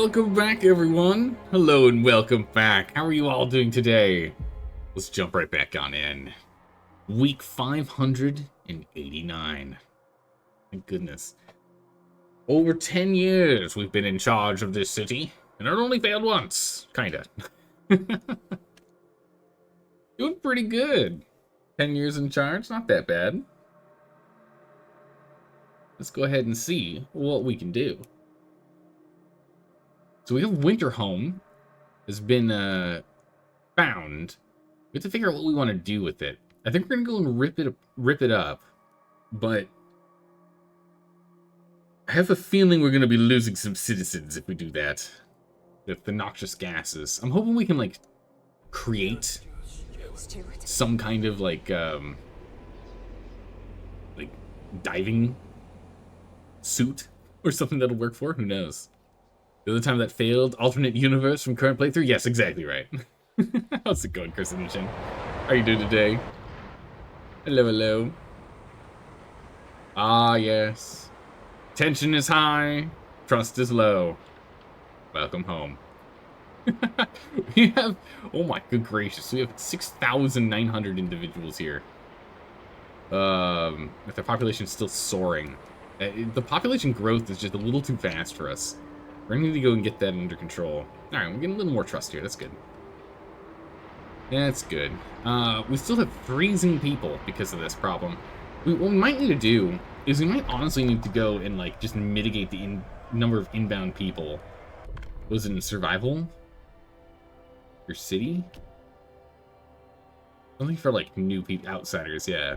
Welcome back, everyone. Hello and welcome back. How are you all doing today? Let's jump right back on in. Week 589. Thank goodness. Over 10 years we've been in charge of this city, and it only failed once. Kinda. Doing pretty good. 10 years in charge, not that bad. Let's go ahead and see what we can do. So we have Winterhome has been found. We have to figure out what we want to do with it. I think we're gonna go and rip it up, but I have a feeling we're gonna be losing some citizens if we do that. With the noxious gases. I'm hoping we can like create some kind of like diving suit or something that'll work for. Who knows? The other time that failed, alternate universe from current playthrough? Yes, exactly right. How's it going, Carcinogen? How are you doing today? Hello, hello. Ah, yes. Tension is high, trust is low. Welcome home. We have, oh my good gracious, we have 6,900 individuals here. With the population still soaring. The population growth is just a little too fast for us. We're gonna need to go and get that under control. Alright, we're getting a little more trust here. That's good. That's good. We still have freezing people because of this problem. What we might need to do is we might honestly need to go and, like, just mitigate the number of inbound people. Was it in survival? Your city? Something for, like, new people, outsiders, yeah.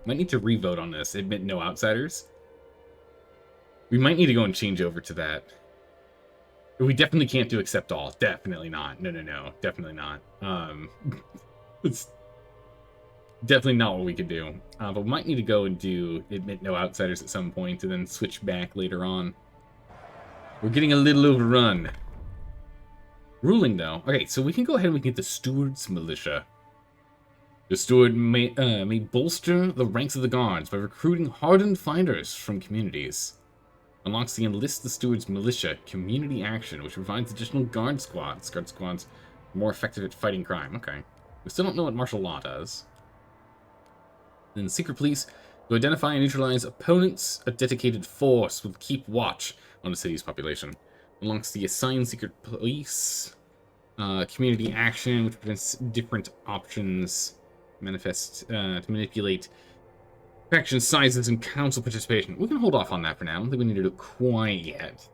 Might need to re-vote on this. Admit no outsiders. We might need to go and change over to that. We definitely can't do accept all. Definitely not. No. Definitely not. It's definitely not what we could do. But we might need to go and do admit no outsiders at some point and then switch back later on. We're getting a little overrun. Ruling, though. Okay, so we can go ahead and we can get the Steward's Militia. The Steward may bolster the ranks of the guards by recruiting hardened fighters from communities. Unlocks the Enlist the Steward's Militia community action, which provides additional guard squads. Guard squads more effective at fighting crime. Okay. We still don't know what martial law does. Then Secret Police to identify and neutralize opponents. A dedicated force will keep watch on the city's population. Unlocks the Assigned Secret Police. Community action, which prevents different options manifest to manipulate faction sizes and council participation. We can hold off on that for now. I don't think we need to do it quite yet.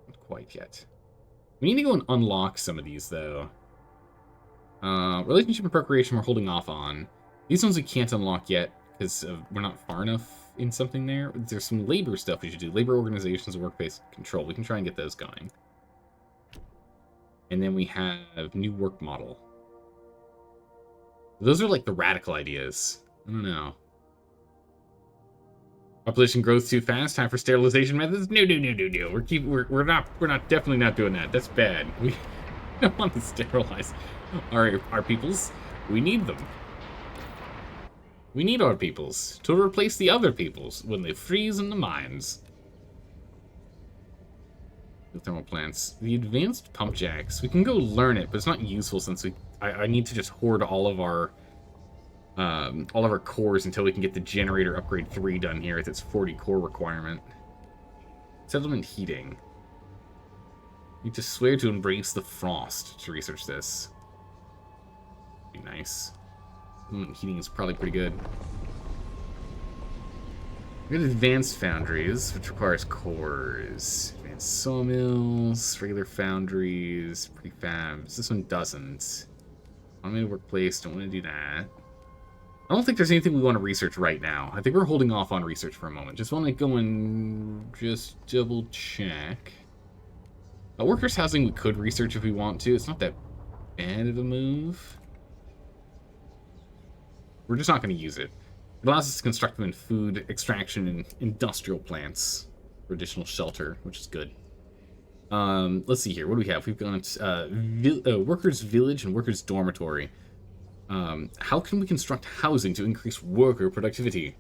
Not quite yet. We need to go and unlock some of these, though. Relationship and procreation we're holding off on. These ones we can't unlock yet, because we're not far enough in something there. There's some labor stuff we should do. Labor organizations and workplace control. We can try and get those going. And then we have new work model. Those are like the radical ideas. I don't know. Population growth too fast. Time for sterilization methods. No. We're definitely not doing that. That's bad. We don't want to sterilize our peoples. We need them. We need our peoples to replace the other peoples when they freeze in the mines. The thermal plants. The advanced pump jacks. We can go learn it, but it's not useful since I need to just hoard all of our cores until we can get the generator upgrade 3 done here with its 40 core requirement. Settlement heating. Need to swear to embrace the frost to research this. Be nice. Settlement heating is probably pretty good. We got advanced foundries, which requires cores. Advanced sawmills, regular foundries, prefabs. This one doesn't. Automated workplace, don't want to do that. I don't think there's anything we want to research right now. I think we're holding off on research for a moment. Just want to go and just double check. Workers' housing we could research if we want to. It's not that bad of a move. We're just not going to use it. It allows us to construct them in food, extraction, and industrial plants for additional shelter, which is good. Let's see here. What do we have? We've got workers' village and workers' dormitory. How can we construct housing to increase worker productivity?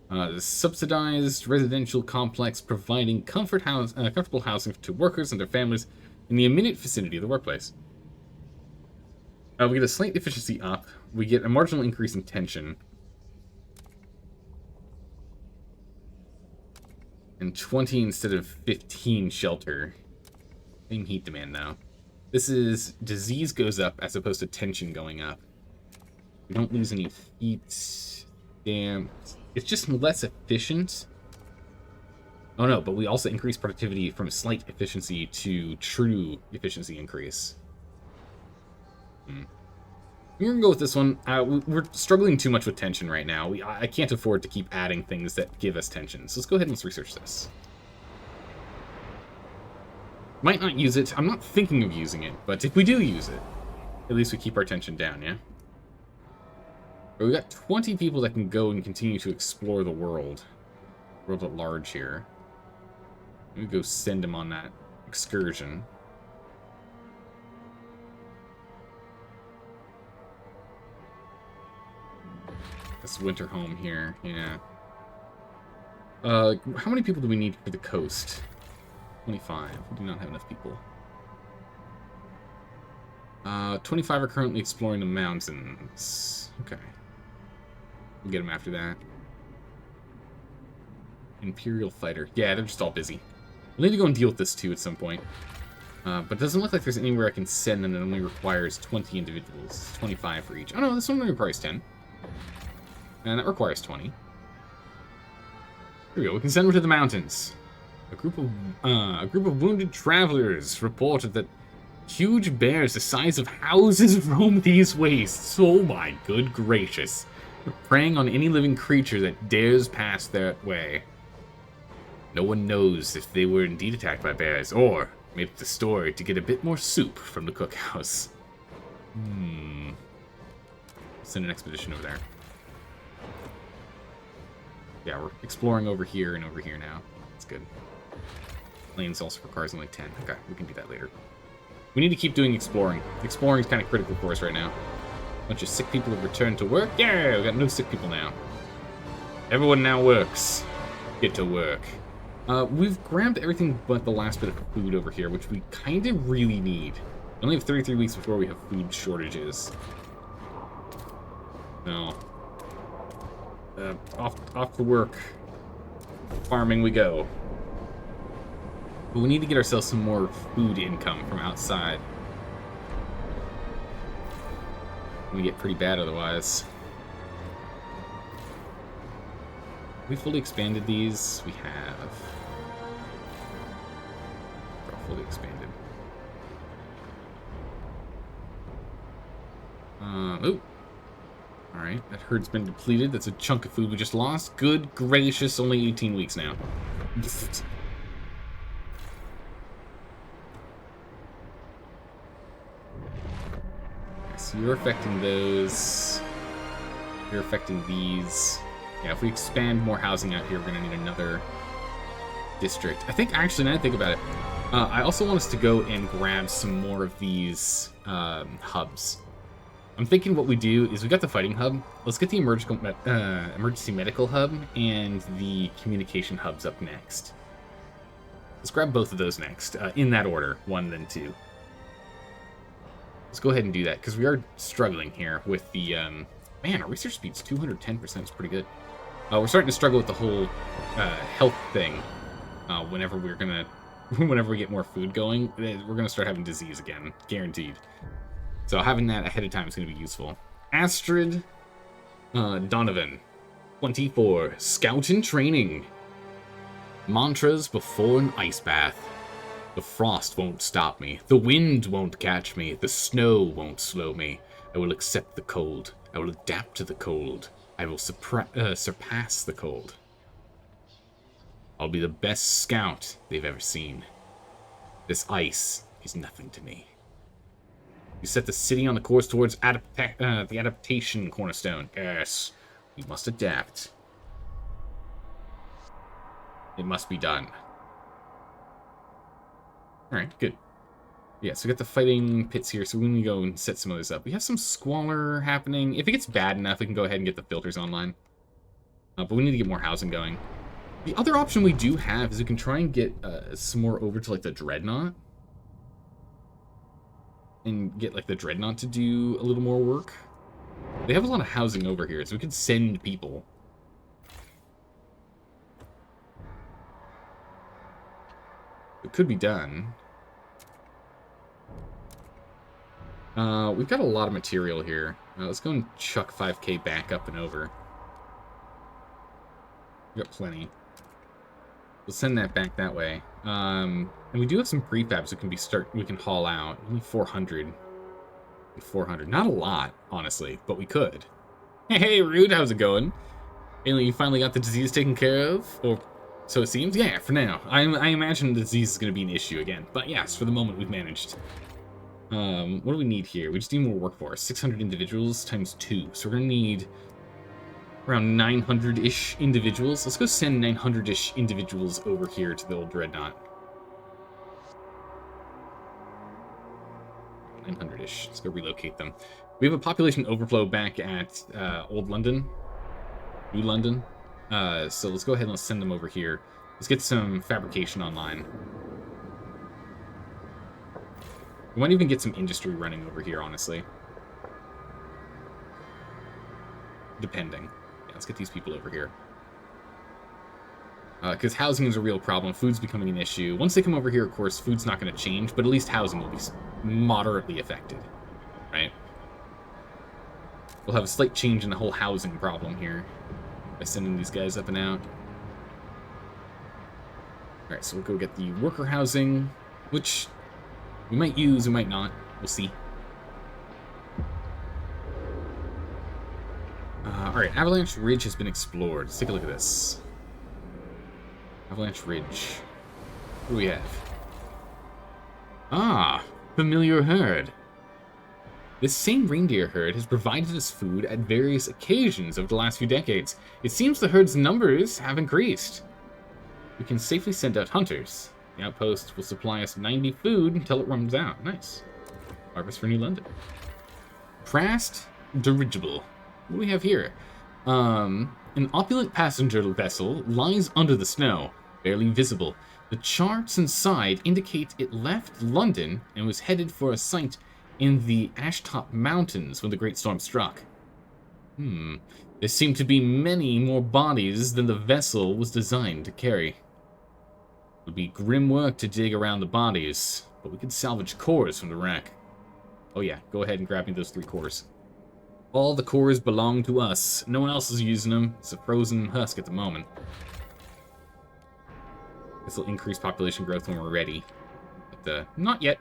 The subsidized residential complex providing comfortable housing to workers and their families in the immediate vicinity of the workplace. We get a slight efficiency up. We get a marginal increase in tension. And 20 instead of 15 shelter. Same heat demand now. This is disease goes up as opposed to tension going up. We don't lose any heat. Damn. It's just less efficient. Oh no, but we also increase productivity from a slight efficiency to true efficiency increase. We're gonna go with this one. We're struggling too much with tension right now. I can't afford to keep adding things that give us tension. So let's go ahead and let's research this. Might not use it. I'm not thinking of using it, but if we do use it, at least we keep our tension down, yeah? But we got 20 people that can go and continue to explore the world at large here. Let me go send them on that excursion. This winter home here, yeah. How many people do we need for the coast? 25. We do not have enough people. 25 are currently exploring the mountains. Okay. We'll get them after that. Imperial fighter. Yeah, they're just all busy. We'll need to go and deal with this too at some point. But it doesn't look like there's anywhere I can send them that only requires 20 individuals. 25 for each. Oh no, this one only requires 10. And that requires 20. Here we go. We can send them to the mountains. A group of wounded travelers reported that huge bears the size of houses roam these wastes. Oh my good gracious. Preying on any living creature that dares pass that way. No one knows if they were indeed attacked by bears, or made up the story to get a bit more soup from the cookhouse. Send an expedition over there. Yeah, we're exploring over here and over here now. That's good. Lanes also requires only 10. Okay, we can do that later. We need to keep doing exploring. Exploring is kind of critical for us right now. Bunch of sick people have returned to work. Yeah, we got no sick people now. Everyone now works. Get to work. We've grabbed everything but the last bit of food over here, which we kind of really need. We only have 33 weeks before we have food shortages. No. Off to work. Farming we go. But we need to get ourselves some more food income from outside. We get pretty bad otherwise. We fully expanded these. We have. They're all fully expanded. Oh. Alright, that herd's been depleted. That's a chunk of food we just lost. Good gracious, only 18 weeks now. So you're affecting those. You're affecting these. Yeah, if we expand more housing out here, we're going to need another district. I think, actually, now that I think about it, I also want us to go and grab some more of these hubs. I'm thinking what we do is we got the fighting hub. Let's get the emergency medical hub and the communication hubs up next. Let's grab both of those next, in that order, 1, then 2. Let's go ahead and do that, because we are struggling here with the, man, our research speed's 210%, it's pretty good. We're starting to struggle with the whole health thing. Whenever we get more food going, we're gonna start having disease again, guaranteed. So having that ahead of time is gonna be useful. Astrid Donovan, 24, scout in training. Mantras before an ice bath. The frost won't stop me. The wind won't catch me. The snow won't slow me. I will accept the cold. I will adapt to the cold. I will surpass the cold. I'll be the best scout they've ever seen. This ice is nothing to me. You set the city on the course towards the adaptation cornerstone. Yes, we must adapt. It must be done. Alright, good. Yeah, so we got the fighting pits here, so we need to go and set some of those up. We have some squalor happening. If it gets bad enough, we can go ahead and get the filters online. But we need to get more housing going. The other option we do have is we can try and get some more over to, like, the Dreadnought. And get, like, the Dreadnought to do a little more work. They have a lot of housing over here, so we could send people. It could be done. We've got a lot of material here. Let's go and chuck 5k back up and over. We've got plenty. We'll send that back that way. And we do have some prefabs that we can haul out. Only 400. 400. Not a lot, honestly, but we could. Hey, Rude, how's it going? Alien, you finally got the disease taken care of? Or so it seems? Yeah, for now. I imagine the disease is going to be an issue again. But yes, for the moment, we've managed. What do we need here? We just need more workforce. 600 individuals times 2. So we're going to need around 900-ish individuals. Let's go send 900-ish individuals over here to the old Dreadnought. 900-ish. Let's go relocate them. We have a population overflow back at Old London. New London. So let's go ahead and let's send them over here. Let's get some fabrication online. We might even get some industry running over here, honestly. Depending. Yeah, let's get these people over here. Because housing is a real problem. Food's becoming an issue. Once they come over here, of course, food's not going to change, but at least housing will be moderately affected, right? We'll have a slight change in the whole housing problem here by sending these guys up and out. Alright, so we'll go get the worker housing, which we might use, we might not. We'll see. Alright, Avalanche Ridge has been explored. Let's take a look at this. Avalanche Ridge. What do we have? Ah, familiar herd. This same reindeer herd has provided us food at various occasions over the last few decades. It seems the herd's numbers have increased. We can safely send out hunters. The outpost will supply us 90 food until it runs out. Nice. Harvest for New London. Prast dirigible. What do we have here? An opulent passenger vessel lies under the snow, barely visible. The charts inside indicate it left London and was headed for a site in the Ashtop Mountains when the Great Storm struck. There seem to be many more bodies than the vessel was designed to carry. It would be grim work to dig around the bodies, but we could salvage cores from the wreck. Oh yeah, go ahead and grab me those 3 cores. All the cores belong to us. No one else is using them. It's a frozen husk at the moment. This will increase population growth when we're ready. But not yet.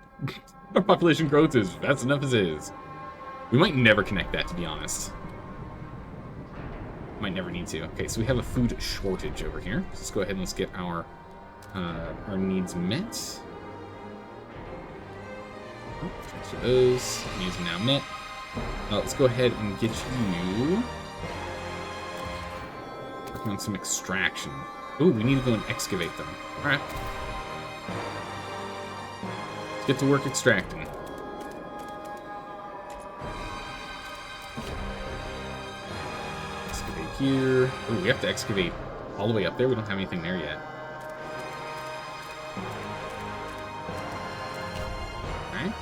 Our population growth is fast enough as is. We might never connect that, to be honest. Might never need to. Okay, so we have a food shortage over here. So let's go ahead and let's get our needs met. Oh, transfer those. Needs are now met. Let's go ahead and get you working on some extraction. Ooh, we need to go and excavate them. Alright. Let's get to work extracting. Excavate here. Ooh, we have to excavate all the way up there. We don't have anything there yet. Alright.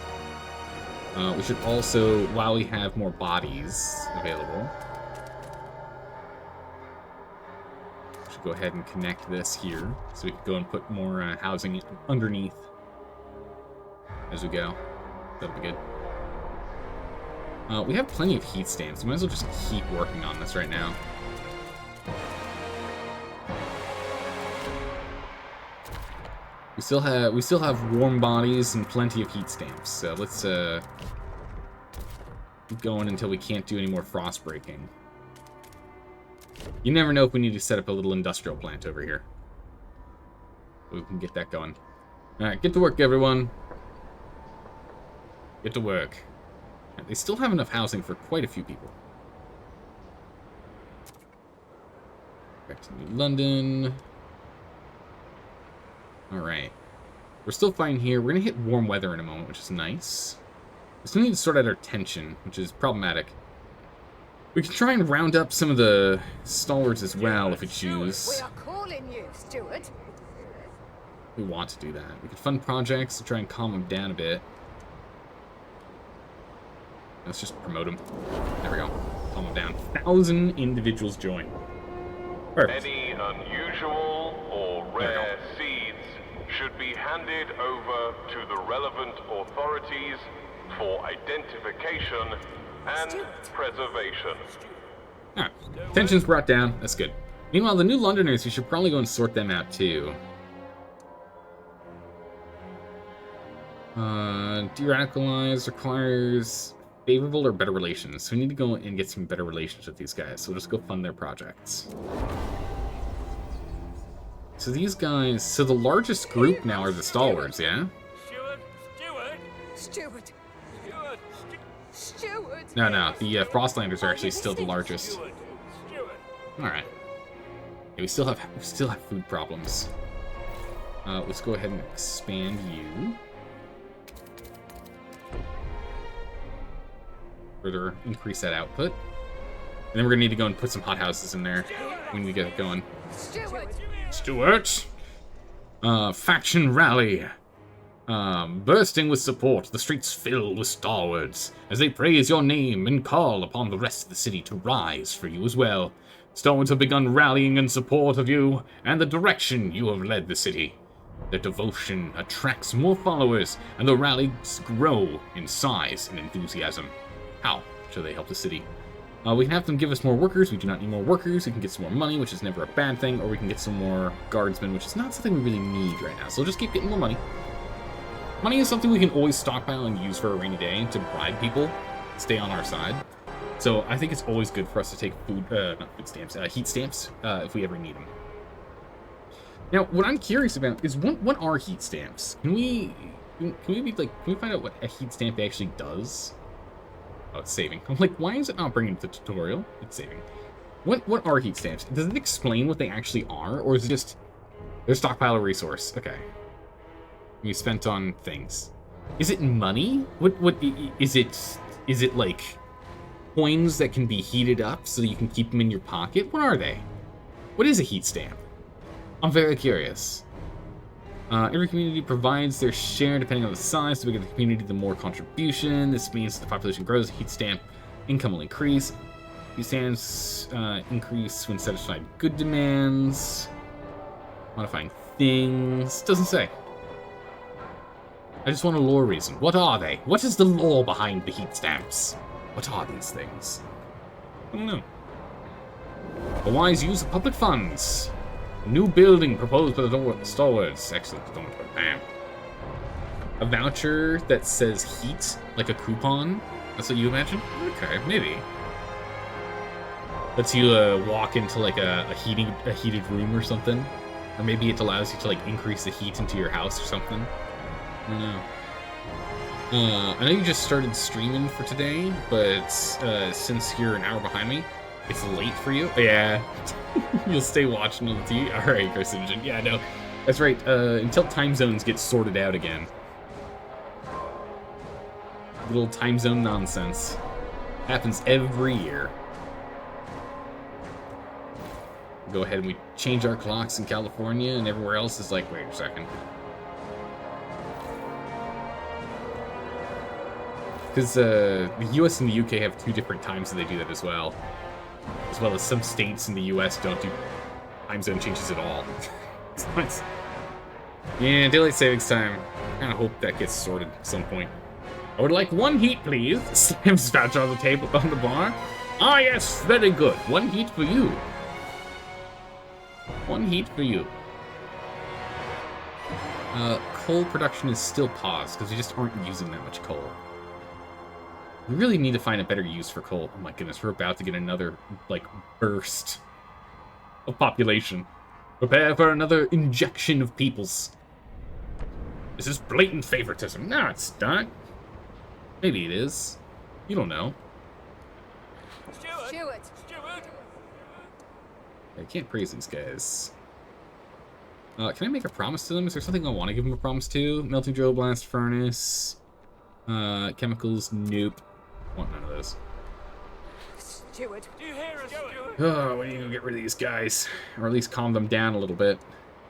We should also, while we have more bodies available, we should go ahead and connect this here so we can go and put more housing underneath as we go. That'll be good. We have plenty of heat stamps. We might as well just keep working on this right now. We still have warm bodies and plenty of heat stamps. So let's keep going until we can't do any more frost breaking. You never know if we need to set up a little industrial plant over here. We can get that going. All right, get to work, everyone. Get to work. They still have enough housing for quite a few people. Back to New London. Alright. We're still fine here. We're going to hit warm weather in a moment, which is nice. We still need to sort out our tension, which is problematic. We can try and round up some of the stalwarts as well if we choose. We are calling you, Steward. We want to do that. We could fund projects to try and calm them down a bit. Let's just promote them. There we go. Calm them down. 1,000 individuals join. Perfect. Any unusual or rare seeds should be handed over to the relevant authorities for identification and preservation. Alright. Tensions brought down. That's good. Meanwhile, the New Londoners, we should probably go and sort them out too. De-radicalize requires favorable or better relations. So we need to go and get some better relations with these guys. So we'll just go fund their projects. So these guys... So the largest group now are the stalwarts, yeah? Steward. No. The Frostlanders are actually still the largest. Alright. Yeah, we still have food problems. Let's go ahead and expand you. Further increase that output. And then we're gonna need to go and put some hothouses in there. We need to get it going. Stewart! Faction rally. Bursting with support, the streets fill with stalwarts as they praise your name and call upon the rest of the city to rise for you as well. Stalwarts have begun rallying in support of you and the direction you have led the city. Their devotion attracts more followers, and the rallies grow in size and enthusiasm. How shall they help the city? We can have them give us more workers. We do not need more workers. We can get some more money, which is never a bad thing, or we can get some more guardsmen, which is not something we really need right now. So we'll just keep getting more money. Money is something we can always stockpile and use for a rainy day to bribe people, stay on our side. So I think it's always good for us to take not food stamps, heat stamps, if we ever need them. Now, what I'm curious about is what are heat stamps? Can we find out what a heat stamp actually does? Oh, it's saving. I'm like, why is it not bringing the tutorial? It's saving. What are heat stamps? Does it explain what they actually are, or is it just their stockpile of resource? Okay. We spent on things. Is it money? What is it? Is it like coins that can be heated up so you can keep them in your pocket? What are they? What is a heat stamp? I'm very curious. Every community provides their share depending on the size. The bigger the community, the more contribution. This means the population grows. Heat stamp income will increase. Heat stamps increase when satisfied good demands. Modifying things. Doesn't say. I just want a lore reason. What are they? What is the lore behind the heat stamps? What are these things? I don't know. A wise use of public funds. A new building proposed by the stalwarts. Excellent. Bam. A voucher that says heat, like a coupon. That's what you imagine? Okay, maybe. Lets you walk into like a heated room or something. Or maybe it allows you to like increase the heat into your house or something. I don't know. I know you just started streaming for today, but since you're an hour behind me, it's late for you. Yeah, you'll stay watching on the TV. All right, Carcinogen. Yeah, no, that's right. Until time zones get sorted out again. Little time zone nonsense happens every year. Go ahead and we change our clocks in California, and everywhere else is like, wait a second. Because the US and the UK have two different times that they do that as well as some states in the US don't do time zone changes at all. It's nice. Yeah, daylight savings time. I kind of hope that gets sorted at some point. I would like one heat, please. Slams voucher on the table, on the bar. Ah, yes, very good. One heat for you. One heat for you. Coal production is still paused because we just aren't using that much coal. We really need to find a better use for coal. Oh my goodness, we're about to get another, like, burst of population. Prepare for another injection of peoples. This is blatant favoritism. No, it's not. Maybe it is. You don't know. Steward. I can't praise these guys. Can I make a promise to them? Is there something I want to give them a promise to? Melting drill, blast furnace. Chemicals, nope. Want none of those. steward. Do you hear us, Steward? Oh, we need to get rid of these guys. Or at least calm them down a little bit.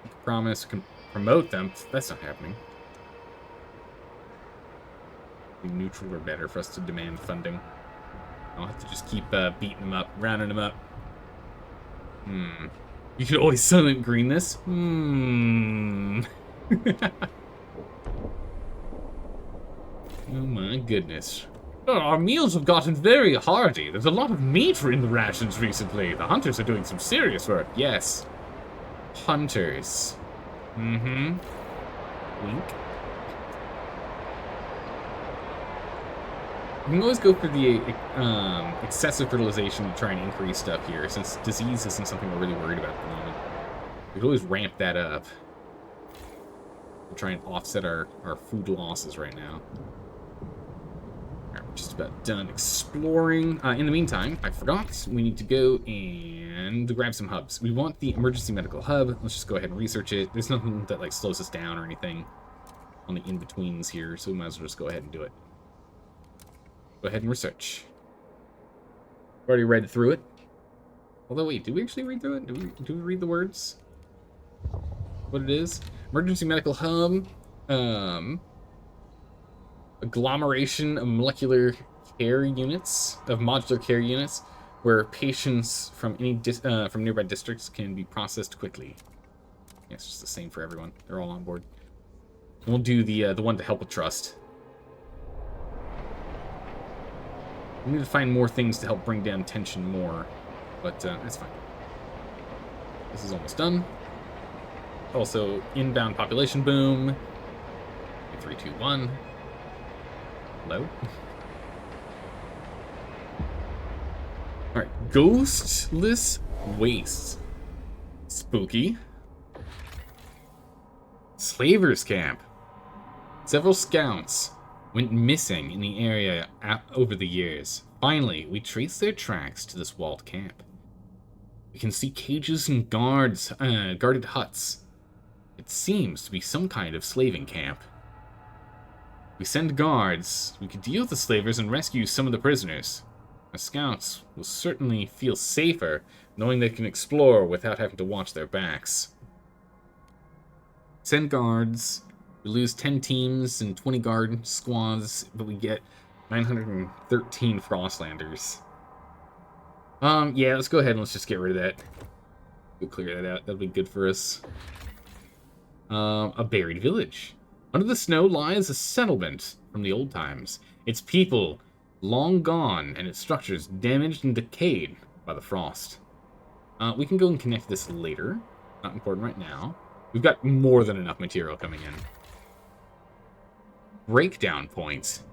I promise we can promote them. That's not happening. Be neutral or better for us to demand funding. I'll have to just keep beating them up, rounding them up. You could always silent green this. Oh my goodness. Oh, our meals have gotten very hearty. There's a lot of meat in the rations recently. The hunters are doing some serious work. Yes. Hunters. Wink. You can always go for the excessive fertilization to try and increase stuff here, since disease isn't something we're really worried about at the moment. We can always ramp that up. We'll try and offset our food losses right now. Alright, we're just about done exploring. In the meantime, I forgot, we need to go and grab some hubs. We want the emergency medical hub. Let's just go ahead and research it. There's nothing that like slows us down or anything on the in-betweens here, so we might as well just go ahead and do it. Go ahead and research. Already read through it. Although, wait, did we actually read through it? Do we read the words? What it is? Emergency medical hub. Agglomeration of molecular care units, of modular care units, where patients from any from nearby districts can be processed quickly. Yeah, it's just the same for everyone. They're all on board. And we'll do the one to help with trust. We need to find more things to help bring down tension more, but that's fine. This is almost done. Also, inbound population boom. 3, 2, 1. Hello? Alright, ghostless wastes. Spooky. Slavers camp. Several scouts went missing in the area over the years. Finally, we traced their tracks to this walled camp. We can see cages and guarded huts. It seems to be some kind of slaving camp. We send guards. We could deal with the slavers and rescue some of the prisoners. Our scouts will certainly feel safer knowing they can explore without having to watch their backs. Send guards. We lose 10 teams and 20 guard squads, but we get 913 Frostlanders. Yeah, let's go ahead and let's just get rid of that. We'll clear that out. That'll be good for us. A buried village. Under the snow lies a settlement from the old times. Its people long gone, and its structures damaged and decayed by the frost. We can go and connect this later. Not important right now. We've got more than enough material coming in. Breakdown point.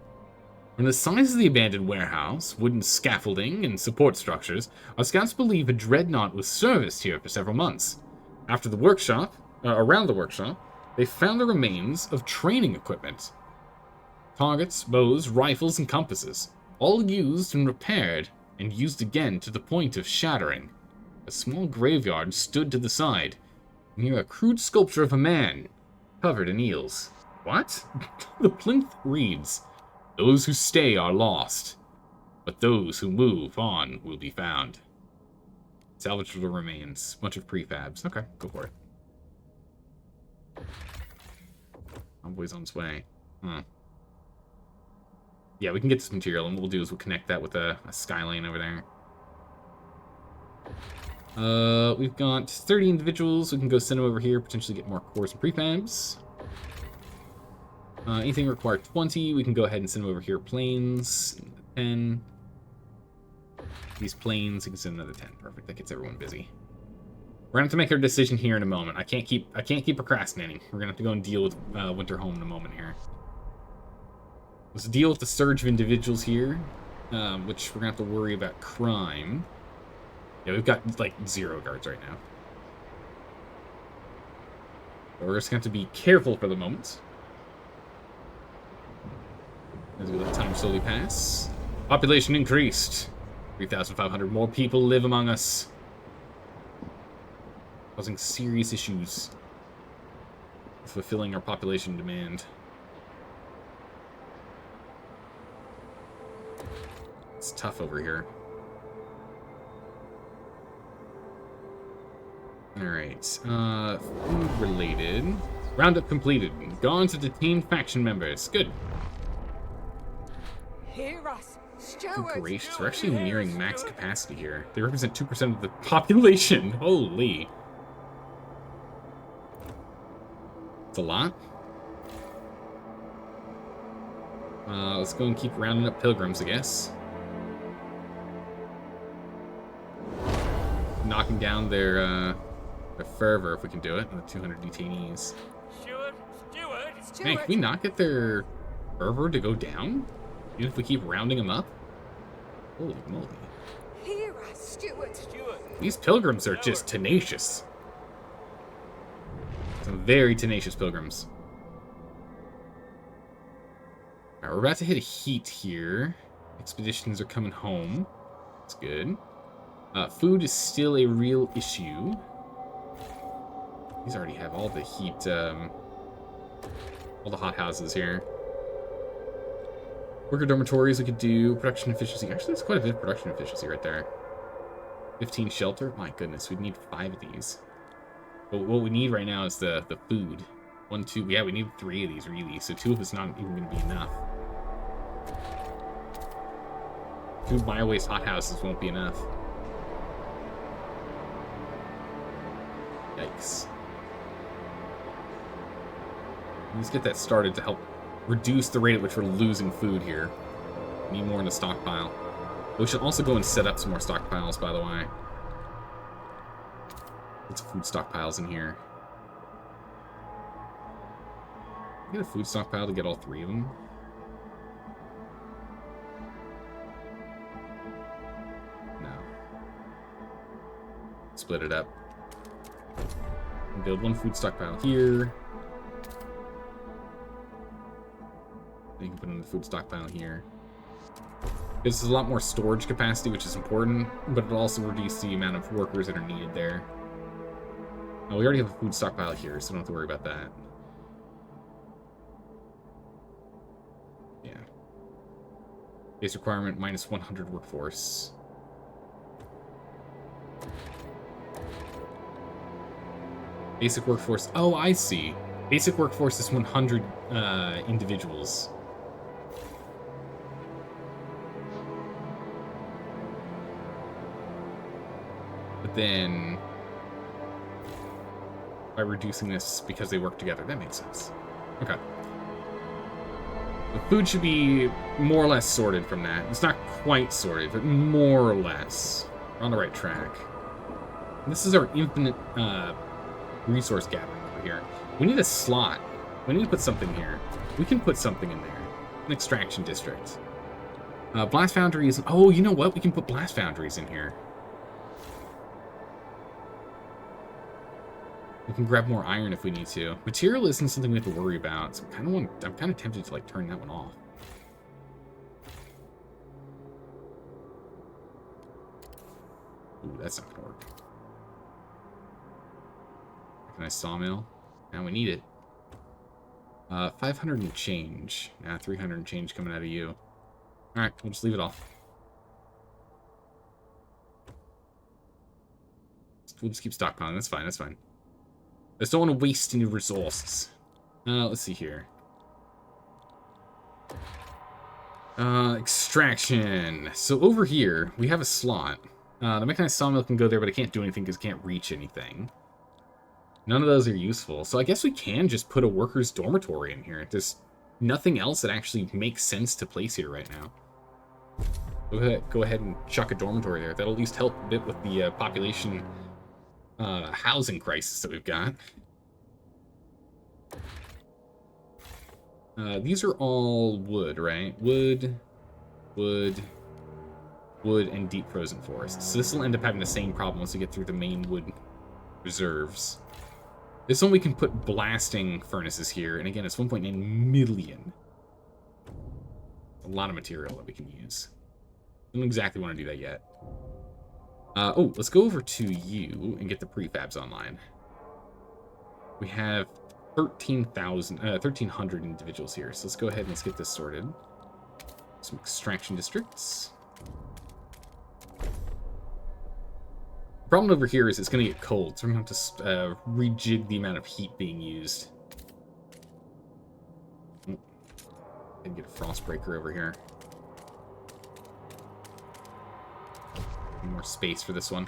From the size of the abandoned warehouse, wooden scaffolding, and support structures, our scouts believe a dreadnought was serviced here for several months. After the workshop, around the workshop, they found the remains of training equipment. Targets, bows, rifles, and compasses, all used and repaired, and used again to the point of shattering. A small graveyard stood to the side, near a crude sculpture of a man, covered in eels. What? The plinth reads, "Those who stay are lost, but those who move on will be found." Salvageable remains. Bunch of prefabs. Okay, go for it. Envoy's on its way. Yeah, we can get this material, and what we'll do is we'll connect that with a skylane over there. We've got 30 individuals. We can go send them over here, potentially get more cores and prefabs. Anything require 20, we can go ahead and send them over here. Planes, 10. These planes, we can send another 10. Perfect, that gets everyone busy. We're gonna have to make our decision here in a moment. I can't keep procrastinating. We're gonna have to go and deal with Winterhome in a moment here. Let's deal with the surge of individuals here, which we're gonna have to worry about crime. Yeah, we've got like 0 guards right now. So we're just gonna have to be careful for the moment. As we let time slowly pass. Population increased. 3,500 more people live among us, causing serious issues with fulfilling our population demand. It's tough over here. Alright, food related. Roundup completed. Gone to detain faction members. Good. Hear us, Good stewards. gracious, we're actually nearing max capacity here. They represent 2% of the population. Holy. It's a lot. Let's go and keep rounding up pilgrims, I guess. Knocking down their fervor if we can do it with 200 detainees. Steward, Man, can we not get their fervor to go down? Even if we keep rounding them up? Holy moly. Hear us, stewards. These pilgrims are just tenacious. Some very tenacious pilgrims. Alright, we're about to hit a heat here. Expeditions are coming home. That's good. Food is still a real issue. These already have all the heat, all the hot houses here. Worker dormitories we could do. Production efficiency. Actually, there's quite a bit of production efficiency right there. 15 shelter. My goodness, we'd need 5 of these. But what we need right now is the food. 1, 2. Yeah, we need 3 of these, really. So 2 of it's not even going to be enough. 2 bio-waste hothouses won't be enough. Yikes. Let's get that started to help reduce the rate at which we're losing food here. Need more in the stockpile. We should also go and set up some more stockpiles, by the way. Get some food stockpiles in here. Get a food stockpile to get all 3 of them. No. Split it up. Build 1 food stockpile here. You can put in the food stockpile here. This is a lot more storage capacity, which is important, but it'll also reduce the amount of workers that are needed there. Oh, we already have a food stockpile here, so don't have to worry about that. Yeah. Base requirement, minus 100 workforce. Basic workforce. Oh, I see. Basic workforce is 100 individuals. But then, by reducing this because they work together, that makes sense. Okay. The food should be more or less sorted from that. It's not quite sorted, but more or less. We're on the right track. And this is our infinite resource gathering over here. We need a slot. We need to put something here. We can put something in there. An extraction district. Blast foundries. Oh, you know what? We can put blast foundries in here. We can grab more iron if we need to. Material isn't something we have to worry about, so I'm kind of tempted to like turn that one off. Ooh, that's not gonna work. Can I sawmill? Now we need it. 500 and change. 300 and change coming out of you. Alright, we'll just leave it off. We'll just keep stockpiling. That's fine, that's fine. I just don't want to waste any resources. Let's see here. Extraction. So over here, we have a slot. The mechanized sawmill can go there, but it can't do anything because it can't reach anything. None of those are useful. So I guess we can just put a workers' dormitory in here. There's nothing else that actually makes sense to place here right now. Go ahead and chuck a dormitory there. That'll at least help a bit with the population housing crisis that we've got. These are all wood, right? Wood, and deep frozen forests. So this will end up having the same problem once we get through the main wood reserves. This one we can put blasting furnaces here, and again, it's 1.9 million. A lot of material that we can use. I don't exactly want to do that yet. Oh, let's go over to you and get the prefabs online. We have 1,300 individuals here, so let's go ahead and let's get this sorted. Some extraction districts. Problem over here is it's going to get cold, so I'm going to have to rejig the amount of heat being used. And get a frost breaker over here. More space for this one.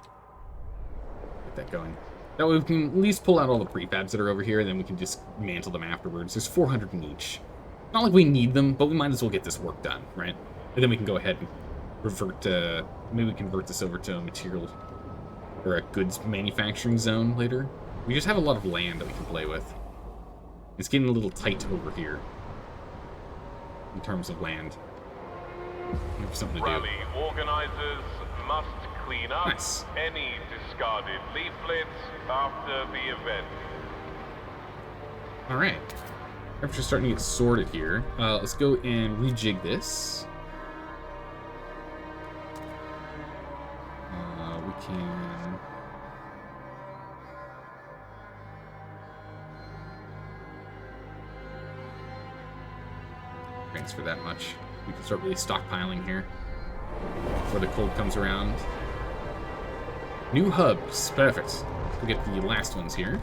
Get that going. That way we can at least pull out all the prefabs that are over here, and then we can just mantle them afterwards. There's 400 in each. Not like we need them, but we might as well get this work done, right? And then we can go ahead and revert, maybe we convert this over to a material or a goods manufacturing zone later. We just have a lot of land that we can play with. It's getting a little tight over here in terms of land. We have something to do. Rally organizers must clean up Nice. any discarded leaflets after the event. All right. Temperature's starting to get sorted here. Let's go and rejig this. We can... transfer that much. We can start really stockpiling here before the cold comes around. New hubs. Perfect. We'll get the last ones here.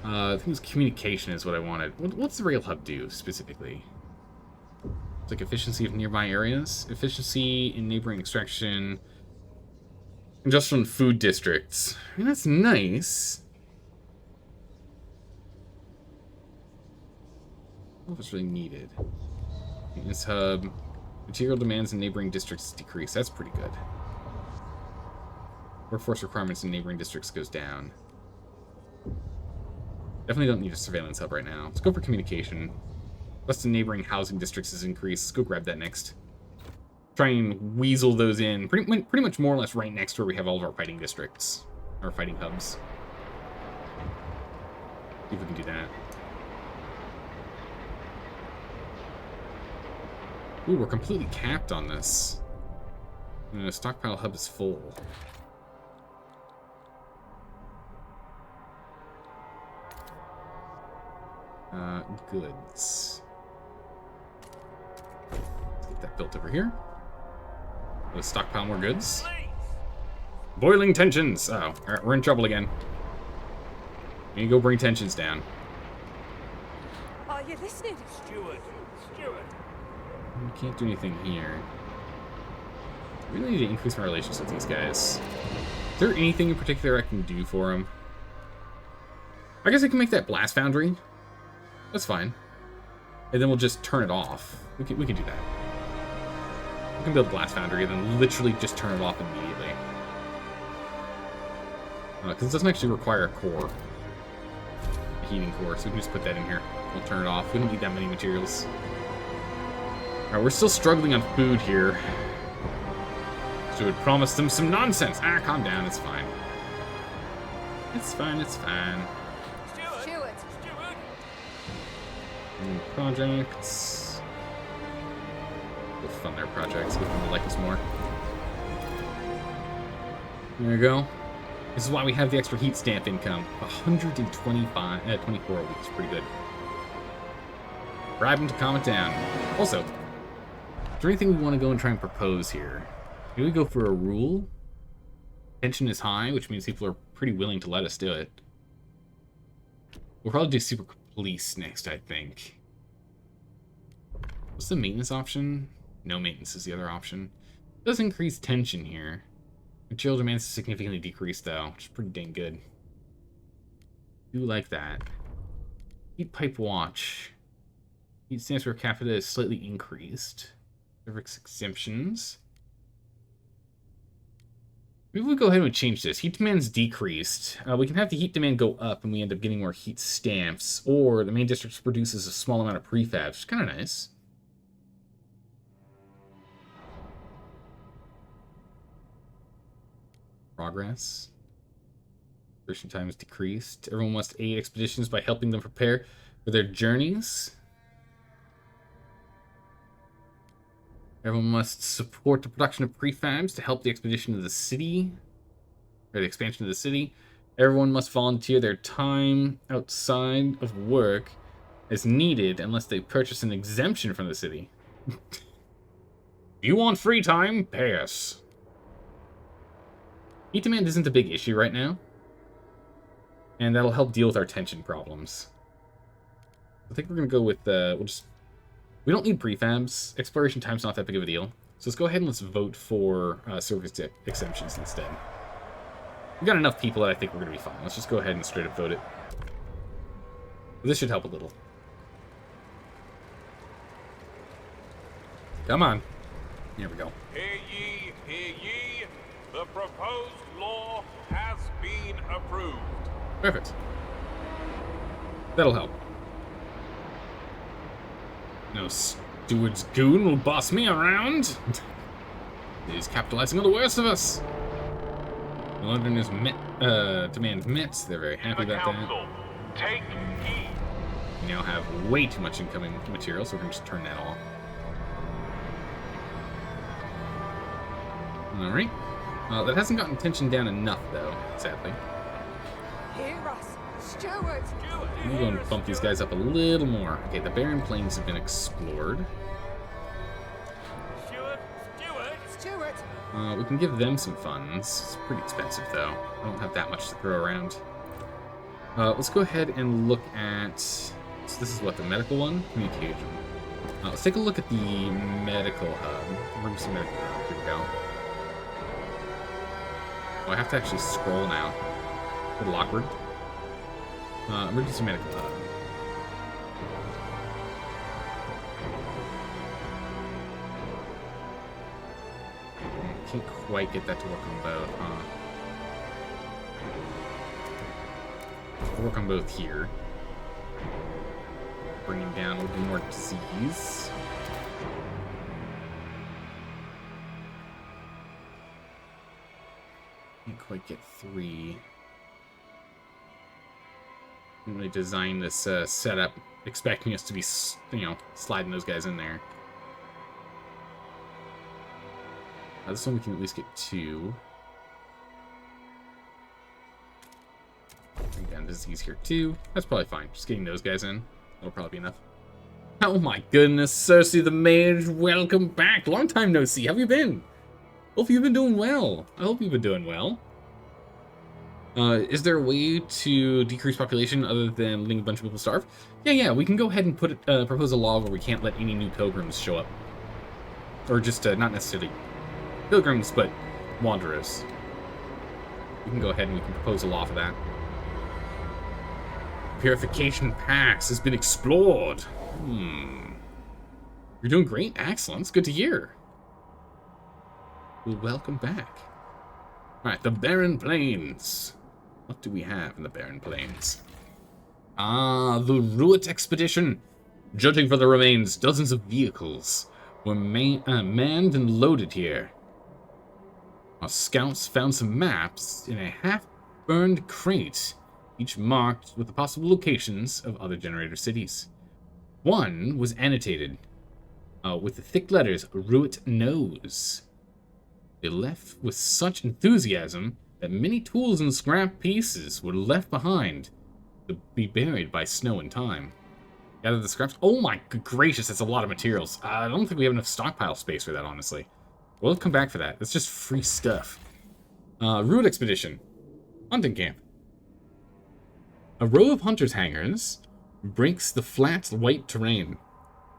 I think it's communication is what I wanted. What's the rail hub do, specifically? It's like efficiency of nearby areas. Efficiency in neighboring extraction. Industrial and food districts. I mean, that's nice. I don't know if it's really needed. Maintenance hub. Material demands in neighboring districts decrease. That's pretty good. Workforce requirements in neighboring districts goes down. Definitely don't need a surveillance hub right now. Let's go for communication. Plus the neighboring housing districts is increased. Let's go grab that next. Try and weasel those in. Pretty much more or less right next to where we have all of our fighting districts. Our fighting hubs. See if we can do that. Ooh, we're completely capped on this. And the stockpile hub is full. Goods. Let's get that built over here. Let's stockpile more goods. Boiling tensions! Oh, alright, we're in trouble again. We need to go bring tensions down. Are you listening? Steward. We can't do anything here. We really need to increase my relations with these guys. Is there anything in particular I can do for them? I guess I can make that blast foundry. That's fine. And then we'll just turn it off. We can do that. We can build a blast foundry and then literally just turn it off immediately. Because it doesn't actually require a core. A heating core, so we can just put that in here. We'll turn it off. We don't need that many materials. Alright, we're still struggling on food here. So we promised them some nonsense. Ah, calm down, it's fine. It's fine, it's fine. Steward. New projects. We'll fund their projects, get them to like us more. There you go. This is why we have the extra heat stamp income. 24 a week is pretty good. Bribe them to comment down. Also, is there anything we want to go and try and propose here? Maybe we go for a rule. Tension is high, which means people are pretty willing to let us do it. We'll probably do super police next, I think. What's the maintenance option? No maintenance is the other option. It does increase tension here. Material demands significantly decreased, though, which is pretty dang good. Do like that. Heat pipe watch. Heat stamps per capita is slightly increased. Service exemptions. Maybe we go ahead and change this. Heat demand's decreased. We can have the heat demand go up and we end up getting more heat stamps. Or the main district produces a small amount of prefabs, which is kind of nice. Progress. Duration time is decreased. Everyone must aid expeditions by helping them prepare for their journeys. Everyone must support the production of prefabs to help the expedition of the city, or the expansion of the city. Everyone must volunteer their time outside of work as needed unless they purchase an exemption from the city. If you want free time, pay us. Heat demand isn't a big issue right now. And that'll help deal with our tension problems. I think we're going to go with, we don't need prefabs. Exploration time's not that big of a deal. So let's go ahead and let's vote for service exemptions instead. We've got enough people that I think we're going to be fine. Let's just go ahead and straight up vote it. This should help a little. Come on. Here we go. Hear ye, hear ye. The proposed law has been approved. Perfect. That'll help. No steward's goon will boss me around. He's capitalizing on the worst of us. Londoners demand met. They're very happy The about council, take heed. that. We now have way too much incoming material, so we're going to just turn that off. Alright. That hasn't gotten tension down enough, though, sadly. Hear us. Steward. I'm going to bump these guys up a little more. Okay, the barren plains have been explored. Steward. We can give them some funds. It's pretty expensive, though. I don't have that much to throw around. Let's go ahead and look at... So this is what, the medical one? Communication. Let's take a look at the medical hub. Emergency medical hub. Here we go. Oh, I have to actually scroll now. A little awkward. Emergency medical hub. Can't quite get that to work on both, huh? I'll work on both here. Bringing down a little more disease. Can't quite get 3. Didn't really design this setup expecting us to be, sliding those guys in there. This one we can at least get 2. Bring down disease here too. That's probably fine. Just getting those guys in. That'll probably be enough. Oh my goodness, Cersei the Mage, welcome back. Long time no see. How have you been? Hope you've been doing well. I hope you've been doing well. Is there a way to decrease population other than letting a bunch of people starve? Yeah, we can go ahead and propose a law where we can't let any new pilgrims show up. Or just, not necessarily pilgrims, but wanderers. We can go ahead and we can propose a law for that. Purification Pass has been explored. You're doing great. Excellent. It's good to hear. Well, welcome back. Alright, the Barren Plains. What do we have in the Barren Plains? The Ruit Expedition. Judging from the remains, dozens of vehicles were manned and loaded here. Our scouts found some maps in a half-burned crate, each marked with the possible locations of other generator cities. One was annotated with the thick letters, Ruit Knows. They left with such enthusiasm that many tools and scrap pieces were left behind to be buried by snow and time. Gather the scraps. Oh my gracious, that's a lot of materials. I don't think we have enough stockpile space for that, honestly. We'll come back for that. That's just free stuff. Route Expedition. Hunting Camp. A row of hunters' hangars breaks the flat, white terrain.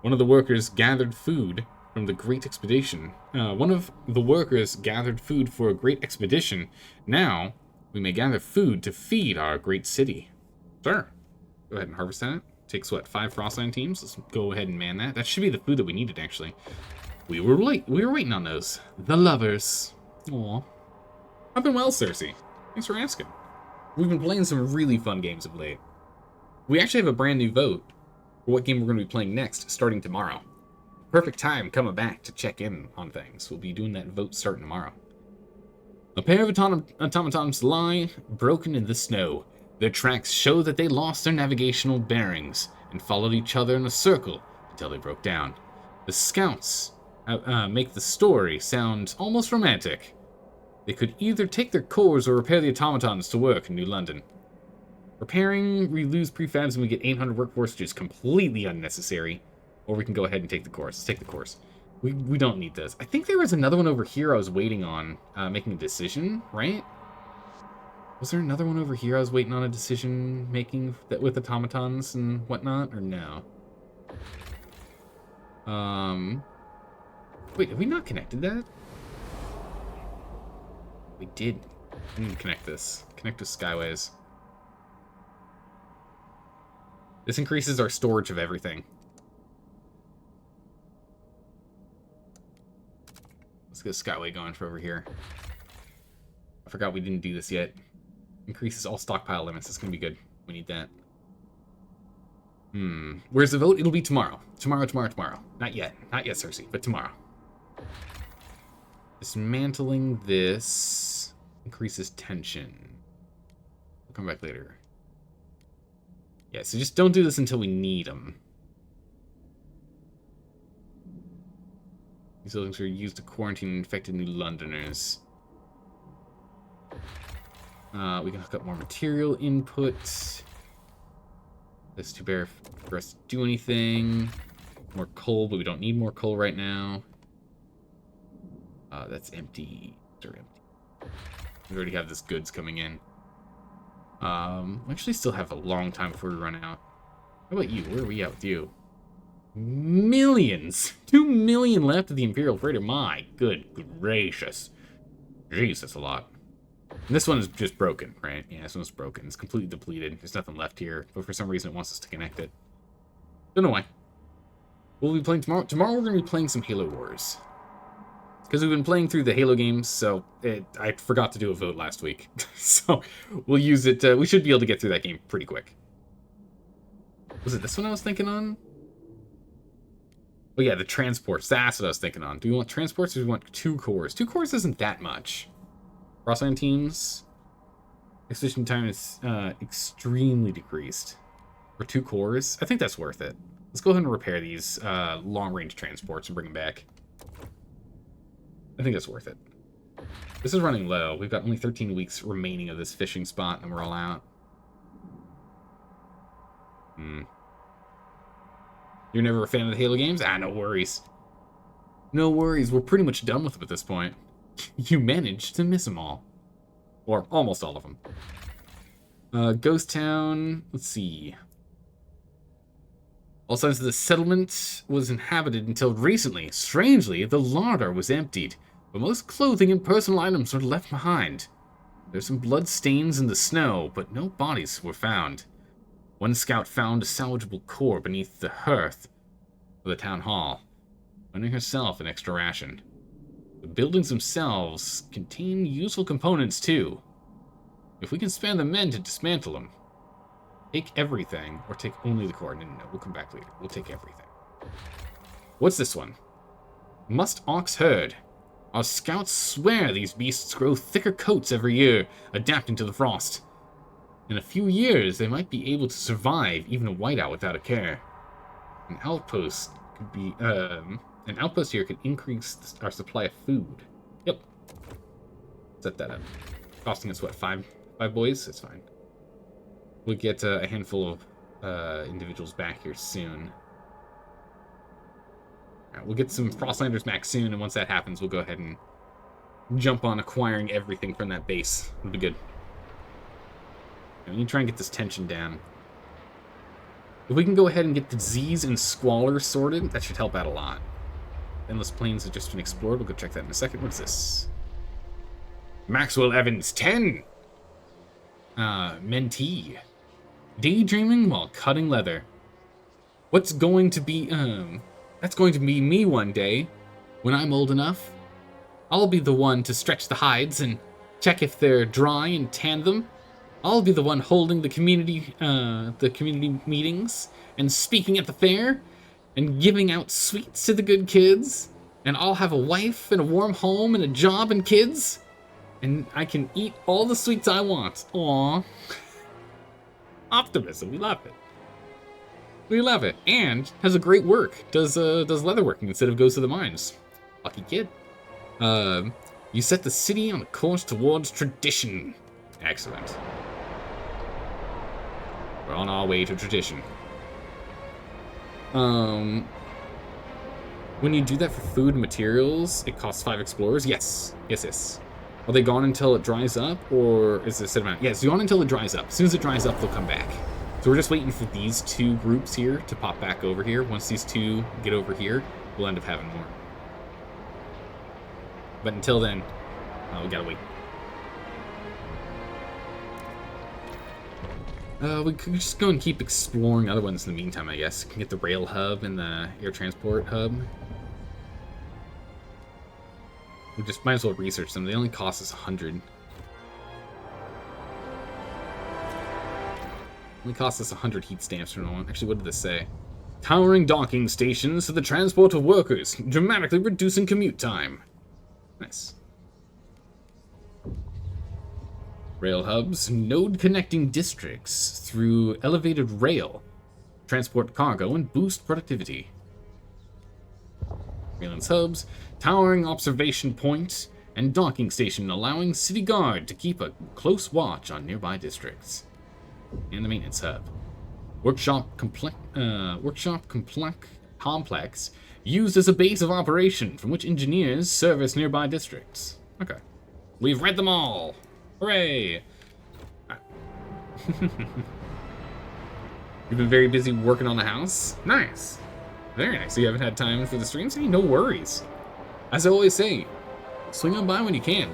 One of the workers gathered food from the Great Expedition. One of the workers gathered food for a great expedition. Now, we may gather food to feed our great city. Sure. Go ahead and harvest that. Takes, what, 5 Frostland teams? Let's go ahead and man that. That should be the food that we needed, actually. We were late. We were waiting on those. The lovers. Aw. I've been well, Cersei. Thanks for asking. We've been playing some really fun games of late. We actually have a brand new vote for what game we're going to be playing next, starting tomorrow. Perfect time coming back to check in on things. We'll be doing that vote starting tomorrow. A pair of automatons lie broken in the snow. Their tracks show that they lost their navigational bearings and followed each other in a circle until they broke down. The scouts make the story sound almost romantic. They could either take their cores or repair the automatons to work in New London. Repairing, we lose prefabs and we get 800 workforce, which is completely unnecessary. Or we can go ahead and take the course. Let's take the course. We don't need this. I think there was another one over here I was waiting on making a decision, right? Was there another one over here I was waiting on a decision making that with automatons and whatnot, or no? Wait, have we not connected that? We did. We need to connect this. Connect with Skyways. This increases our storage of everything. Let's get Skyway going for over here. I forgot we didn't do this yet. Increases all stockpile limits. That's going to be good. We need that. Where's the vote? It'll be tomorrow. Tomorrow. Not yet. Not yet, Cersei, but tomorrow. Dismantling this increases tension. We'll come back later. Yeah, so just don't do this until we need them. These buildings are used to quarantine infected New Londoners. We can hook up more material input. That's too bare for us to do anything. More coal, but we don't need more coal right now. That's empty. They're empty. We already have this goods coming in. We actually still have a long time before we run out. How about you? Where are we at with you? Millions! 2 million left of the Imperial Freighter. My good gracious. Jeez, that's a lot. And this one is just broken, right? Yeah, this one's broken. It's completely depleted. There's nothing left here, but for some reason it wants us to connect it. Don't know why. We'll be playing tomorrow. Tomorrow we're going to be playing some Halo Wars. Because we've been playing through the Halo games, so I forgot to do a vote last week. So we'll use it. We should be able to get through that game pretty quick. Was it this one I was thinking on? Oh yeah, the transports. That's what I was thinking on. Do we want transports or do we want 2 cores? 2 cores isn't that much. Crossline teams. Execution time is extremely decreased. For 2 cores, I think that's worth it. Let's go ahead and repair these long-range transports and bring them back. I think that's worth it. This is running low. We've got only 13 weeks remaining of this fishing spot, and we're all out. You're never a fan of the Halo games? Ah, no worries. No worries. We're pretty much done with them at this point. You managed to miss them all. Or almost all of them. Ghost Town. Let's see. All signs of the settlement was inhabited until recently. Strangely, the larder was emptied, but most clothing and personal items were left behind. There's some blood stains in the snow, but no bodies were found. One scout found a salvageable core beneath the hearth of the town hall, finding herself an extra ration. The buildings themselves contain useful components too. If we can spare the men to dismantle them, take everything, or take only the core. No, we'll come back later. We'll take everything. What's this one? Must ox herd. Our scouts swear these beasts grow thicker coats every year, adapting to the frost. In a few years, they might be able to survive even a whiteout without a care. An outpost could be, an outpost here could increase our supply of food. Yep. Set that up. Costing us, what, 5 boys? That's fine. We'll get a handful of individuals back here soon. Right, we'll get some Frostlanders back soon, and once that happens, we'll go ahead and jump on acquiring everything from that base. It'll be good. We need to try and get this tension down. If we can go ahead and get the Z's and Squalor sorted, that should help out a lot. Endless Plains have just been explored. We'll go check that in a second. What's this? Maxwell Evans 10! Mentee. Daydreaming while cutting leather. What's going to be, that's going to be me one day. When I'm old enough, I'll be the one to stretch the hides and check if they're dry and tan them. I'll be the one holding the community meetings and speaking at the fair and giving out sweets to the good kids. And I'll have a wife and a warm home and a job and kids. And I can eat all the sweets I want. Aww. Optimism, we love it. We love it. And has a great work. Does leatherworking instead of goes to the mines. Lucky kid. You set the city on a course towards tradition. Excellent. We're on our way to tradition. When you do that for food and materials, it costs 5 explorers? Yes. Yes. Are they gone until it dries up, or is it a set amount? Yeah, it's gone until it dries up. As soon as it dries up, they'll come back. So we're just waiting for these two groups here to pop back over here. Once these two get over here, we'll end up having more. But until then, we gotta wait. We could just go and keep exploring other ones in the meantime, I guess. We can get the rail hub and the air transport hub. We just might as well research them. They only cost us 100. Only cost us 100 heat stamps from now on. Actually, what did this say? Towering docking stations for the transport of workers, dramatically reducing commute time. Nice. Rail hubs, node connecting districts through elevated rail. Transport cargo and boost productivity. Railings hubs, towering observation point, and docking station allowing city guard to keep a close watch on nearby districts. And the maintenance hub. Workshop complex used as a base of operation from which engineers service nearby districts. Okay. We've read them all. Hooray! You've been very busy working on the house? Nice. Very nice. So you haven't had time for the streams? Hey, no worries. As I always say, swing on by when you can.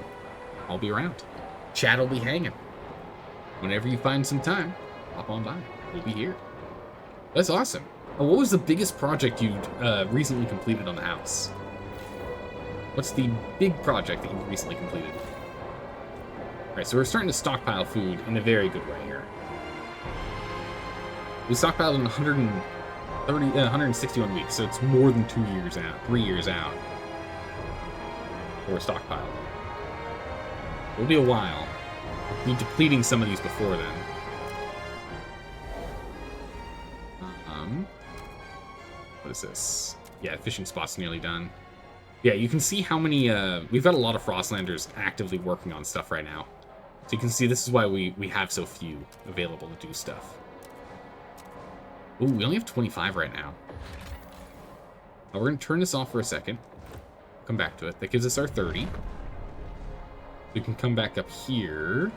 I'll be around. Chat will be hanging. Whenever you find some time, hop on by. We'll be here. That's awesome. What was the biggest project you recently completed on the house? What's the big project that you recently completed? Alright, so we're starting to stockpile food in a very good way here. We stockpiled in 161 weeks, so it's more than 2 years out, 3 years out. Or stockpiled. It'll be a while. We'll be depleting some of these before then. What is this? Yeah, fishing spot's nearly done. Yeah, you can see how many, we've got a lot of Frostlanders actively working on stuff right now. So you can see this is why we have so few available to do stuff. Ooh, we only have 25 right now. We're going to turn this off for a second. Come back to it. That gives us our 30. We can come back up here.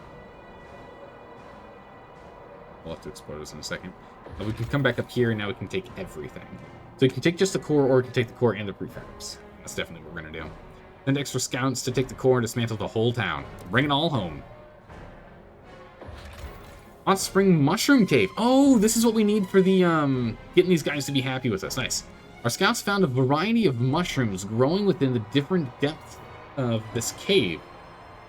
We'll have to explore this in a second. We can come back up here, and now we can take everything. So we can take just the core, or we can take the core and the prefabs. That's definitely what we're going to do. Send extra scouts to take the core and dismantle the whole town. Bring it all home. Hot Spring Mushroom Cave. Oh, this is what we need for the, getting these guys to be happy with us. Nice. Our scouts found a variety of mushrooms growing within the different depths of this cave.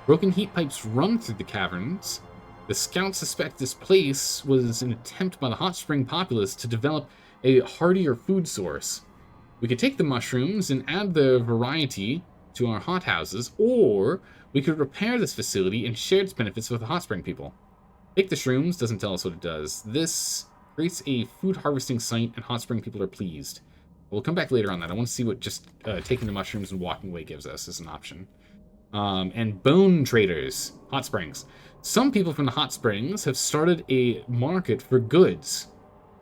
Broken heat pipes run through the caverns. The scouts suspect this place was an attempt by the hot spring populace to develop a hardier food source. We could take the mushrooms and add the variety to our hothouses, or we could repair this facility and share its benefits with the hot spring people. Take the shrooms, doesn't tell us what it does. This creates a food harvesting site, and hot spring people are pleased. We'll come back later on that. I want to see what just taking the mushrooms and walking away gives us as an option. And bone traders, hot springs. Some people from the hot springs have started a market for goods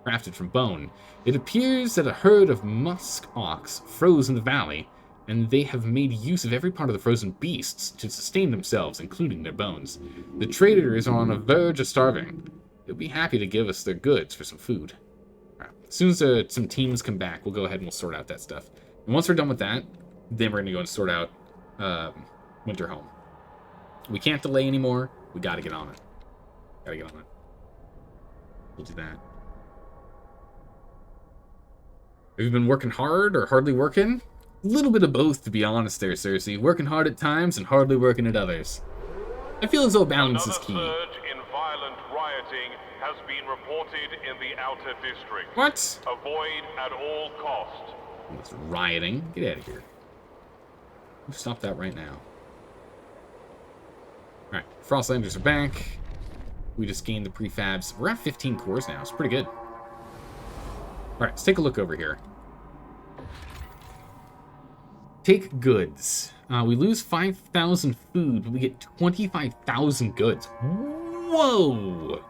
crafted from bone. It appears that a herd of musk ox froze in the valley, and they have made use of every part of the frozen beasts to sustain themselves, including their bones. The traders are on the verge of starving. They'll be happy to give us their goods for some food. Right. As soon as some teams come back, we'll go ahead and we'll sort out that stuff. And once we're done with that, then we're going to go and sort out Winter Home. We can't delay anymore. We got to get on it. Gotta get on it. We'll do that. Have you been working hard or hardly working? A little bit of both, to be honest there, Cersei. Working hard at times and hardly working at others. I feel as though balance is key. Another surge in violent rioting has been reported in the outer district. What? Avoid at all cost. That's rioting. Get out of here. Stop that right now. Alright, Frostlanders are back. We just gained the prefabs. We're at 15 cores now. It's pretty good. Alright, let's take a look over here. Take goods. We lose 5,000 food, but we get 25,000 goods. Whoa!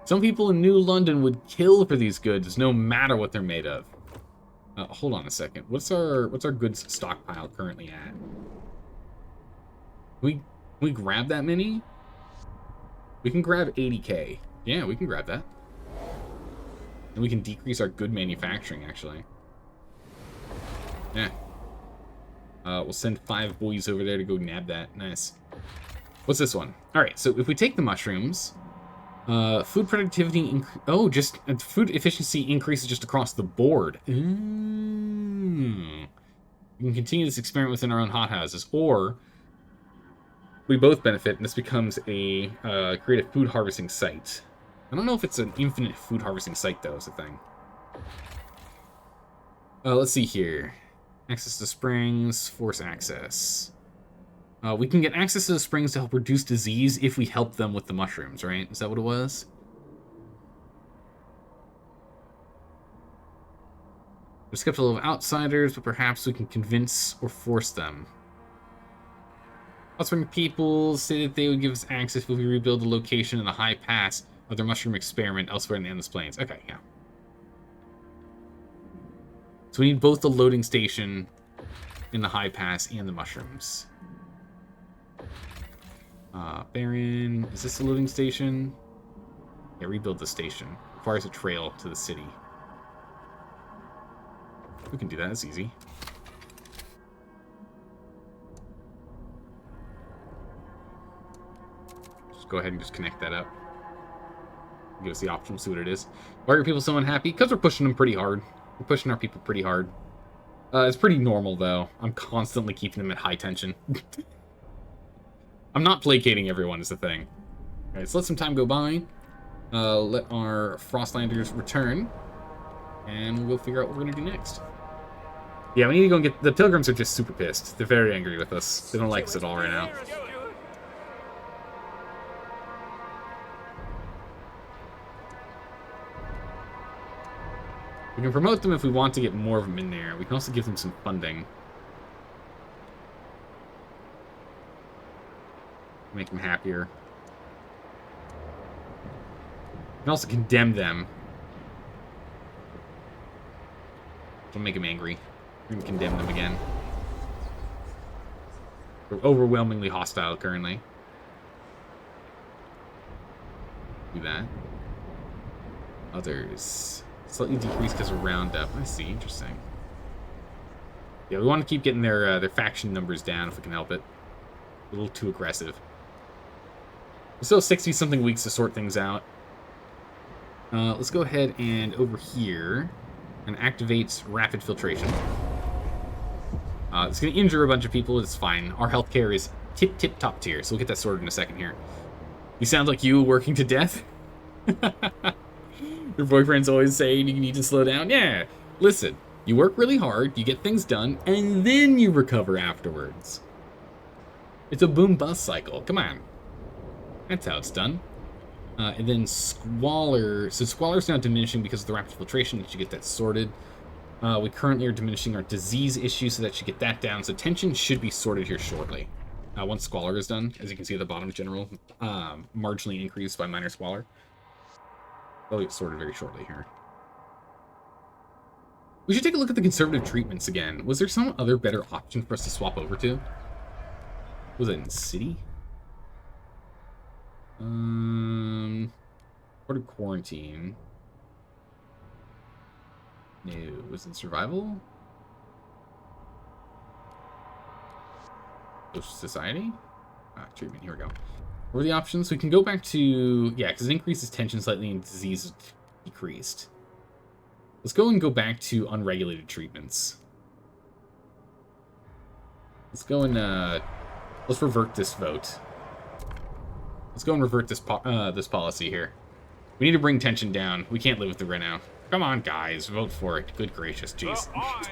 Some people in New London would kill for these goods, no matter what they're made of. Hold on a second. What's our goods stockpile currently at? we grab that many? We can grab 80k. Yeah, we can grab that. And we can decrease our good manufacturing, actually. Yeah. We'll send 5 boys over there to go nab that. Nice. What's this one? Alright, so if we take the mushrooms, food productivity, just food efficiency increases just across the board. We can continue this experiment within our own hothouses, or we both benefit, and this becomes a creative food harvesting site. I don't know if it's an infinite food harvesting site, though, is the thing. Let's see here. Access to springs, force access. We can get access to the springs to help reduce disease if we help them with the mushrooms, right? Is that what it was? We're skeptical of outsiders, but perhaps we can convince or force them. Hot spring people say that they would give us access if we rebuild the location in the high pass of their mushroom experiment elsewhere in the Endless Plains. Okay, yeah. So we need both the loading station in the high pass and the mushrooms. Baron, is this the loading station? Yeah, rebuild the station. Requires a trail to the city. We can do that, it's easy. Just go ahead and just connect that up. Give us the option, see what it is. Why are people so unhappy? Because we're pushing them pretty hard. We're pushing our people pretty hard. It's pretty normal, though. I'm constantly keeping them at high tension. I'm not placating everyone, is the thing. Alright, so let some time go by. Let our Frostlanders return. And we'll figure out what we're going to do next. Yeah, we need to go and get... The Pilgrims are just super pissed. They're very angry with us. They don't like us at all right now. We can promote them if we want to get more of them in there. We can also give them some funding. Make them happier. We can also condemn them. Don't make them angry. We're gonna condemn them again. We're overwhelmingly hostile currently. Do that. Others. Slightly decreased because of roundup. I see, interesting. Yeah, we want to keep getting their faction numbers down if we can help it. A little too aggressive. We still have 60-something weeks to sort things out. Let's go ahead and over here and activate rapid filtration. It's going to injure a bunch of people. It's fine. Our healthcare is tip top tier, so we'll get that sorted in a second here. You sound like you working to death. Your boyfriend's always saying you need to slow down. Yeah, listen, you work really hard, you get things done, and then you recover afterwards. It's a boom-bust cycle. Come on. That's how it's done. And then Squalor. So Squalor's now diminishing because of the rapid filtration. That should get that sorted. We currently are diminishing our disease issue, so that should get that down. So tension should be sorted here shortly. Once Squalor is done, as you can see at the bottom, general marginally increased by minor Squalor. They'll get sorted very shortly here. We should take a look at the conservative treatments again. Was there some other better option for us to swap over to? Was it in city? Order quarantine. No, was it survival? Social society? Treatment, here we go. What are the options? We can go back to... Yeah, because it increases tension slightly and disease decreased. Let's go back to unregulated treatments. Let's go and... let's revert this vote. Let's go and revert this this policy here. We need to bring tension down. We can't live with it right now. Come on, guys. Vote for it. Good gracious, jeez. The eyes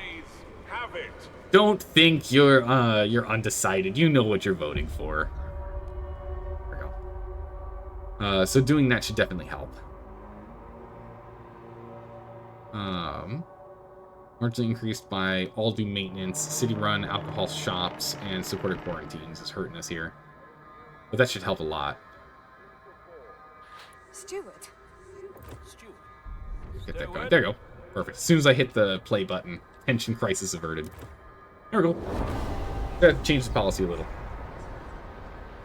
have it. Don't think you're undecided. You know what you're voting for. So doing that should definitely help. Marginally increased by all due maintenance, city run, alcohol shops, and supported quarantines is hurting us here. But that should help a lot. Stewart. Get that going. There you go. Perfect. As soon as I hit the play button, tension crisis averted. There we go. Gotta change the policy a little.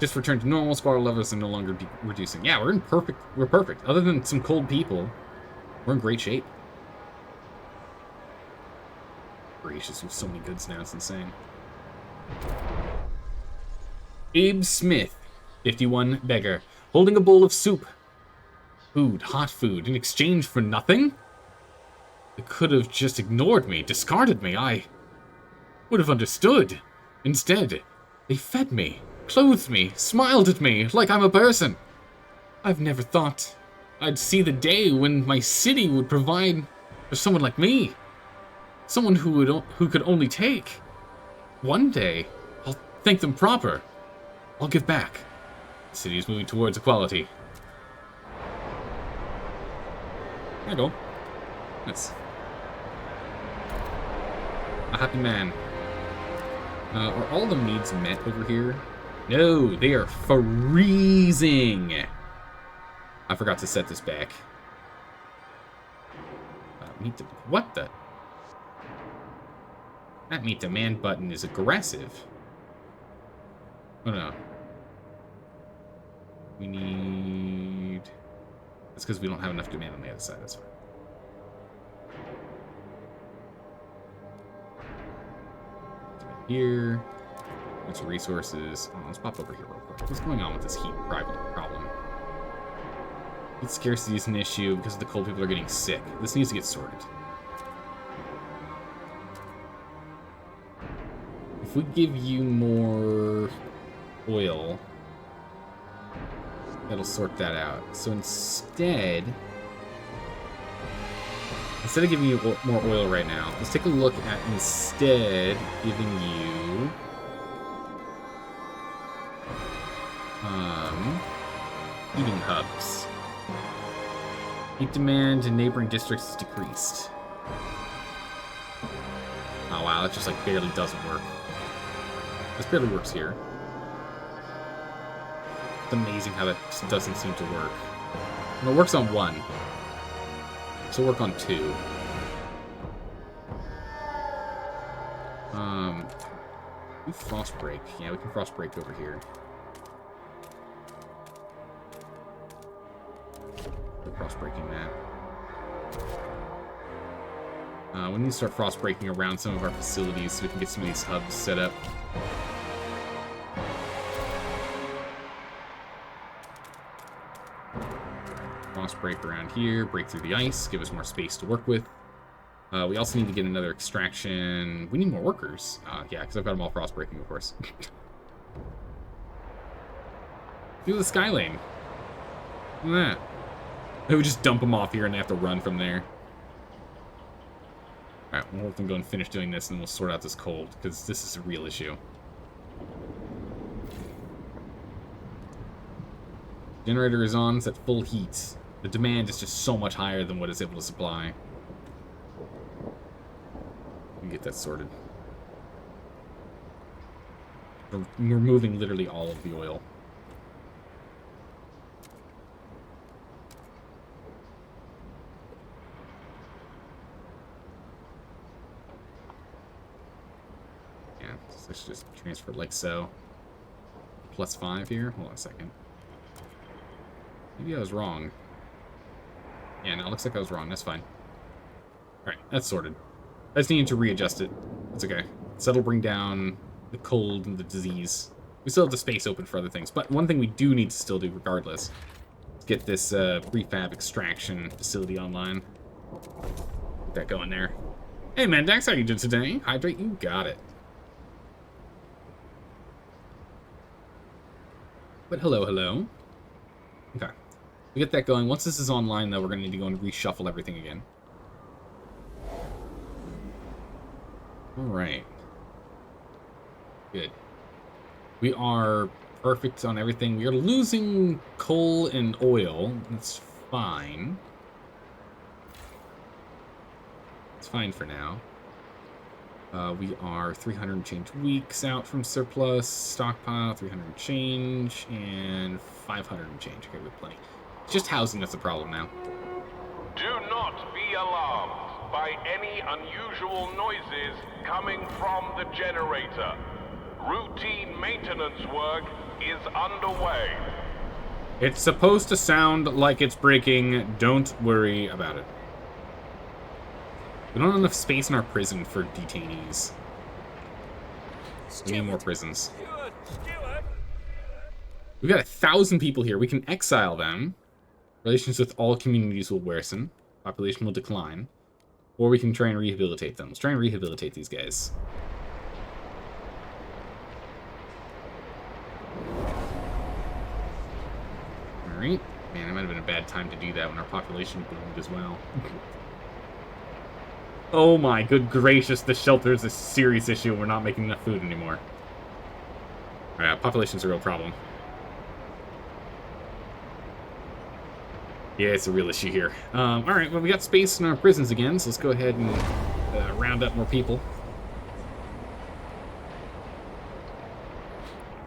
Just returned to normal. Squatter levels are no longer reducing. Yeah, we're perfect. We're perfect. Other than some cold people, we're in great shape. Gracious, we have so many goods now. It's insane. Abe Smith, 51, beggar, holding a bowl of soup. Food, hot food, in exchange for nothing? They could have just ignored me, discarded me. I would have understood. Instead, they fed me, clothed me, smiled at me like I'm a person. I've never thought I'd see the day when my city would provide for someone like me. Someone who could only take. One day, I'll thank them proper. I'll give back. The city is moving towards equality. There you go. Nice. A happy man. Are all the needs met over here? No, they are freezing. I forgot to set this back. What the? That meet demand button is aggressive. Oh no. We need... That's because we don't have enough demand on the other side, that's fine. Here. Bunch of resources. Oh, let's pop over here real quick. What's going on with this heat problem? Heat scarcity is an issue because the cold people are getting sick. This needs to get sorted. If we give you more oil, that'll sort that out. So instead of giving you more oil right now, let's take a look at instead giving you heating hubs. Heat demand in neighboring districts is decreased. Oh wow, that just like barely doesn't work. This barely works here. It's amazing how that just doesn't seem to work. Well, it works on one. So work on two. Do frost break. Yeah, we can frost break over here. We're frost breaking that. We need to start frost breaking around some of our facilities so we can get some of these hubs set up. Frost break around here, break through the ice, give us more space to work with. We also need to get another extraction. We need more workers. Yeah, because I've got them all frost breaking, of course. Do the sky lane. Look at that. They would just dump them off here and they have to run from there. Alright, we'll let them go and finish doing this and we'll sort out this cold, because this is a real issue. Generator is on, it's at full heat. The demand is just so much higher than what it's able to supply. We can get that sorted. We're removing literally all of the oil. Yeah, so let's just transfer like so. +5 here. Hold on a second. Maybe I was wrong. Yeah, no, it looks like I was wrong. That's fine. Alright, that's sorted. I just need to readjust it. It's okay. So that'll bring down the cold and the disease. We still have the space open for other things. But one thing we do need to still do regardless is get this prefab extraction facility online. Get that going there. Hey, Mendax, how you doing today? Hydrate, you got it. But hello, hello. Okay. We get that going. Once this is online, though, we're going to need to go and reshuffle everything again. Alright. Good. We are perfect on everything. We are losing coal and oil. That's fine. It's fine for now. We are 300 and change weeks out from surplus. Stockpile, 300 and change. And 500 and change. Okay, we have plenty. It's just housing that's the problem now. Do not be alarmed by any unusual noises coming from the generator. Routine maintenance work is underway. It's supposed to sound like it's breaking. Don't worry about it. We don't have enough space in our prison for detainees. We need more prisons. Steward, steward. We've got 1,000 people here. We can exile them. Relations with all communities will worsen. Population will decline. Or we can try and rehabilitate them. Let's try and rehabilitate these guys. Alright. Man, it might have been a bad time to do that when our population boomed as well. Oh my good gracious, the shelter is a serious issue and we're not making enough food anymore. Alright, population's a real problem. Yeah, it's a real issue here. Alright, well we got space in our prisons again, so let's go ahead and round up more people.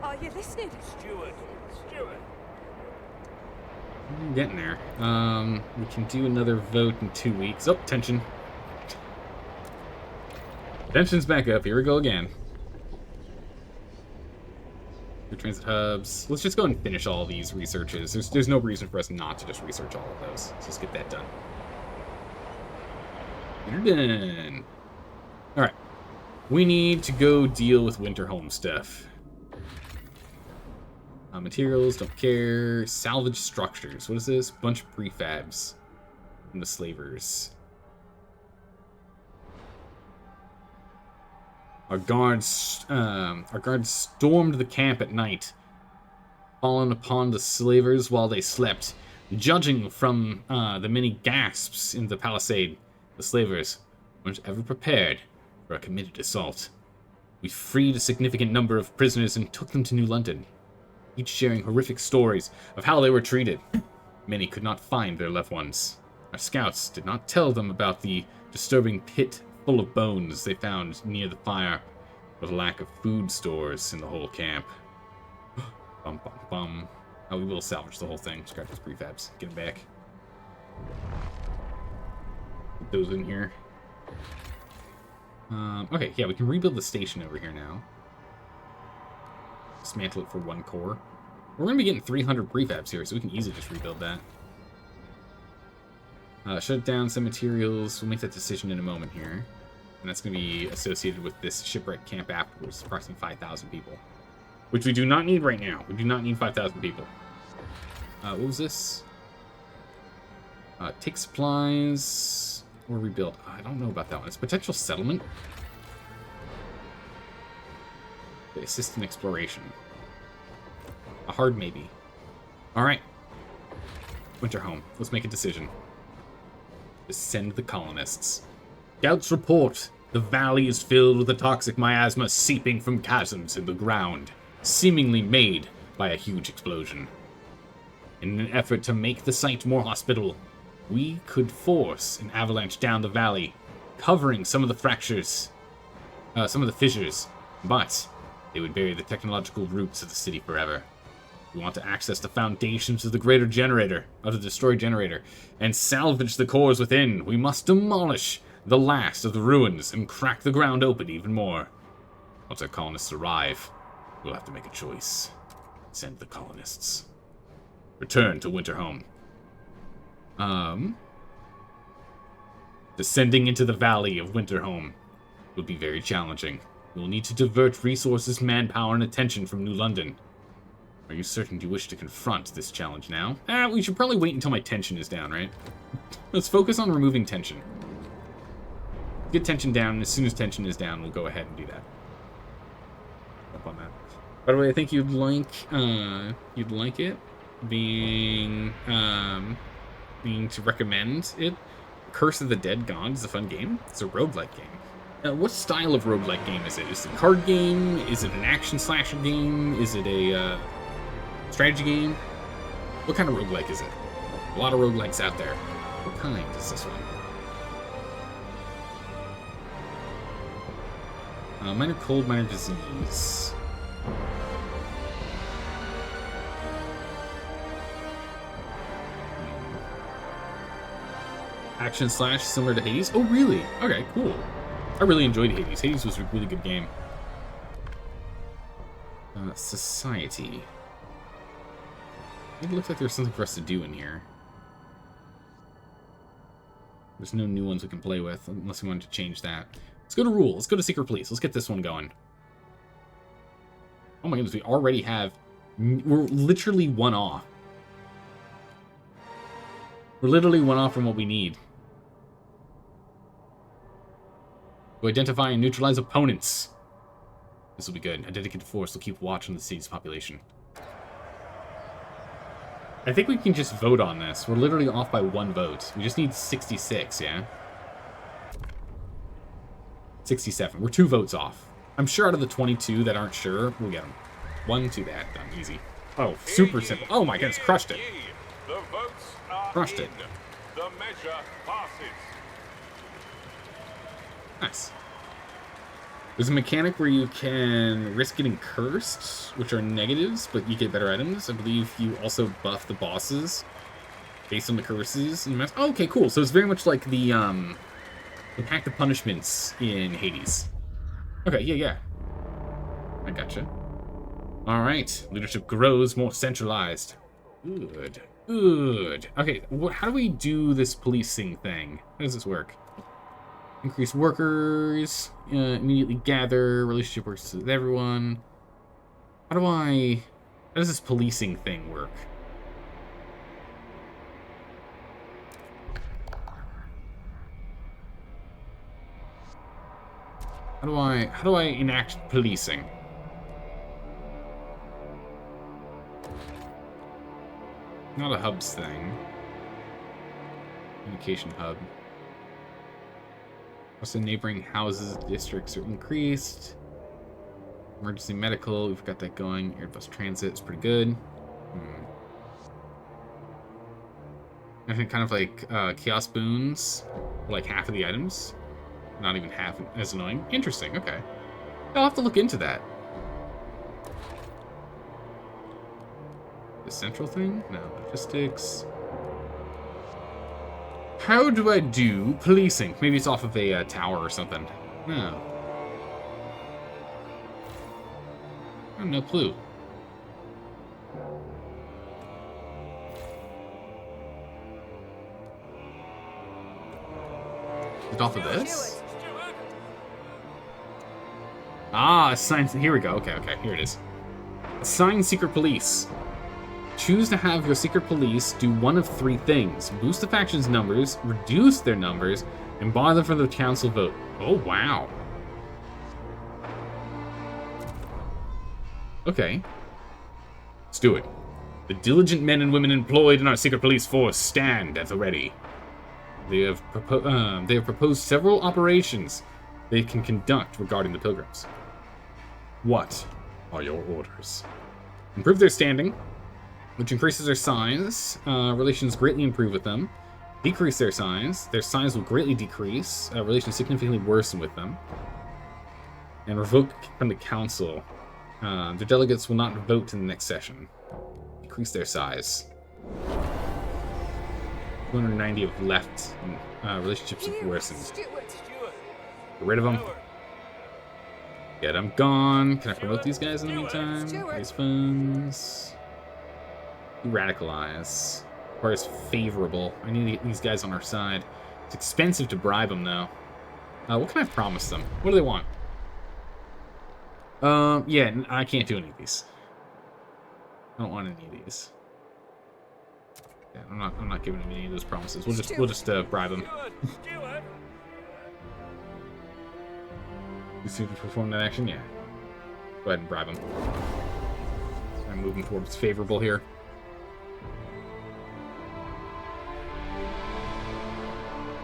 Are you listening? Steward, steward. I'm getting there. We can do another vote in 2 weeks. Oh, tension. Tension's back up. Here we go again. Your transit hubs. Let's just go and finish all these researches. There's no reason for us not to just research all of those. Let's just get that done. You're done. Alright. We need to go deal with Winterholm stuff. Materials, don't care. Salvage structures. What is this? Bunch of prefabs from the slavers. Our guards stormed the camp at night, fallen upon the slavers while they slept. Judging from the many gasps in the palisade, the slavers weren't ever prepared for a committed assault. We freed a significant number of prisoners and took them to New London, each sharing horrific stories of how they were treated. Many could not find their loved ones. Our scouts did not tell them about the disturbing pit full of bones they found near the fire, with a lack of food stores in the whole camp. Bum, bum, bum. Oh, we will salvage the whole thing. Scrap those prefabs. Get them back. Put those in here. Okay, yeah, we can rebuild the station over here now. Dismantle it for 1 core. We're going to be getting 300 prefabs here, so we can easily just rebuild that. Shut down some materials. We'll make that decision in a moment here. And that's going to be associated with this shipwreck camp afterwards. Approximately 5,000 people. Which we do not need right now. We do not need 5,000 people. What was this? Take supplies or rebuild. I don't know about that one. It's potential settlement. Assist in exploration. A hard maybe. Alright. Winterholm. Let's make a decision. Send the colonists. Scouts report the valley is filled with a toxic miasma seeping from chasms in the ground, seemingly made by a huge explosion. In an effort to make the site more hospitable, we could force an avalanche down the valley, covering some of the fractures, some of the fissures, but they would bury the technological roots of the city forever. We want to access the foundations of the greater generator, of the destroyed generator, and salvage the cores within. We must demolish the last of the ruins and crack the ground open even more. Once our colonists arrive, we'll have to make a choice. Send the colonists. Return to Winterholm. Descending into the valley of Winterholm will be very challenging. We'll need to divert resources, manpower, and attention from New London. Are you certain you wish to confront this challenge now? We should probably wait until my tension is down, right? Let's focus on removing tension. Get tension down, and as soon as tension is down, we'll go ahead and do that. Up on that. By the way, I think you'd like it being to recommend it. Curse of the Dead Gone is a fun game. It's a roguelike game. What style of roguelike game is it? Is it a card game? Is it an action slasher game? Is it a strategy game? What kind of roguelike is it? A lot of roguelikes out there. What kind is this one? Minor cold, minor disease. Action slash similar to Hades? Oh, really? Okay, cool. I really enjoyed Hades. Hades was a really good game. Society. It looks like there's something for us to do in here. There's no new ones we can play with, unless we wanted to change that. Let's go to Rule. Let's go to Secret Police. Let's get this one going. Oh my goodness, we already have... We're literally one off. We're literally one off from what we need. To identify and neutralize opponents. This will be good. A dedicated force will keep watch on the city's population. I think we can just vote on this. We're literally off by 1 vote. We just need 66, yeah? 67. We're 2 votes off. I'm sure out of the 22 that aren't sure, we'll get them. 1, 2, that. Done. Easy. Oh, super simple. Oh my goodness, crushed it. The votes are Crushed it. The measure passes. Nice. There's a mechanic where you can risk getting cursed, which are negatives, but you get better items. I believe you also buff the bosses based on the curses. And oh, okay, cool. So it's very much like the Pact of Punishments in Hades. Okay, yeah. I gotcha. All right. Leadership grows more centralized. Good. Okay, how do we do this policing thing? How does this work? Increase workers, immediately gather, relationship works with everyone. How does this policing thing work? How do I enact policing? Not a hubs thing. Communication hub. Also, neighboring houses, districts are increased. Emergency medical, we've got that going. Airbus transit is pretty good. I think kind of like kiosk boons, like half of the items. Not even half as annoying. Interesting, okay. I'll have to look into that. The central thing? No, logistics. How do I do policing? Maybe it's off of a tower or something. No. I have no clue. Is it off of this? Ah, assign. Here we go. Okay, here it is. Assign secret police. Choose to have your secret police do one of 3 things. Boost the faction's numbers, reduce their numbers, and bar them from the council vote. Oh, wow. Okay. Let's do it. The diligent men and women employed in our secret police force stand at the ready. They have proposed several operations they can conduct regarding the pilgrims. What are your orders? Improve their standing, which increases their size. Relations greatly improve with them. Decrease their size will greatly decrease. Relations significantly worsen with them. And revoke from the council. Their delegates will not vote in the next session. Decrease their size. 290 have left. And, relationships have worsened. Get rid of them. Get them gone. Can I promote these guys in the meantime? Raise funds. Radicalize. Requires favorable. I need to get these guys on our side. It's expensive to bribe them, though. What can I promise them? What do they want? Yeah, I can't do any of these. I don't want any of these. Yeah, I'm not giving them any of those promises. We'll just bribe them. You see to perform that action? Yeah. Go ahead and bribe them. I'm moving towards favorable here.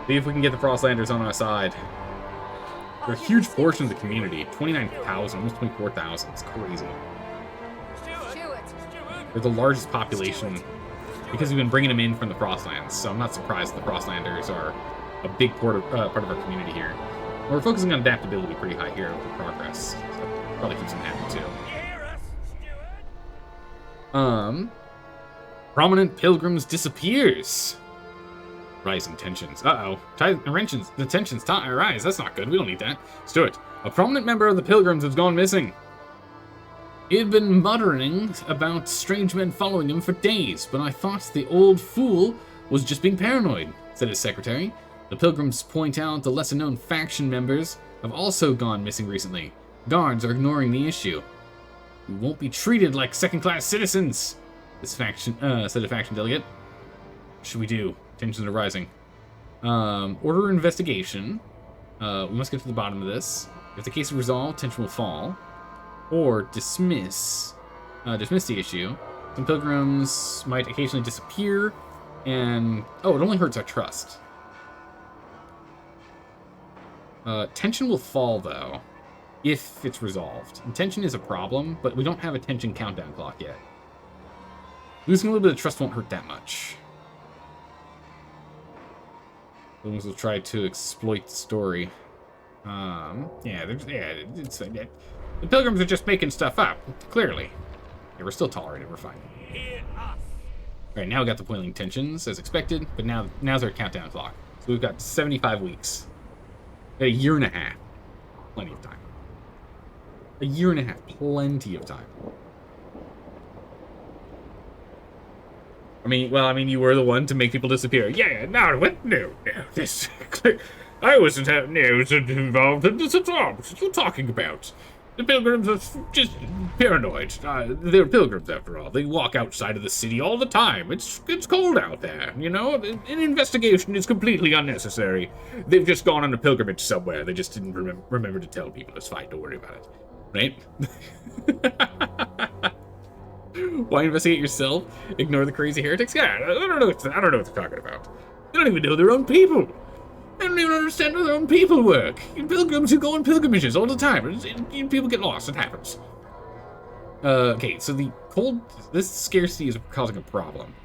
See if we can get the Frostlanders on our side. They're a huge portion of the community. 29,000, almost 24,000. It's crazy. They're the largest population because we've been bringing them in from the Frostlands. So I'm not surprised the Frostlanders are a big part of our community here. We're focusing on adaptability pretty high here for progress. So probably keeps them happy too. Prominent pilgrims disappears. Rising tensions. Uh-oh. The tensions rise. That's not good. We don't need that. Let's do it. A prominent member of the pilgrims has gone missing. He had been muttering about strange men following him for days, but I thought the old fool was just being paranoid, said his secretary. The pilgrims point out the lesser-known faction members have also gone missing recently. Guards are ignoring the issue. We won't be treated like second-class citizens, this faction said a faction delegate. What should we do? Tensions are rising. Order investigation. We must get to the bottom of this. If the case is resolved, tension will fall. Or dismiss the issue. Some pilgrims might occasionally disappear, and it only hurts our trust. Tension will fall though, if it's resolved. And tension is a problem, but we don't have a tension countdown clock yet. Losing a little bit of trust won't hurt that much. Pilgrims will try to exploit the story. The pilgrims are just making stuff up, clearly. Yeah, we're still tolerated, we're fine. Alright, now we got the boiling tensions, as expected, but now's our countdown clock. So we've got 75 weeks. A year and a half. Plenty of time. A year and a half, plenty of time. I mean, you were the one to make people disappear. Yeah, no, what? No, this... I wasn't involved in this at all. What are you talking about? The pilgrims are just paranoid. They're pilgrims, after all. They walk outside of the city all the time. It's cold out there, you know? An investigation is completely unnecessary. They've just gone on a pilgrimage somewhere. They just didn't remember to tell people. It's fine. Don't worry about it. Right? Why investigate yourself? Ignore the crazy heretics? Yeah, I don't know what they're talking about. They don't even know their own people. They don't even understand how their own people work. Pilgrims who go on pilgrimages all the time. People get lost. It happens. Okay, so this scarcity is causing a problem.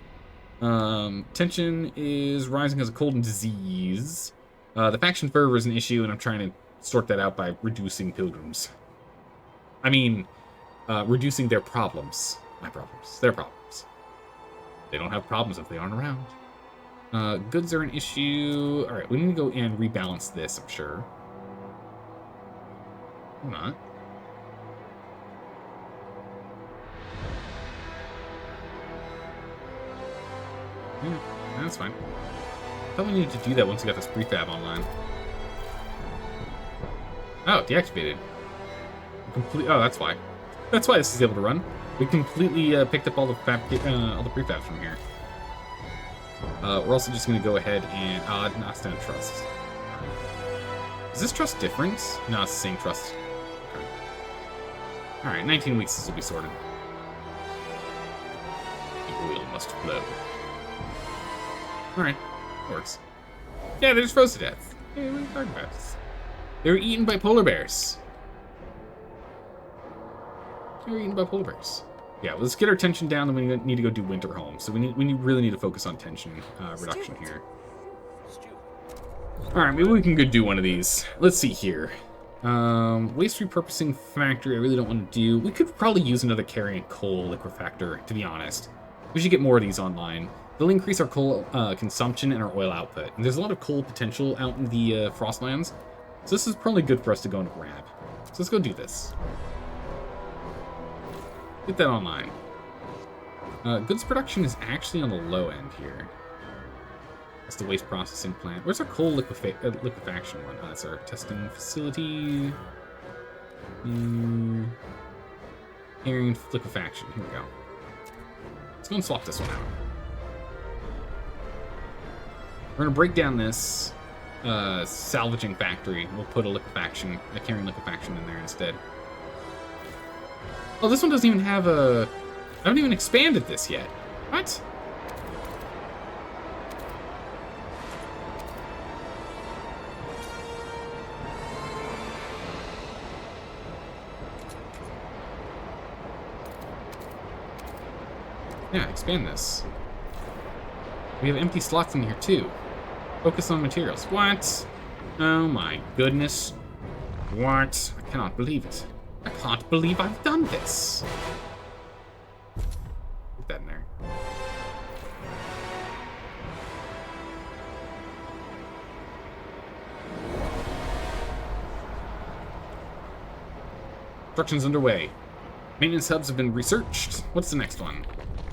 Tension is rising as a cold and disease. The faction fervor is an issue, and I'm trying to sort that out by reducing pilgrims. I mean, reducing their problems. My problems. Their problems. They don't have problems if they aren't around. Goods are an issue. Alright, we need to go in and rebalance this, I'm sure. Or not. Yeah, that's fine. I thought we needed to do that once we got this prefab online. Oh, deactivated. Oh, that's why. That's why this is able to run. We completely picked up all the prefabs from here. We're also just going to go ahead and... not stand trust. Is this trust different? No, it's the same trust. Okay. Alright, 19 weeks this will be sorted. The oil must flow. Alright, works. Yeah, they just froze to death. Hey, what are you talking about? They were eaten by polar bears. They were eaten by polar bears. Yeah, let's get our tension down, then we need to go do winter home. So we really need to focus on tension reduction here. Alright, maybe we can go do one of these. Let's see here. Waste repurposing factory, I really don't want to do. We could probably use another carrying coal liquefactor, to be honest. We should get more of these online. They'll increase our coal consumption and our oil output. And there's a lot of coal potential out in the Frostlands. So this is probably good for us to go and grab. So let's go do this. Get that online. Goods production is actually on the low end here. That's the waste processing plant. Where's our coal liquefaction one? That's our testing facility. Airing liquefaction. Here we go. Let's go and swap this one out. We're gonna break down this salvaging factory. We'll put a carrying liquefaction in there instead. Oh, this one doesn't even have a... I haven't even expanded this yet. What? Yeah, expand this. We have empty slots in here, too. Focus on materials. What? Oh my goodness. What? I cannot believe it. I can't believe I've done this. Put that in there. Construction's underway. Maintenance hubs have been researched. What's the next one?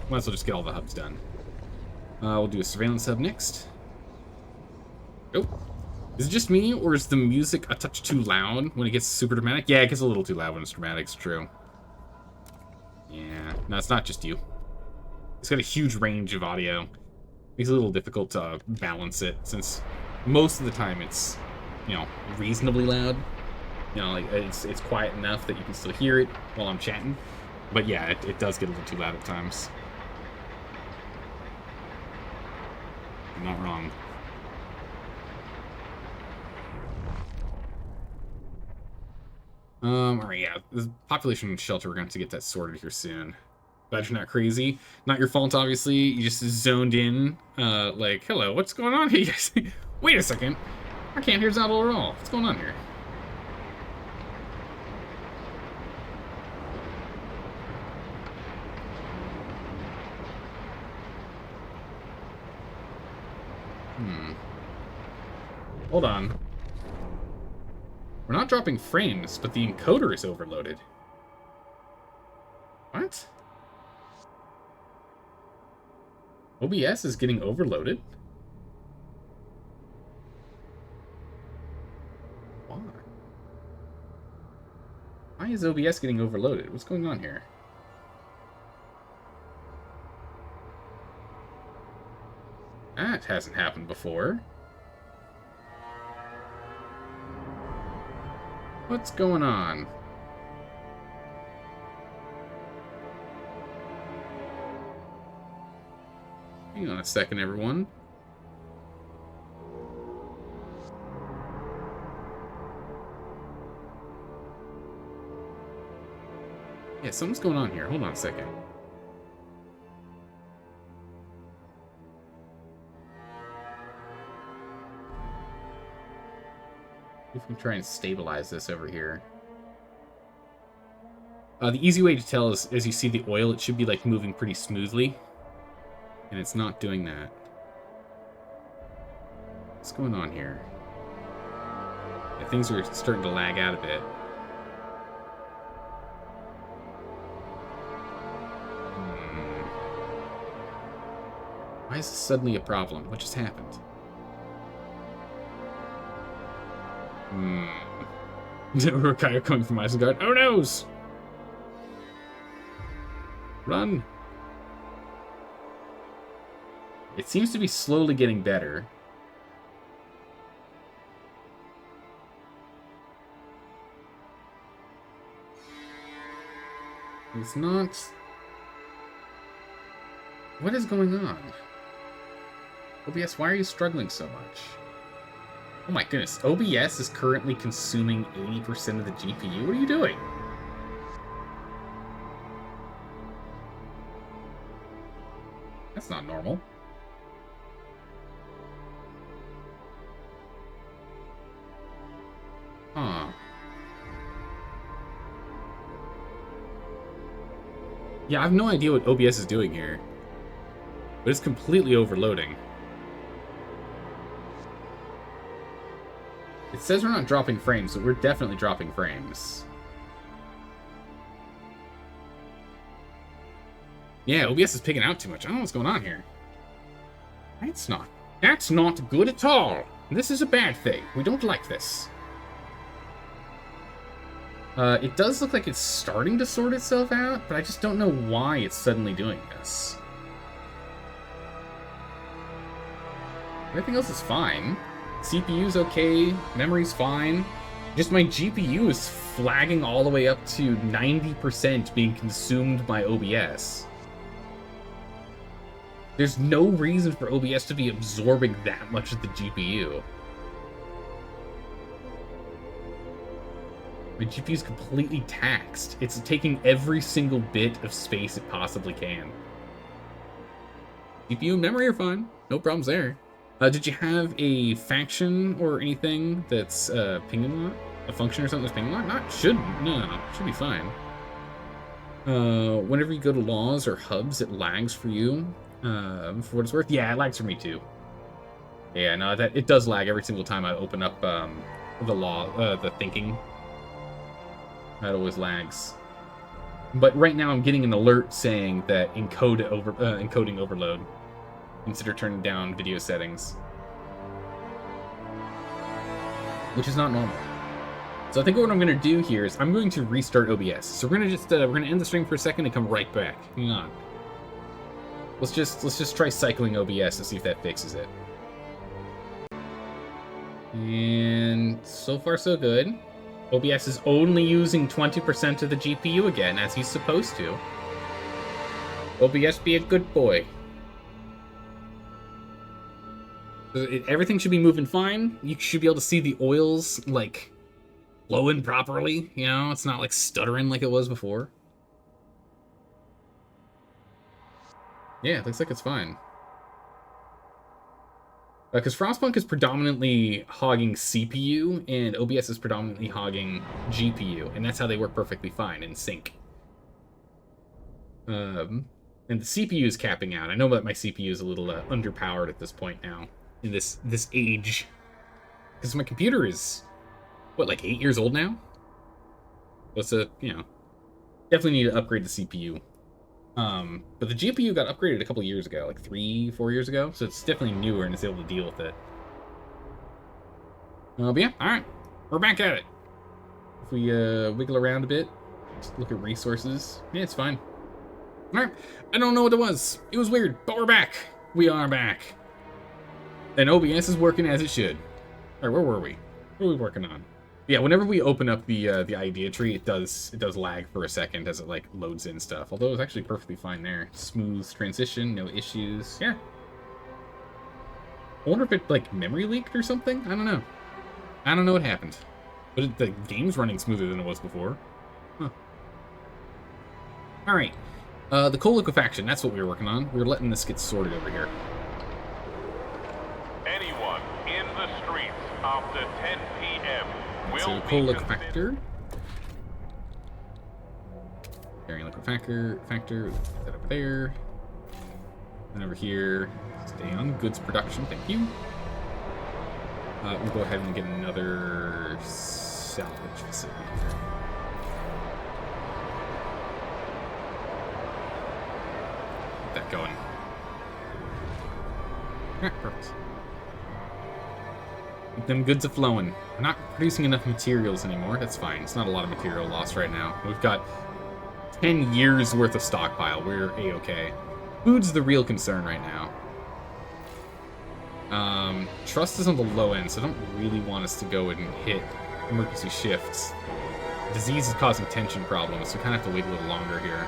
Might as well just get all the hubs done. We'll do a surveillance hub next. Oh. Is it just me, or is the music a touch too loud when it gets super dramatic? Yeah, it gets a little too loud when it's dramatic, it's true. Yeah, no, it's not just you. It's got a huge range of audio. Makes it a little difficult to balance it, since most of the time it's, you know, reasonably loud. You know, like, it's quiet enough that you can still hear it while I'm chatting. But yeah, it does get a little too loud at times. I'm not wrong. Alright, yeah, the population shelter, we're going to have to get that sorted here soon. Glad you're not crazy. Not your fault, obviously. You just zoned in, like, hello, what's going on here? Wait a second. I can't hear Zadal at all. What's going on here? Hold on. We're not dropping frames, but the encoder is overloaded. What? OBS is getting overloaded? Why? Why is OBS getting overloaded? What's going on here? That hasn't happened before. What's going on? Hang on a second, everyone. Yeah, something's going on here. Hold on a second. If we can try and stabilize this over here. The easy way to tell is, as you see the oil, it should be like moving pretty smoothly. And it's not doing that. What's going on here? Yeah, things are starting to lag out a bit. Why is this suddenly a problem? What just happened? We're kind of coming from Isengard. Oh noes! Run! It seems to be slowly getting better. It's not... What is going on? OBS, why are you struggling so much? Oh my goodness, OBS is currently consuming 80% of the GPU? What are you doing? That's not normal. Huh. Yeah, I have no idea what OBS is doing here. But it's completely overloading. It says we're not dropping frames, but we're definitely dropping frames. Yeah, OBS is picking out too much. I don't know what's going on here. That's not good at all. This is a bad thing. We don't like this. It does look like it's starting to sort itself out, but I just don't know why it's suddenly doing this. Everything else is fine. CPU's okay, memory's fine. Just my GPU is flagging all the way up to 90% being consumed by OBS. There's no reason for OBS to be absorbing that much of the GPU. My GPU is completely taxed. It's taking every single bit of space it possibly can. GPU and memory are fine. No problems there. Did you have a faction or anything that's pinging a lot? A function or something that's pinging a lot? Not shouldn't. No, should be fine. Whenever you go to laws or hubs, it lags for you. For what it's worth. Yeah, it lags for me too. Yeah, no, that it does lag every single time I open up the law, the thinking. That always lags. But right now I'm getting an alert saying that encoding overload. Consider turning down video settings. Which is not normal. So I think what I'm going to do here is I'm going to restart OBS. So we're going to just we're going to end the stream for a second and come right back. Hang on. Let's just try cycling OBS and see if that fixes it. And so far so good. OBS is only using 20% of the GPU again, as he's supposed to. OBS, be a good boy. Everything should be moving fine. You should be able to see the oils, like, flowing properly. You know, it's not, like, stuttering like it was before. Yeah, it looks like it's fine. Because Frostpunk is predominantly hogging CPU, and OBS is predominantly hogging GPU, and that's how they work perfectly fine in sync. And the CPU is capping out. I know that my CPU is a little underpowered at this point now, in this age. Because my computer is, what, like 8 years old now? So it's you know, definitely need to upgrade the CPU. But the GPU got upgraded a couple years ago, like 3-4 years ago, so it's definitely newer and it's able to deal with it. But yeah, alright. We're back at it. If we wiggle around a bit, just look at resources. Yeah, it's fine. Alright. I don't know what it was. It was weird, but we're back. We are back. And OBS is working as it should. Alright, where were we? What are we working on? Yeah, whenever we open up the idea tree, it does lag for a second as it like loads in stuff. Although it's actually perfectly fine there. Smooth transition, no issues. Yeah. I wonder if it like memory leaked or something. I don't know. I don't know what happened, but the game's running smoother than it was before. Huh. All right. The coal liquefaction. That's what we were working on. We were letting this get sorted over here. Anyone in the streets after 10 p.m. So the coal liquefactor. Carrying liquefactor, put that over there. And over here, stay on goods production, thank you. We'll go ahead and get another salvage facility here. Get that going. Alright, perfect. Keep them goods are flowing. We're not producing enough materials anymore. That's fine. It's not a lot of material loss right now. We've got 10 years worth of stockpile. We're A-okay. Food's the real concern right now. Trust is on the low end, so I don't really want us to go and hit emergency shifts. Disease is causing tension problems, so we kind of have to wait a little longer here.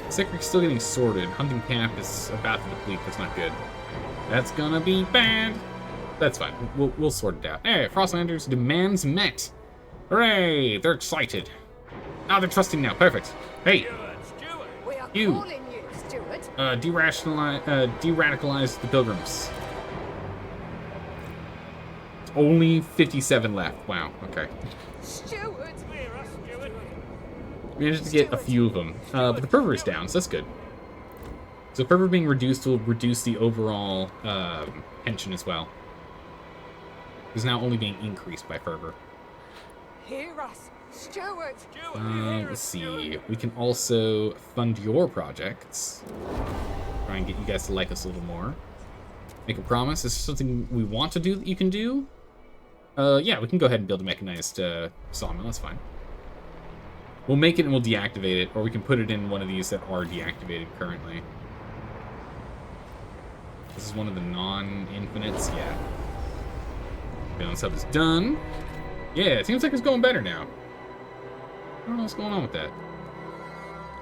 Secret's still getting sorted. Hunting camp is about to deplete. That's not good. That's gonna be bad. That's fine. We'll sort it out. Hey, Frostlanders, demands met. Hooray! They're excited. Now they're trusting now. Perfect. Hey, We are you. calling you, Stuart. De-radicalize the pilgrims. Only 57 left. Wow. Okay. Stuart. We managed to get a few of them, but the fervor is down, so that's good. So fervor being reduced will reduce the overall pension as well. It's now only being increased by fervor. Hear us, Stuart. Let's see. We can also fund your projects. Try and get you guys to like us a little more. Make a promise. Is there something we want to do that you can do? Yeah, we can go ahead and build a mechanized sawmill. That's fine. We'll make it and we'll deactivate it, or we can put it in one of these that are deactivated currently. This is one of the non-infinites. Yeah. Balance hub is done. Yeah, it seems like it's going better now. I don't know what's going on with that.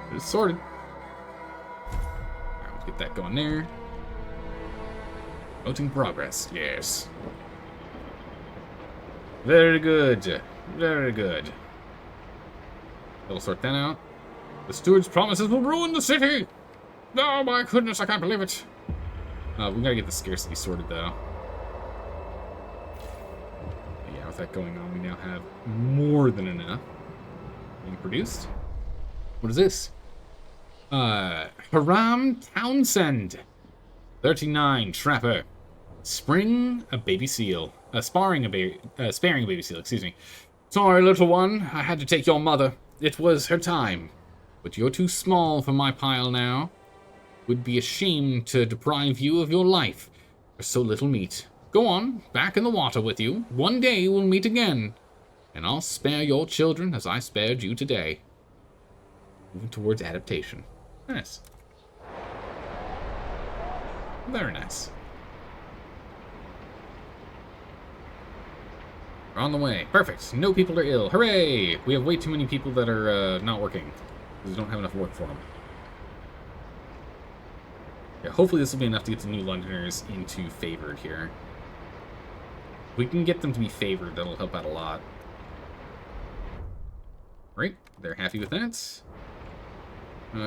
But it's sorted. Alright, let's get that going there. Voting progress, yes. Very good. Very good. We'll sort that out. The steward's promises will ruin the city! Oh my goodness, I can't believe it! We gotta get the scarcity sorted, though. Yeah, with that going on, we now have more than enough being produced. What is this? Haram Townsend. 39, Trapper. Spring a baby seal. Sparing a baby seal, excuse me. Sorry, little one. I had to take your mother. It was her time. But you're too small for my pile now. Would be ashamed to deprive you of your life for so little meat. Go on, back in the water with you. One day we'll meet again. And I'll spare your children as I spared you today. Moving towards adaptation. Nice. Very nice. We're on the way. Perfect. No people are ill. Hooray! We have way too many people that are not working. Because we don't have enough work for them. Yeah, hopefully this will be enough to get the new Londoners into favored here. If we can get them to be favored, that'll help out a lot. Right, they're happy with that.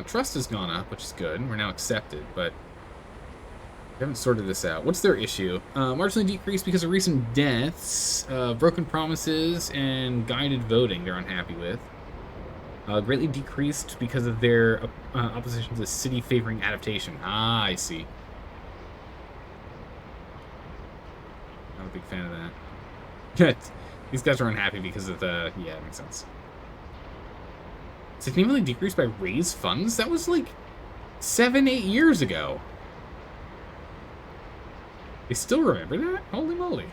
Trust has gone up, which is good. We're now accepted, but we haven't sorted this out. What's their issue? Marginally decreased because of recent deaths, broken promises, and guided voting they're unhappy with. Greatly decreased because of their opposition to city favoring adaptation. Ah, I see. Not a big fan of that. These guys are unhappy because of the... Yeah, it makes sense. Significantly decreased by raised funds? That was like 7-8 years ago. They still remember that? Holy moly.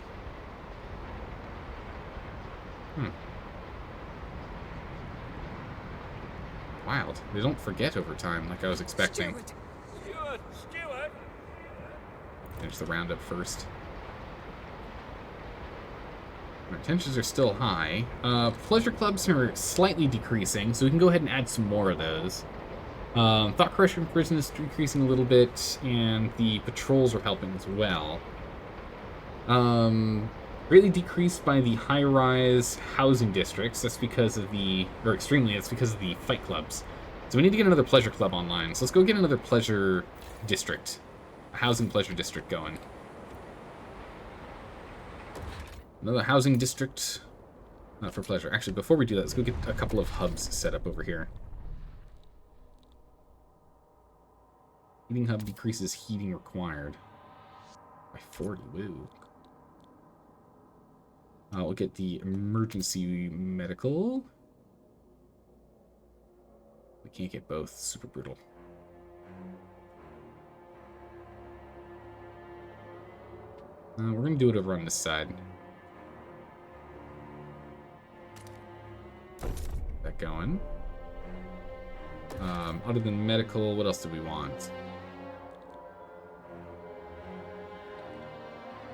Wild. They don't forget over time like I was expecting. Steward! Finish the roundup first. Our tensions are still high. Pleasure clubs are slightly decreasing, so we can go ahead and add some more of those. Thought correction prison is decreasing a little bit, and the patrols are helping as well. Greatly decreased by the high-rise housing districts. That's because of the... Or extremely, that's because of the fight clubs. So we need to get another pleasure club online. So let's go get another pleasure district. A housing pleasure district going. Another housing district. Not for pleasure. Actually, before we do that, let's go get a couple of hubs set up over here. Heating hub decreases heating required by 40. Woo. We'll get the emergency medical. We can't get both. Super brutal. We're going to do it over on this side. That going. Other than medical, what else do we want?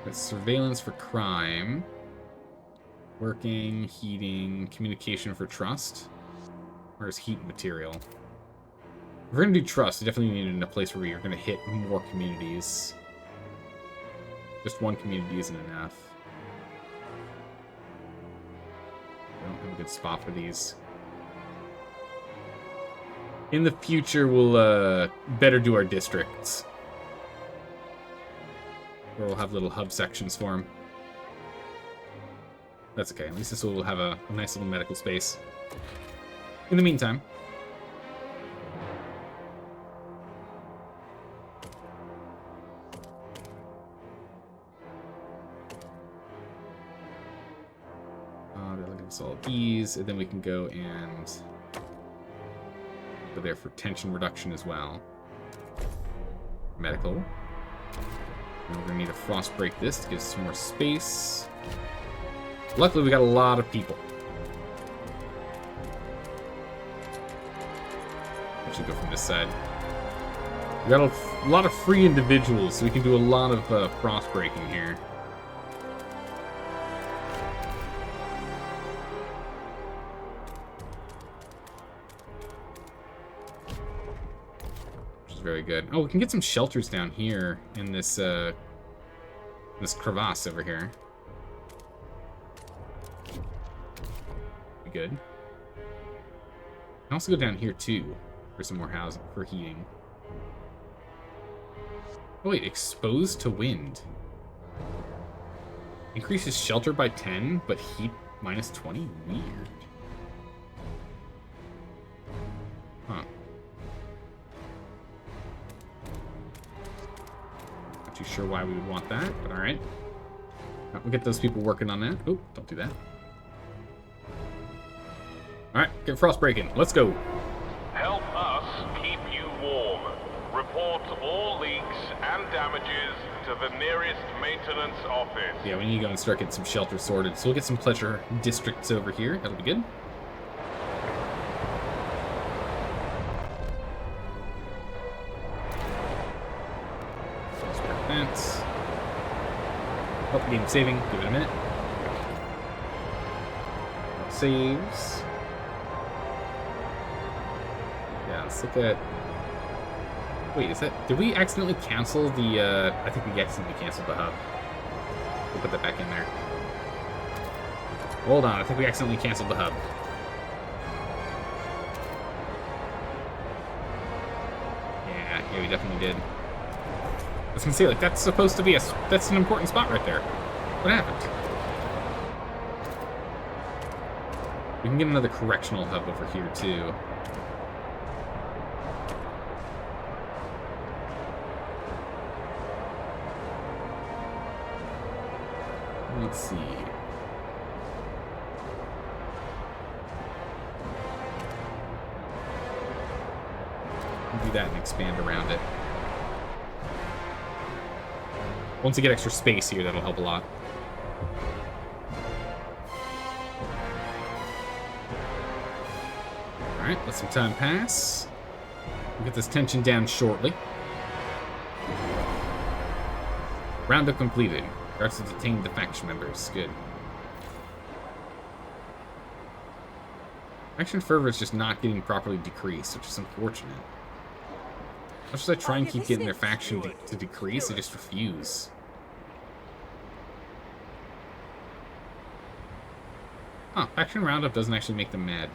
That's surveillance for crime. Working, heating, communication for trust. Where's heat material? If we're going to do trust, we definitely need it in a place where we are going to hit more communities. Just one community isn't enough. I don't have a good spot for these. In the future, we'll better do our districts. Where we'll have little hub sections for them. That's okay. At least this will have a nice little medical space. In the meantime. They're looking at all of these, and then we can go and go there for tension reduction as well. Medical. And we're gonna need a frost break this to give us some more space. Luckily, we got a lot of people. I should go from this side. We got a lot of free individuals, so we can do a lot of frost breaking here. Which is very good. Oh, we can get some shelters down here in this this crevasse over here. Good. And also go down here too for some more housing for heating. Oh wait, exposed to wind. Increases shelter by 10, but heat minus 20? Weird. Huh. Not too sure why we would want that, but alright. We'll get those people working on that. Oh, don't do that. Get frost breaking. Let's go. Help us keep you warm. Report all leaks and damages to the nearest maintenance office. Yeah, we need to go and start getting some shelter sorted. So we'll get some pleasure districts over here. That'll be good. That's... Oh, game saving. Give it a minute. Saves. Yeah, let's look at... Wait, is that... Did we accidentally cancel the, I think we accidentally canceled the hub. We'll put that back in there. Hold on, I think we accidentally canceled the hub. Yeah, we definitely did. I was gonna say, like, that's supposed to be a... That's an important spot right there. What happened? We can get another correctional hub over here, too. Let's see. We'll do that and expand around it. Once we get extra space here, that'll help a lot. Alright, let some time pass. We'll get this tension down shortly. Roundup completed. Guards to detain the faction members. Good. Faction fervor is just not getting properly decreased, which is unfortunate. As much as I try and keep getting their faction to decrease, they just refuse. Huh, faction roundup doesn't actually make them mad.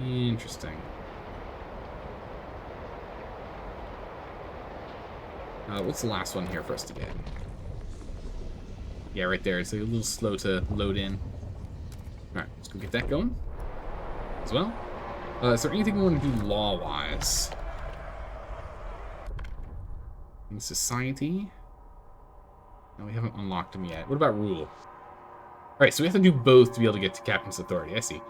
Interesting. What's the last one here for us to get? Yeah, right there. It's a little slow to load in. Alright, let's go get that going as well. Is there anything we want to do law-wise? In society? No, we haven't unlocked them yet. What about rule? Alright, so we have to do both to be able to get to Captain's Authority. I see.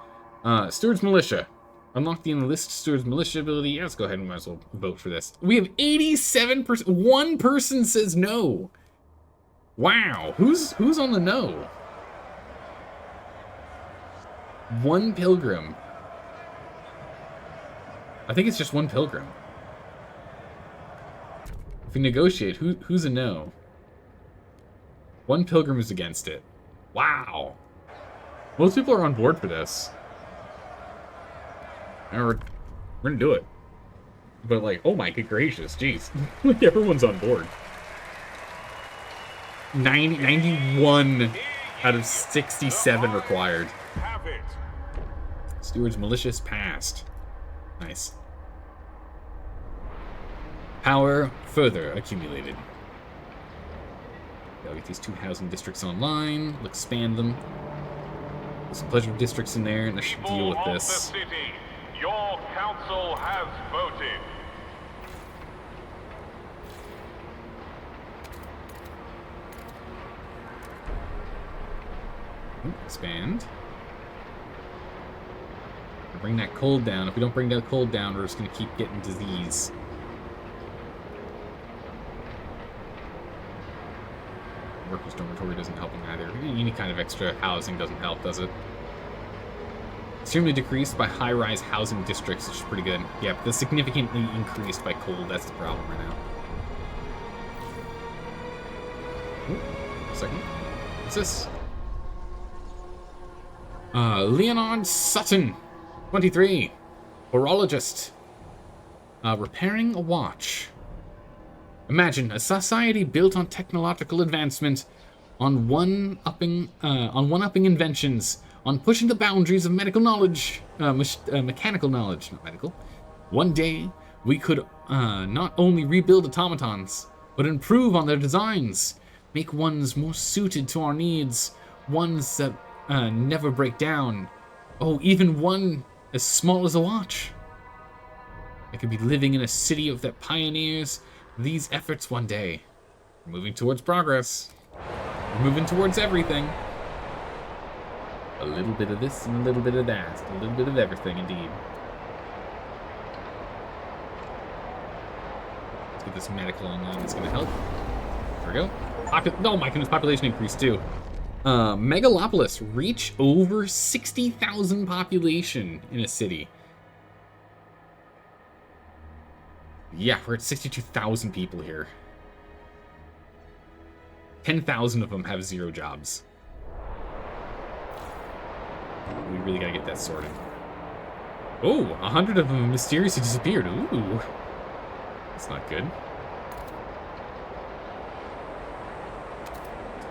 Steward's Militia. Unlock the enlist Steward's Militia ability. Yeah, let's go ahead and might as well vote for this. We have 87%. One person says no. Wow. Who's on the no? One pilgrim. I think it's just one pilgrim. If we negotiate, who's a no? One pilgrim is against it. Wow. Most people are on board for this. We're gonna do it. But like, oh my good gracious, jeez. Like everyone's on board. 91 out of 67 required. Steward's Malicious passed. Nice. Power further accumulated. Gotta get these 2 housing districts online. We'll expand them. There's some pleasure districts in there, and that should deal with this. Your council has voted. Expand. Bring that cold down. If we don't bring that cold down, we're just going to keep getting disease. Workers' dormitory doesn't help them either. Any kind of extra housing doesn't help, does it? Extremely decreased by high-rise housing districts, which is pretty good. Yeah, but that's significantly increased by cold. That's the problem right now. Ooh, a second. What's this? Leonard Sutton, 23. Horologist. Repairing a watch. Imagine a society built on technological advancement, on one-upping inventions, on pushing the boundaries of medical knowledge, mechanical knowledge, not medical. One day, we could not only rebuild automatons, but improve on their designs, make ones more suited to our needs, ones that never break down. Oh, even one as small as a watch. I could be living in a city that pioneers these efforts one day. We're moving towards progress. We're moving towards everything. A little bit of this and a little bit of that. A little bit of everything, indeed. Let's get this medical online. That's going to help. There we go. Oh my goodness, population increase too. Megalopolis, reach over 60,000 population in a city. Yeah, we're at 62,000 people here. 10,000 of them have 0 jobs. We really gotta get that sorted. Oh, 100 of them mysteriously disappeared. Ooh. That's not good.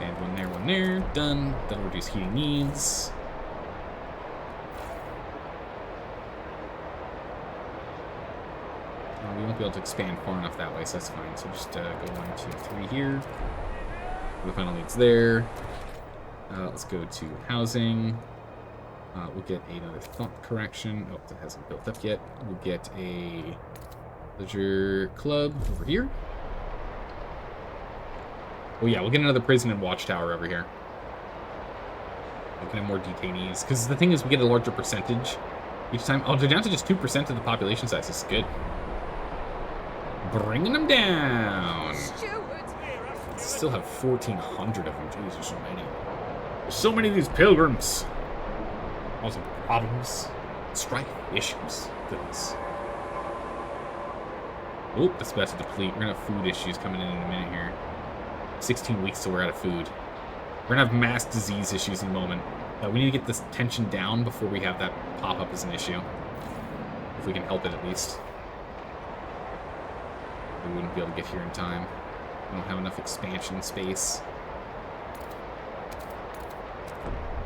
And one there. Done. That'll reduce heating needs. We won't be able to expand far enough that way, so that's fine. So just go 1, 2, 3 here. The final needs there. Let's go to housing. We'll get another thought correction. Oh, that hasn't built up yet. We'll get a leisure club over here. Oh yeah, we'll get another prison and watchtower over here. We can have more detainees. Because the thing is, we get a larger percentage each time. Oh, they're down to just 2% of the population size. This is good. Bringing them down. Still have 1,400 of them. Jeez, there's so many. There's so many of these pilgrims. Causing problems, strife, issues. Goodness. Oh, that's about to deplete. We're gonna have food issues coming in a minute here. 16 weeks till we're out of food. We're gonna have mass disease issues in a moment. We need to get this tension down before we have that pop up as an issue. If we can help it at least. We wouldn't be able to get here in time. We don't have enough expansion space.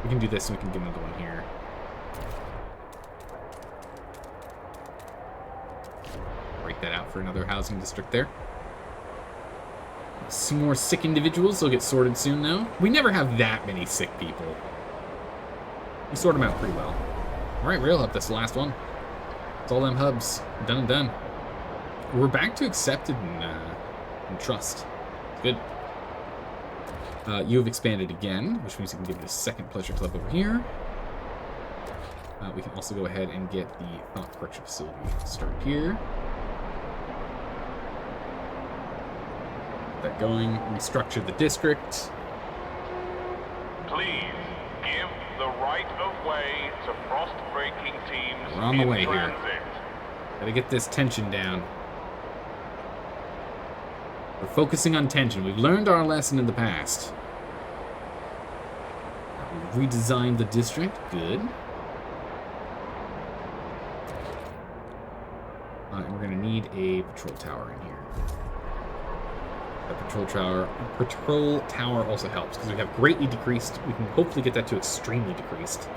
We can do this and we can get another one here. Break that out for another housing district there. Some more sick individuals. They'll get sorted soon, though. We never have that many sick people. We sort them out pretty well. Alright, Rail Hub. That's the last one. It's all them hubs. Done and done. We're back to accepted and trust. Good. You have expanded again, which means you can give it a second pleasure club over here. We can also go ahead and get the thought correction facility started here. Get that going. Restructure the district. Please give the right of way to frost breaking teams. We're on the way transit. here. Gotta get this tension down. We're focusing on tension. We've learned our lesson in the past. We've redesigned the district. Good. And we're going to need a patrol tower in here. That patrol tower also helps because we have greatly decreased. We can hopefully get that to extremely decreased.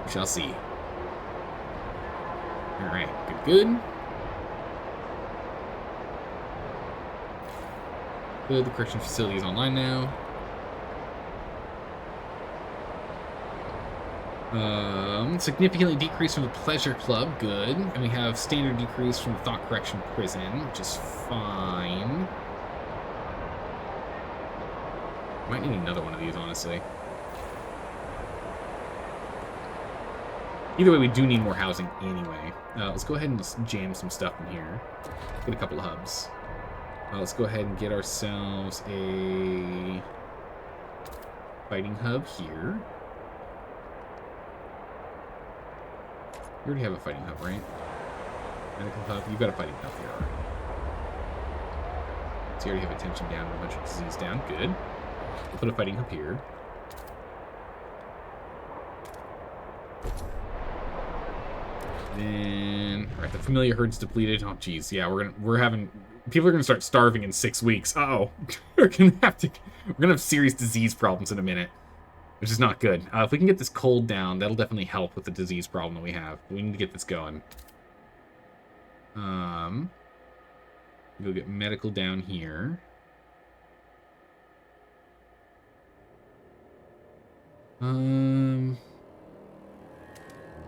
We shall see. All right, good. Good, the correction facility is online now. Significantly decreased from the Pleasure Club, good. And we have standard decrease from the Thought Correction Prison, which is fine. Might need another one of these, honestly. Either way, we do need more housing anyway. Let's go ahead and just jam some stuff in here. Get a couple of hubs. Let's go ahead and get ourselves a fighting hub here. You already have a fighting hub, right? Medical hub. You've got a fighting hub here. Right? So you already have attention down and a bunch of disease down. Good. We'll put a fighting hub here. Then, all right, the familiar herd's depleted. Oh, geez, yeah, people are gonna start starving in 6 weeks. Uh-oh, we're gonna have serious disease problems in a minute, which is not good. If we can get this cold down, that'll definitely help with the disease problem that we have. We need to get this going. Go get medical down here. Do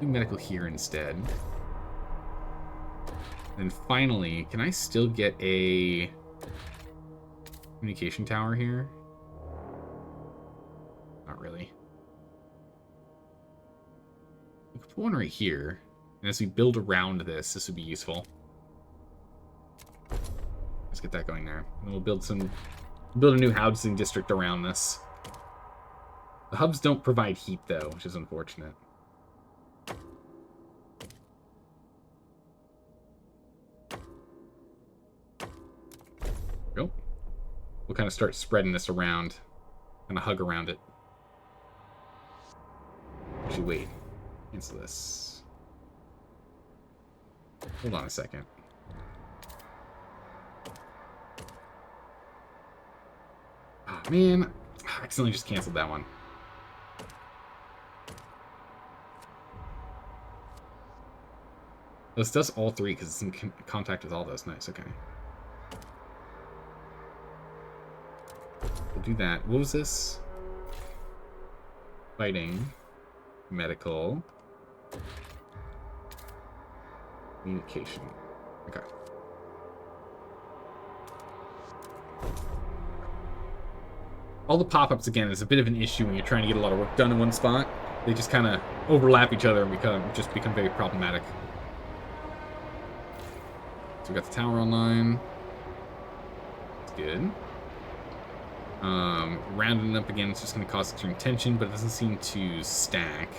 medical here instead. And finally, can I still get a communication tower here? Not not really. We could put one right here. And as we build around this, this would be useful. Let's get that going there. And we'll build a new housing district around this. The hubs don't provide heat, though, which is unfortunate. Go. We'll kind of start spreading this around. Kind of hug around it. Actually, wait. Cancel this. Hold on a second. Oh, man. I accidentally just canceled that one. This does all three because it's in contact with all those. Nice, okay. We'll do that. What was this? Fighting. Medical. Communication. Okay. All the pop-ups, again, is a bit of an issue when you're trying to get a lot of work done in one spot. They just kind of overlap each other and become very problematic. So we got the tower online. That's good. Rounding up again, it's just going to cause extreme tension, but it doesn't seem to stack.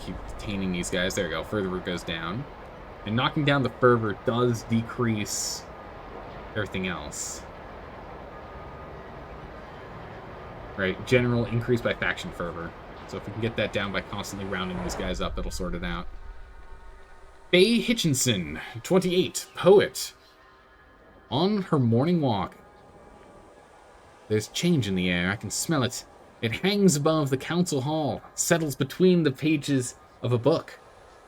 Keep detaining these guys. There we go. Fervor goes down. And knocking down the fervor does decrease everything else. Right, general increase by faction fervor. So if we can get that down by constantly rounding these guys up, it'll sort it out. Faye Hitchinson, 28, poet. On her morning walk. There's change in the air, I can smell it. It hangs above the council hall, settles between the pages of a book,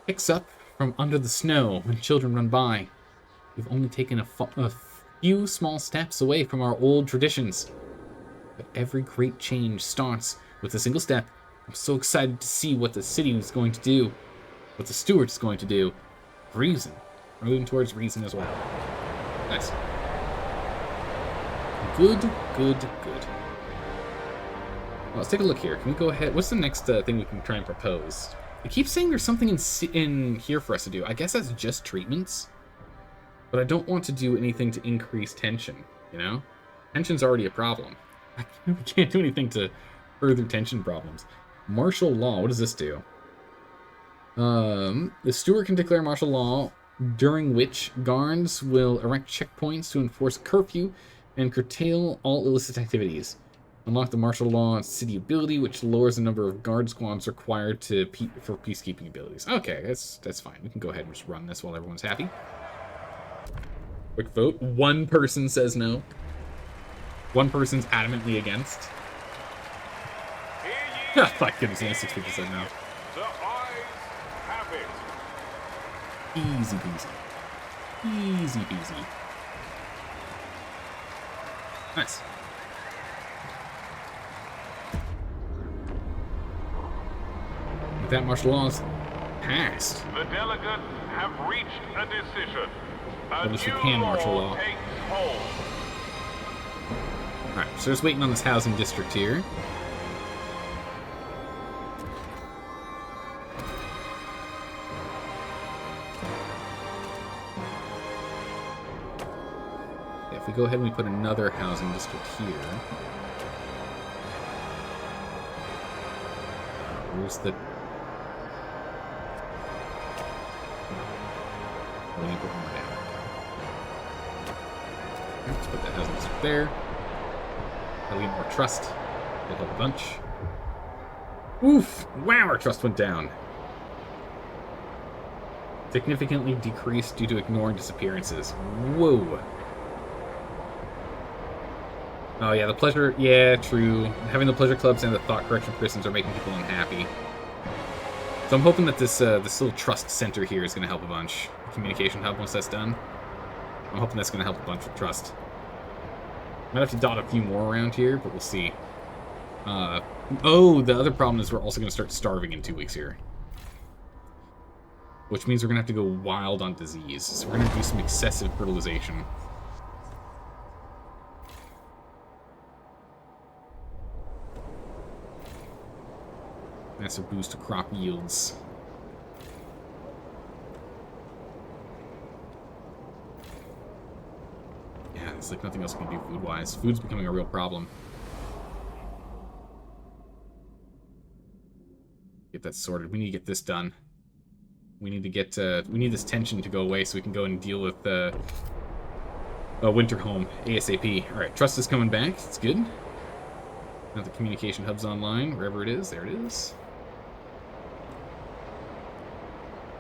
picks up from under the snow when children run by. We've only taken a few small steps away from our old traditions. But every great change starts with a single step. I'm so excited to see what the city is going to do, what the steward is going to do. Reason. We're moving towards reason as well. Nice. Good, good, good. Well, let's take a look here. Can we go ahead? What's the next thing we can try and propose? It keeps saying there's something in here for us to do. I guess that's just treatments. But I don't want to do anything to increase tension, you know? Tension's already a problem. We can't do anything to further tension problems. Martial law, what does this do? The steward can declare martial law, during which guards will erect checkpoints to enforce curfew and curtail all illicit activities. Unlock the martial law city ability, which lowers the number of guard squads required for peacekeeping abilities. Okay, that's fine. We can go ahead and just run this while everyone's happy. Quick vote. One person says no. One person's adamantly against. Oh my goodness, only 6 people said no. The eyes have it. Easy peasy. Easy peasy. Nice. With that, martial law is passed. The delegates have reached a decision. A At least we new can martial law. takes hold. Alright, so just waiting on this housing district here. Yeah, if we go ahead and we put another housing district here. Where's the... We need to put one more down. Okay, let's put that housing district there. That'll get more trust. That'll help a bunch. Oof! Wow, our trust went down. Significantly decreased due to ignoring disappearances. Whoa. Oh yeah, the pleasure... Yeah, true. Having the pleasure clubs and the thought correction prisons are making people unhappy. So I'm hoping that this little trust center here is going to help a bunch. The communication hub, once that's done. I'm hoping that's going to help a bunch with trust. Might have to dot a few more around here, but we'll see. Oh, the other problem is we're also going to start starving in 2 weeks here. Which means we're going to have to go wild on disease. So we're going to do some excessive fertilization. Massive boost to crop yields. Yeah, it's like nothing else we can do food-wise. Food's becoming a real problem. Get that sorted. We need to get this done. We need to get, we need this tension to go away so we can go and deal with, Winter Home ASAP. Alright, trust is coming back. It's good. Now the communication hub's online, wherever it is. There it is.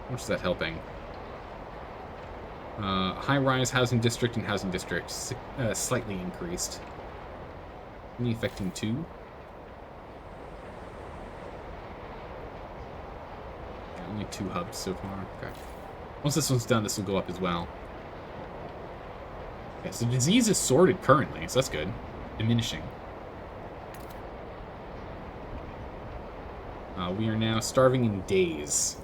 How much is that helping? High-rise housing district and housing district slightly increased. Only affecting 2. Yeah, only 2 hubs so far. Okay. Once this one's done, this will go up as well. Okay, so disease is sorted currently, so that's good. Diminishing. We are now starving in days.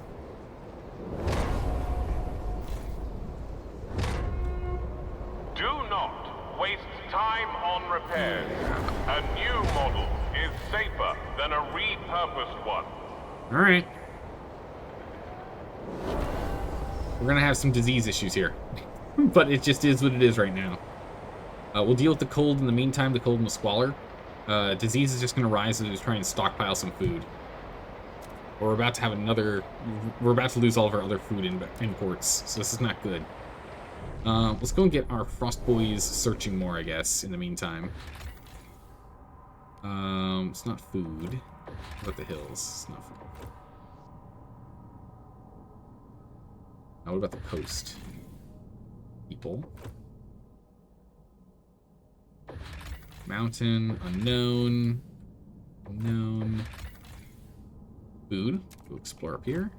Do not waste time on repairs. A new model is safer than a repurposed one. Alright. We're gonna have some disease issues here. But it just is what it is right now. We'll deal with the cold in the meantime, the cold and the squalor. Disease is just gonna rise as we try and stockpile some food. We're about to have another... We're about to lose all of our other food imports, so this is not good. Let's go and get our Frost Boys searching more, I guess, in the meantime. It's not food. What about the hills? It's not food. What about the coast? People. Mountain, unknown. Unknown. Food. We'll explore up here.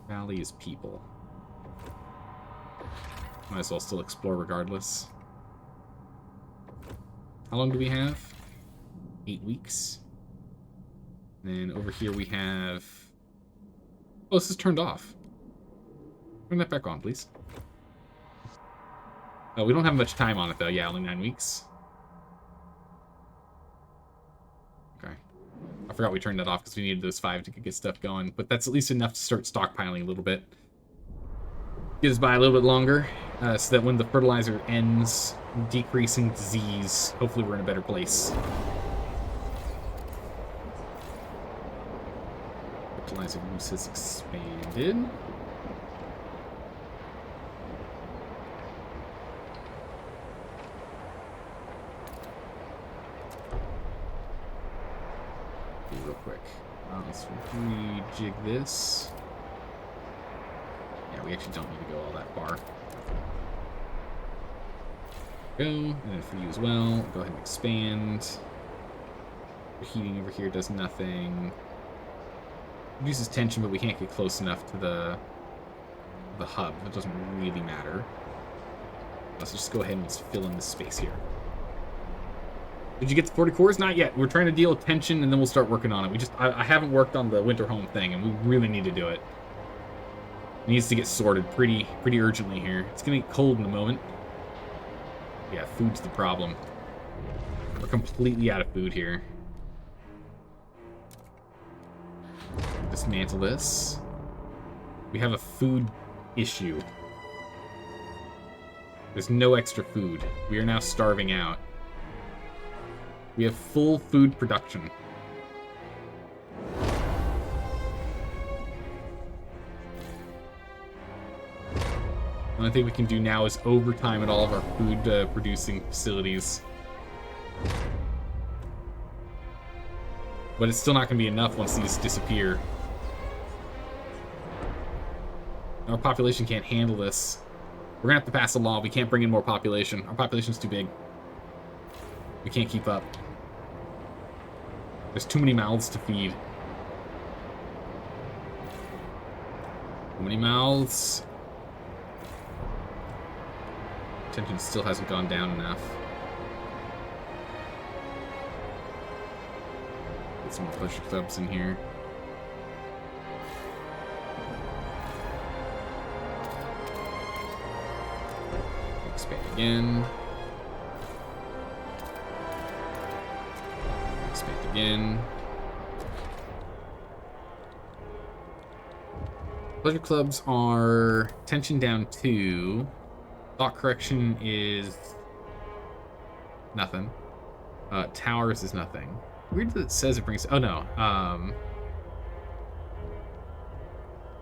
Valley is people. Might as well still explore regardless. How long do we have? 8 weeks. And then over here we have... Oh, this is turned off. Turn that back on, please. Oh, we don't have much time on it, though. Yeah, only 9 weeks. Okay. I forgot we turned that off because we needed those 5 to get stuff going. But that's at least enough to start stockpiling a little bit. Get us by a little bit longer, so that when the fertilizer ends, decreasing disease, hopefully we're in a better place. Fertilizer use has expanded. Real quick. Let's rejig this. Yeah, we actually don't need to go all that far. Go, and then for you as well, go ahead and expand. The heating over here does nothing. Reduces tension, but we can't get close enough to the hub. It doesn't really matter. Let's just go ahead and just fill in this space here. Did you get the 40 cores? Not yet. We're trying to deal with tension, and then we'll start working on it. I haven't worked on the winter home thing, and we really need to do it. It needs to get sorted pretty urgently here. It's gonna get cold in a moment. Yeah, food's the problem. We're completely out of food here. Dismantle this. We have a food issue. There's no extra food. We are now starving out. We have full food production. The only thing we can do now is overtime at all of our food producing facilities. But it's still not going to be enough once these disappear. Our population can't handle this. We're going to have to pass a law. We can't bring in more population. Our population's too big. We can't keep up. There's too many mouths to feed. Too many mouths. Tension still hasn't gone down enough. Get some more pleasure clubs in here. Expand again. Expand again. Pleasure clubs are tension down 2. Thought correction is nothing. Towers is nothing. Weird that it says it brings... Oh, no.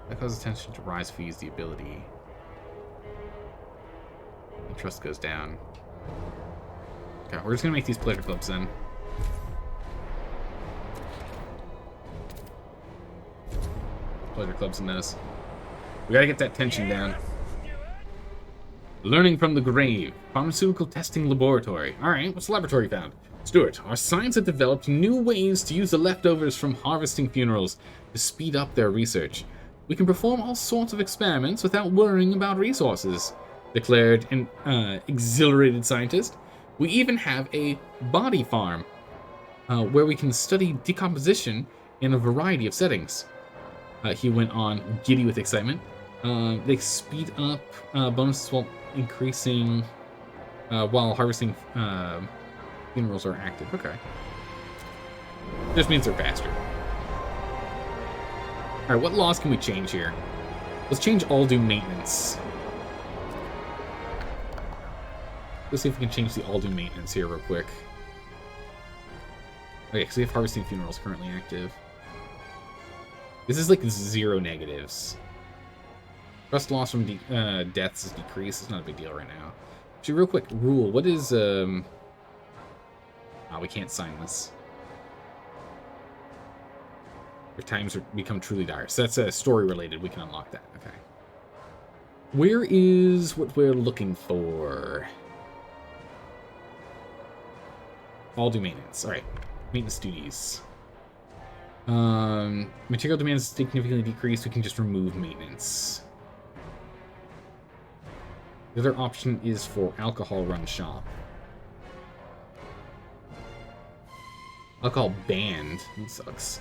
That causes attention to rise fees the ability. And trust goes down. Okay, we're just gonna make these pleasure clubs then. Pleasure clubs in this. We gotta get that tension down. Learning from the grave. Pharmaceutical testing laboratory. Alright, what's the laboratory found? Stuart, our science have developed new ways to use the leftovers from harvesting funerals to speed up their research. We can perform all sorts of experiments without worrying about resources, declared an exhilarated scientist. We even have a body farm where we can study decomposition in a variety of settings. He went on, giddy with excitement. They speed up bonuses while increasing, while harvesting funerals are active. Okay. This means they're faster. Alright, what laws can we change here? Let's change all do maintenance. Let's see if we can change the all do maintenance here real quick. Okay, because we have harvesting funerals currently active. This is like 0 negatives. Trust loss from deaths is decreased. It's not a big deal right now. Actually, real quick, rule. What is we can't sign this. If times become truly dire. So that's story related. We can unlock that. Okay. Where is what we're looking for? All do maintenance. All right. Maintenance duties. Material demands significantly decreased. We can just remove maintenance. The other option is for alcohol run shop. Alcohol banned. That sucks.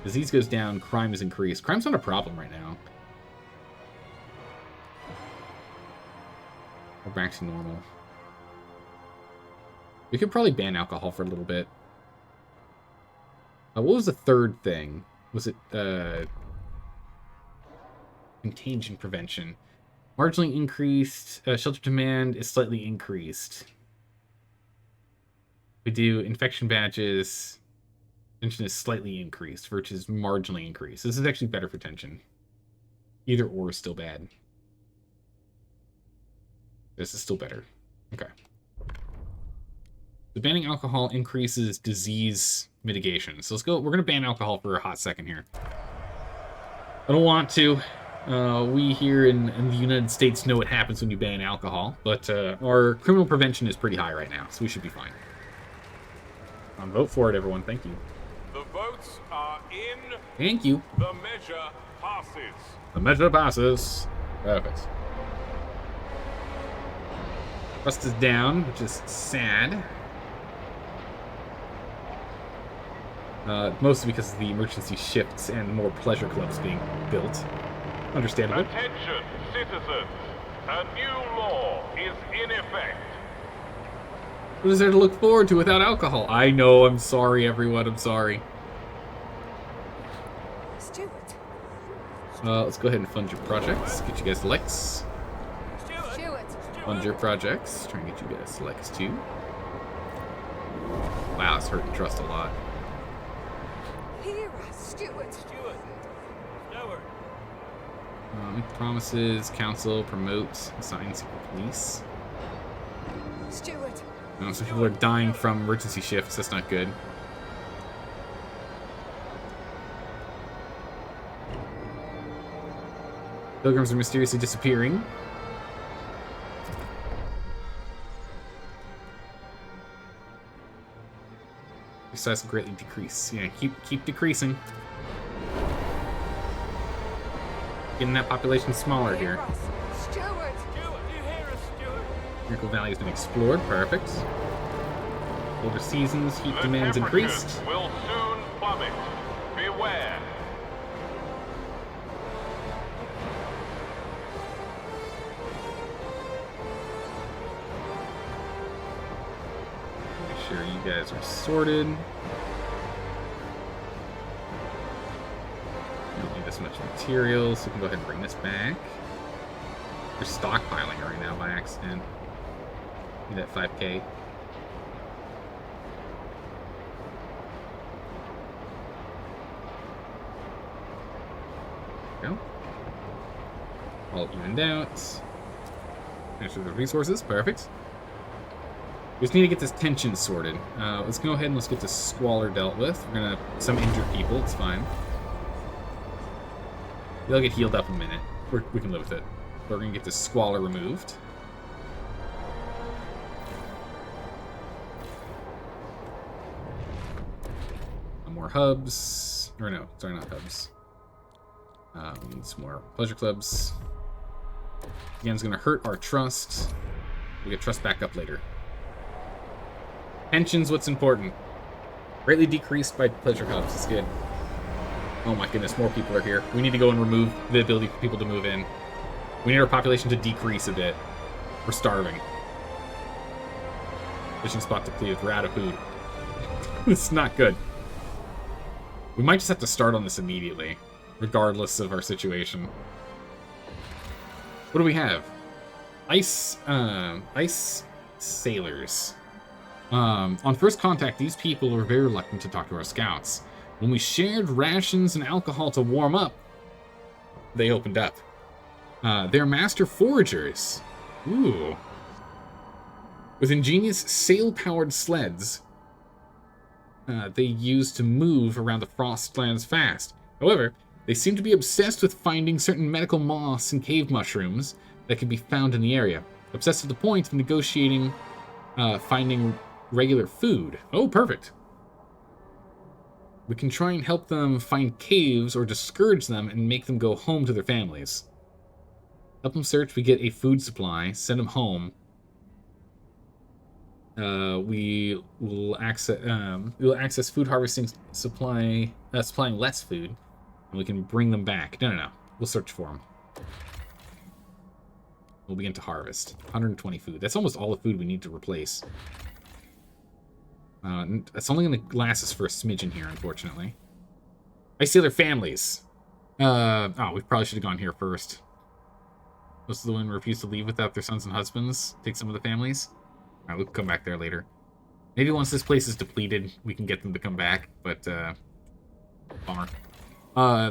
Disease goes down, crime is increased. Crime's not a problem right now. We're back to normal. We could probably ban alcohol for a little bit. What was the third thing? Was it contagion prevention? Marginally increased. Shelter demand is slightly increased. We do infection badges. Tension is slightly increased versus marginally increased. This is actually better for tension. Either or is still bad. This is still better. Okay. The banning alcohol increases disease mitigation. So let's go. We're going to ban alcohol for a hot second here. I don't want to. We here in the United States know what happens when you ban alcohol, but our criminal prevention is pretty high right now, so we should be fine. Vote for it, everyone. Thank you. The votes are in. Thank you. The measure passes. The measure passes. Perfect. Rust is down, which is sad. Mostly because of the emergency shifts and more pleasure clubs being built. Understandable. Attention, citizens. A new law is in effect. What is there to look forward to without alcohol? I know, I'm sorry, everyone, I'm sorry. Stuart. Let's go ahead and fund your projects. Get you guys likes. Stuart. Fund your projects. Try and get you guys likes too. Wow, it's hurting trust a lot. Hear us, Stuart. Promises, council, promote, assign secret police. Stuart. Some people are dying from emergency shifts. That's not good. Pilgrims are mysteriously disappearing. Your size will greatly decrease. Yeah, keep decreasing. Getting that population smaller here. Stuart. Miracle Valley has been explored. Perfect. Older seasons, heat demands increased. Will soon plummet. Beware. Make sure you guys are sorted. You don't need to this much material, so we can go ahead and bring this back. We're stockpiling it right now by accident. Need that 5K. Go. All evened out. Finish with the resources. Perfect. We just need to get this tension sorted. Let's go ahead and let's get this squalor dealt with. We're gonna some injured people. It's fine. They'll get healed up in a minute. We can live with it. We're gonna get this squalor removed. More hubs. Or no, sorry, not hubs. We need some more pleasure clubs. Again, it's going to hurt our trust. We'll get trust back up later. Tension's what's important. Greatly decreased by pleasure hubs. It's good. Oh my goodness, more people are here. We need to go and remove the ability for people to move in. We need our population to decrease a bit. We're starving. Fishing spot depleted. We're out of food. It's not good. We might just have to start on this immediately, regardless of our situation. What do we have? Ice sailors. On first contact, these people were very reluctant to talk to our scouts. When we shared rations and alcohol to warm up, they opened up. They're master foragers. Ooh. With ingenious sail-powered sleds, they use to move around the Frostlands fast. However, they seem to be obsessed with finding certain medical moss and cave mushrooms that can be found in the area. Obsessed to the point of negotiating finding regular food. Oh, perfect. We can try and help them find caves or discourage them and make them go home to their families. Help them search, we get a food supply, send them home. We will access food harvesting supplying less food, and we can bring them back. No. We'll search for them. We'll begin to harvest. 120 food. That's almost all the food we need to replace. That's only going to last us for a smidgen here, unfortunately. I see their families. We probably should have gone here first. Most of the women refuse to leave without their sons and husbands. Take some of the families. Alright, we'll come back there later. Maybe once this place is depleted, we can get them to come back, but, bummer.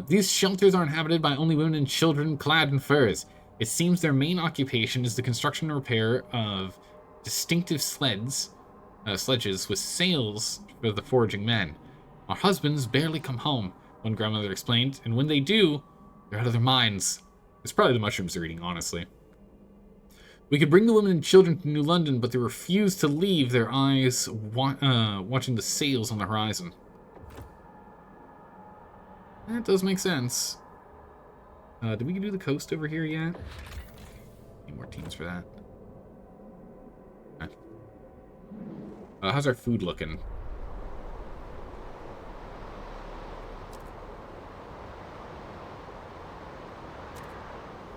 These shelters are inhabited by only women and children clad in furs. It seems their main occupation is the construction and repair of distinctive sledges with sails for the foraging men. Our husbands barely come home, one grandmother explained, and when they do, they're out of their minds. It's probably the mushrooms they're eating, honestly. We could bring the women and children to New London, but they refuse to leave their eyes watching the sails on the horizon. That does make sense. Did we do the coast over here yet? Need more teams for that. Okay. How's our food looking?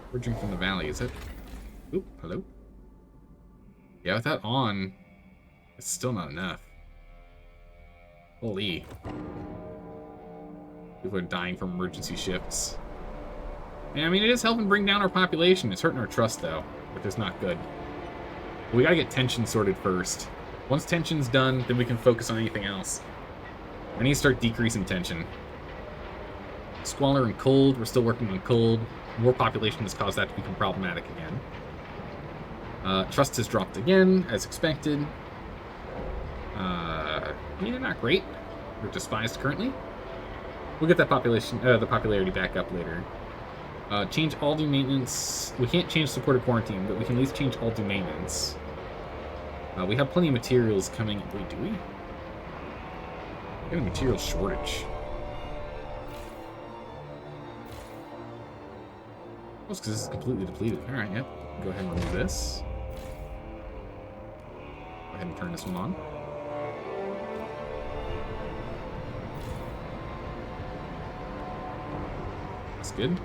Foraging from the valley, is it? Oop, hello? Yeah, with that on, it's still not enough. Holy. People are dying from emergency shifts. Yeah, I mean, it is helping bring down our population. It's hurting our trust, though, which is not good. We gotta get tension sorted first. Once tension's done, then we can focus on anything else. I need to start decreasing tension. Squalor and cold, we're still working on cold. More population has caused that to become problematic again. Trust has dropped again, as expected. Yeah, not great. We're despised currently. We'll get that population, the popularity back up later. Change all do maintenance. We can't change supported quarantine, but we can at least change all do maintenance. We have plenty of materials coming. Wait, do we? We got a material shortage. Oh, it's because this is completely depleted. Alright, yep. Go ahead and remove this. Go ahead and turn this one on. That's good. And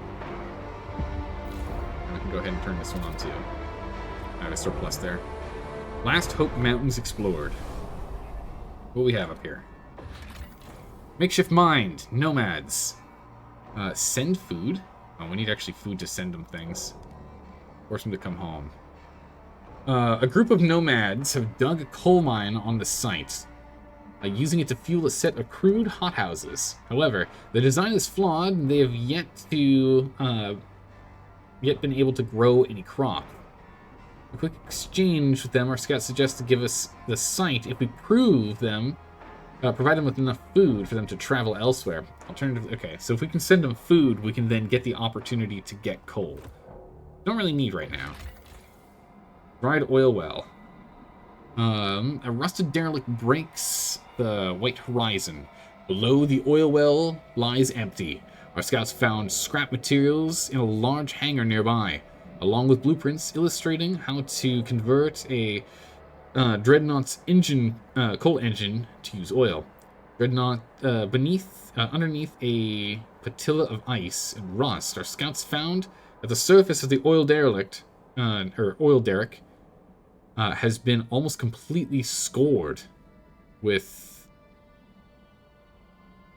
I can go ahead and turn this one on too. I have a surplus there. Last Hope Mountains explored. What do we have up here? Makeshift mind. Nomads. Send food. Oh, we need actually food to send them things. Force them to come home. A group of nomads have dug a coal mine on the site, using it to fuel a set of crude hothouses. However, the design is flawed, and they have yet been able to grow any crop. A quick exchange with them, our scouts suggest to give us the site if we provide them with enough food for them to travel elsewhere. Alternatively, okay, so if we can send them food, we can then get the opportunity to get coal. Don't really need right now. Dried oil well. A rusted derelict breaks the white horizon. Below the oil well lies empty. Our scouts found scrap materials in a large hangar nearby, along with blueprints illustrating how to convert a Dreadnought's coal engine to use oil. Dreadnought underneath a patilla of ice and rust, our scouts found that the surface of the oil derrick has been almost completely scored with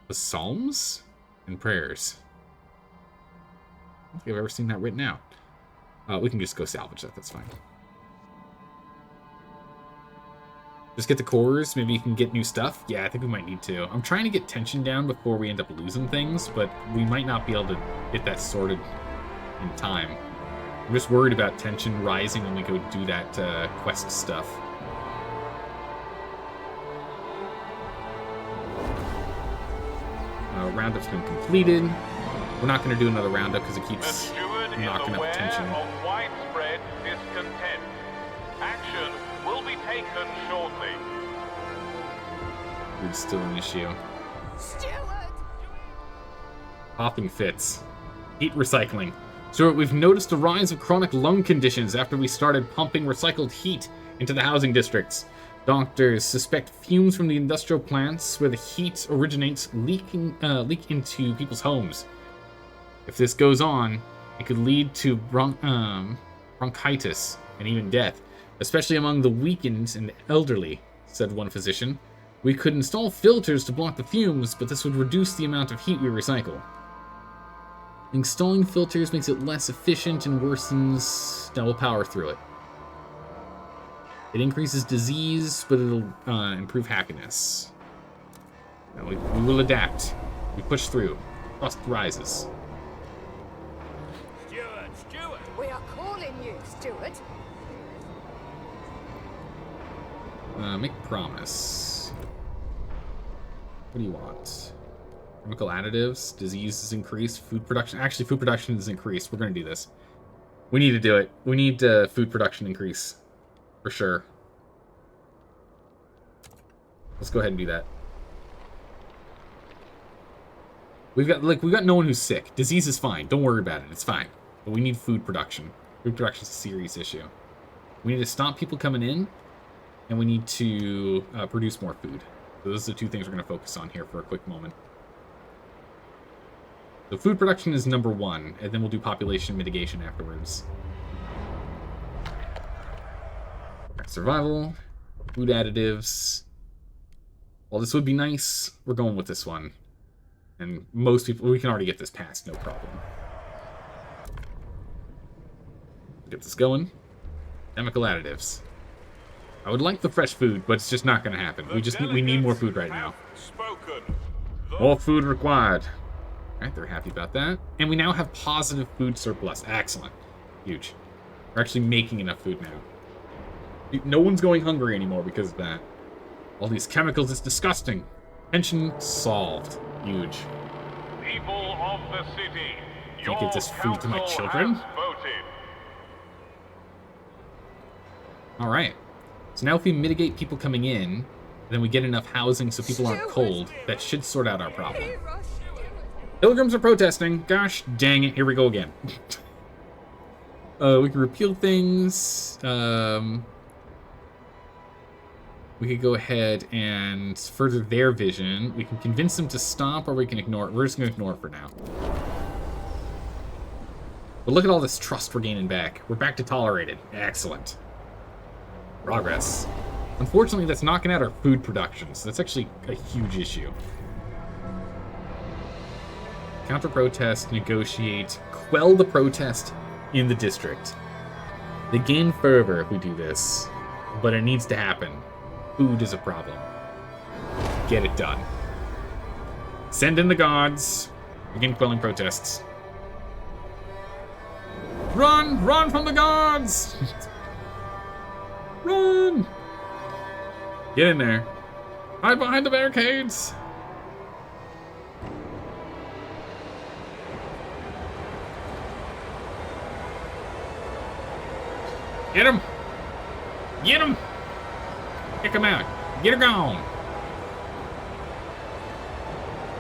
the psalms and prayers. I don't think I've ever seen that written out. We can just go salvage that, that's fine. Just get the cores, maybe you can get new stuff. Yeah, I think we might need to. I'm trying to get tension down before we end up losing things, but we might not be able to get that sorted in time. I'm just worried about tension rising when we go do that quest stuff. Roundup's been completed. We're not going to do another roundup because it keeps knocking up tension. Of widespread discontent. Action will be taken shortly. Food's still an issue. Stewart! Popping fits. Heat recycling. Stuart, we've noticed a rise of chronic lung conditions after we started pumping recycled heat into the housing districts. Doctors suspect fumes from the industrial plants where the heat originates leak into people's homes. If this goes on, it could lead to bronchitis and even death, especially among the weakened and elderly, said one physician. We could install filters to block the fumes, but this would reduce the amount of heat we recycle. Installing filters makes it less efficient and worsens. Now we'll power through it. It increases disease, but it'll improve happiness. Now we will adapt. We push through. Trust rises. Stewart! We are calling you, Stewart. Make promise. What do you want? Chemical additives, disease is increased, food production. Actually, food production is increased. We're going to do this. We need to do it. We need food production increase. For sure. Let's go ahead and do that. We've got no one who's sick. Disease is fine. Don't worry about it. It's fine. But we need food production. Food production is a serious issue. We need to stop people coming in, and we need to produce more food. So those are the two things we're going to focus on here for a quick moment. So food production is number one, and then we'll do population mitigation afterwards. Survival, food additives. While this would be nice, we're going with this one. And most people, we can already get this passed, no problem. Get this going. Chemical additives. I would like the fresh food, but it's just not going to happen. We need more food right now. More food required. Alright, they're happy about that. And we now have positive food surplus. Excellent. Huge. We're actually making enough food now. No one's going hungry anymore because of that. All these chemicals, it's disgusting. Tension solved. Huge. People of the city, Can't get this food to my children? Alright. So now if we mitigate people coming in, then we get enough housing so people aren't cold, that should sort out our problem. Hear us, Stewart. Pilgrims are protesting. Gosh dang it, here we go again. We can repeal things. We could go ahead and further their vision. We can convince them to stop, or we can ignore it. We're just going to ignore it for now. But look at all this trust we're gaining back. We're back to tolerated. Excellent. Progress. Unfortunately, that's knocking out our food production, so that's actually a huge issue. Counter-protest, negotiate, quell the protest in the district. They gain fervor if we do this, but it needs to happen. Food is a problem. Get it done. Send in the gods. Begin quelling protests. Run! Run from the gods! Run! Get in there. Hide behind the barricades. Get him! Get him! Kick him out. Get her gone.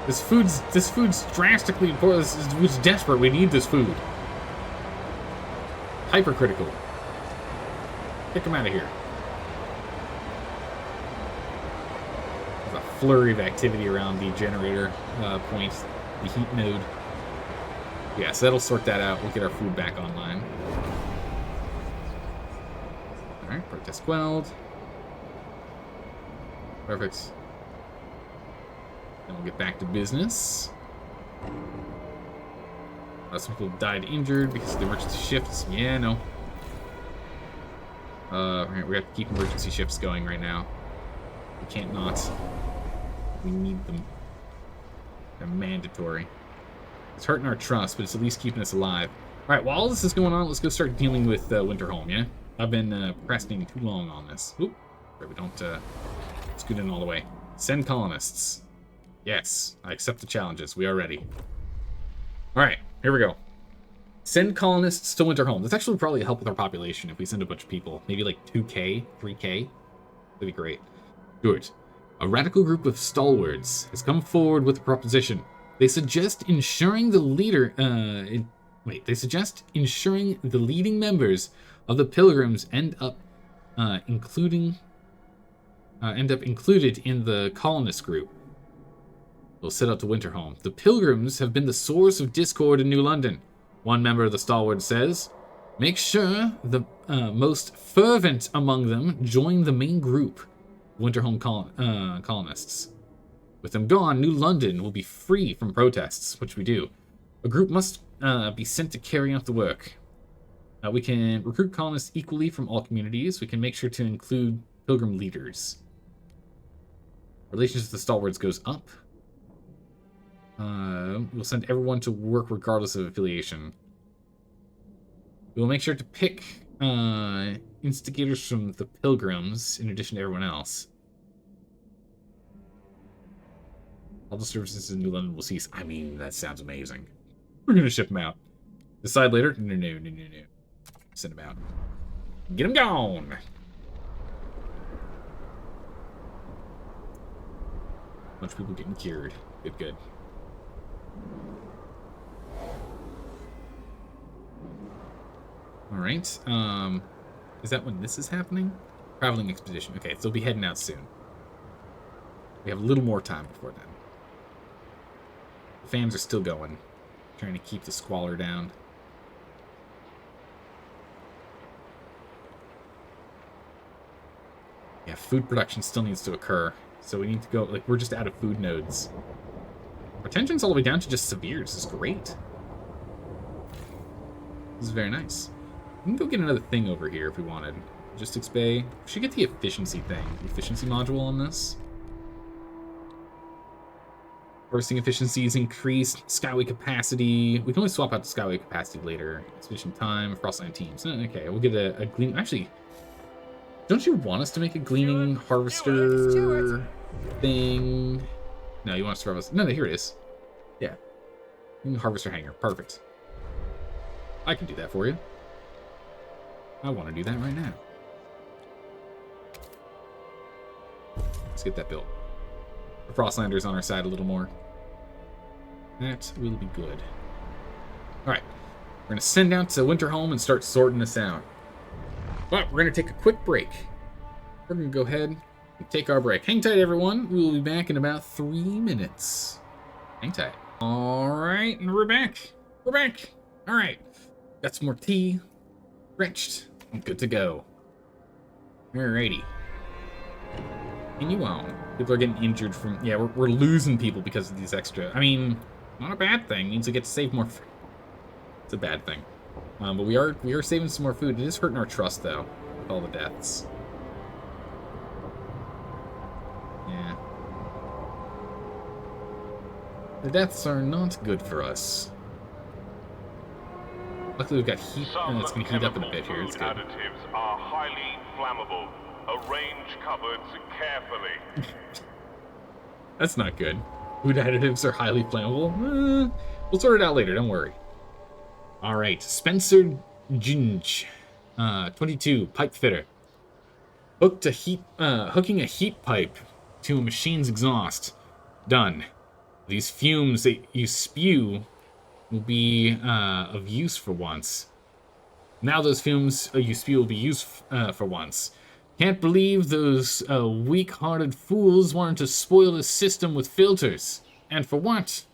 This food's drastically important. This food's desperate. We need this food. Hypercritical. Kick him out of here. There's a flurry of activity around the generator point, the heat node. Yeah, so that'll sort that out. We'll get our food back online. Alright, protest quelled. Perfect. Then we'll get back to business. Some people died injured because of the emergency shifts. Yeah, no. We have to keep emergency shifts going right now. We can't not. We need them. They're mandatory. It's hurting our trust, but it's at least keeping us alive. Alright, while all this is going on, let's go start dealing with Winterholm, yeah? I've been procrastinating too long on this. Oop. Right, we don't scoot in all the way. Send colonists. Yes, I accept the challenges. We are ready. Alright, here we go. Send colonists to Winterholm. That's actually probably help with our population if we send a bunch of people. Maybe like 2K, 3K. That'd be great. Good. A radical group of stalwarts has come forward with a proposition. They suggest ensuring the ensuring the leading members of the Pilgrims end up included in the colonist group. They'll set out to Winterholm. The Pilgrims have been the source of discord in New London. One member of the stalwarts says, make sure the most fervent among them join the main group, Winterholm colonists. With them gone, New London will be free from protests, which we do. A group must be sent to carry out the work. We can recruit colonists equally from all communities. We can make sure to include Pilgrim leaders. Relations with the stalwarts goes up. We'll send everyone to work regardless of affiliation. We'll make sure to pick instigators from the Pilgrims in addition to everyone else. All the services in New London will cease. I mean, that sounds amazing. We're gonna ship them out. Decide later? No. Send them out. Get them gone! Bunch of people getting cured. Good. Alright, is that when this is happening? Traveling expedition. Okay, so they'll be heading out soon. We have a little more time before then. The fans are still going. Trying to keep the squalor down. Yeah, food production still needs to occur. So we need to go, like, we're just out of food nodes. Our tension's all the way down to just severe. This is great. This is very nice. We can go get another thing over here if we wanted. Logistics bay. We should get the efficiency thing. The efficiency module on this. Harvesting efficiency is increased. Skyway capacity. We can only swap out the skyway capacity later. Expedition time. Frostline teams. Okay, we'll get a glean. Actually, don't you want us to make a gleaning harvester thing? No, you want us to harvest. No, here it is. Yeah. Harvester hanger. Perfect. I can do that for you. I want to do that right now. Let's get that built. The Frostlander's on our side a little more. That will be good. Alright. We're going to send out to Winterholm and start sorting this out. But we're going to take a quick break. We're going to go ahead and take our break. Hang tight, everyone. We will be back in about 3 minutes. Hang tight. Alright, and we're back. We're back. Alright. Got some more tea. Stretched. I'm good to go. Alrighty. Continue on. People are getting injured from... Yeah, we're losing people because of these extra... I mean, Not a bad thing. Means we get to save more food. It's a bad thing. But we are saving some more food. It is hurting our trust, though, with all the deaths. Yeah. The deaths are not good for us. Luckily, we've got heat. It's going to heat up in a bit here. It's good. Additives are highly flammable. Arrange cupboards carefully. That's not good. Food additives are highly flammable. We'll sort it out later. Don't worry. All right, Spencer Ginge, 22, pipe fitter. Hooking a heat pipe to a machine's exhaust. Done. These fumes that you spew will be of use for once. Now those fumes you spew will be used for once. Can't believe those weak-hearted fools wanted to spoil the system with filters. And for what?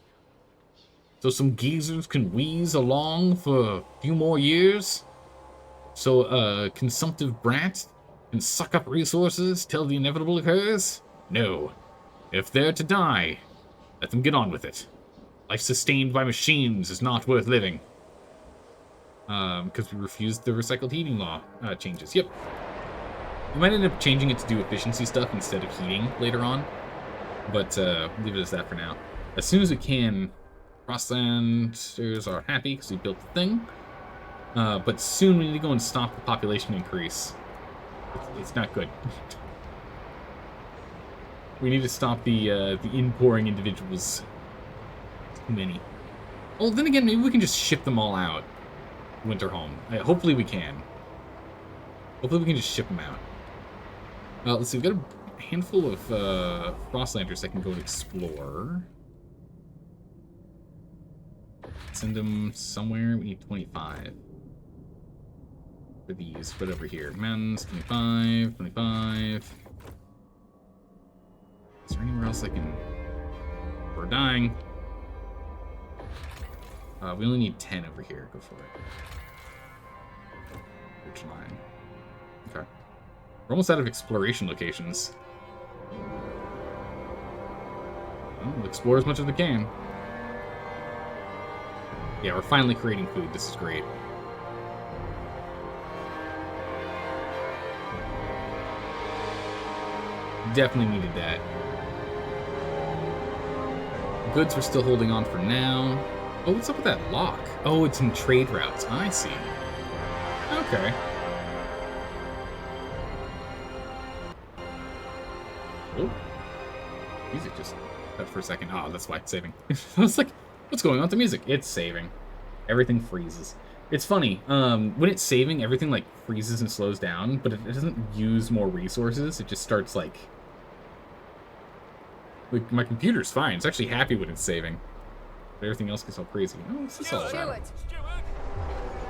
So some geezers can wheeze along for a few more years? So a consumptive brat can suck up resources till the inevitable occurs? No. If they're to die, let them get on with it. Life sustained by machines is not worth living. Because we refused the recycled heating law changes. Yep. We might end up changing it to do efficiency stuff instead of heating later on. But leave it as that for now. As soon as we can, Frostlanders are happy because we built the thing. But soon we need to go and stop the population increase. It's not good. We need to stop the in-pouring individuals. Too many. Well, then again, maybe we can just ship them all out. Winterhome. Hopefully we can. Hopefully we can just ship them out. Let's see, we've got a handful of Frostlanders that can go and explore. Send them somewhere. We need 25. For these, put over here. Mountains, 25, 25. Is there anywhere else I can... We're dying. We only need 10 over here. Go for it. Which line? Okay. We're almost out of exploration locations. Well, we'll explore as much as we can. Yeah, we're finally creating food. This is great. Definitely needed that. Goods we're still holding on for now. Oh, what's up with that lock? Oh, it's in trade routes. I see. Okay. Oh. Music just cut for a second. Oh, that's why it's saving. I was like, what's going on with the music? It's saving. Everything freezes. It's funny. When it's saving, everything like freezes and slows down, but it doesn't use more resources. It just starts like my computer's fine. It's actually happy when it's saving. But everything else gets all crazy. Oh, what's this all about?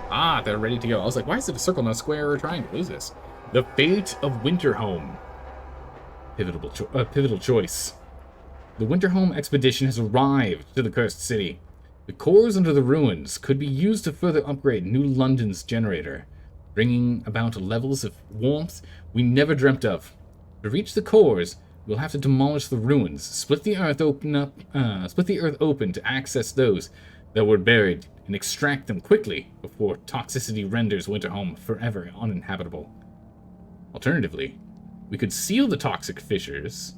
Ah, they're ready to go. I was like, why is it a circle, not a square or a triangle? What is this? The fate of Winterhome. Pivotal choice. The Winterhome expedition has arrived to the cursed city. The cores under the ruins could be used to further upgrade New London's generator, bringing about levels of warmth we never dreamt of. To reach the cores, we'll have to demolish the ruins, split the earth open to access those that were buried, and extract them quickly before toxicity renders Winterhome forever uninhabitable. Alternatively, we could seal the toxic fissures,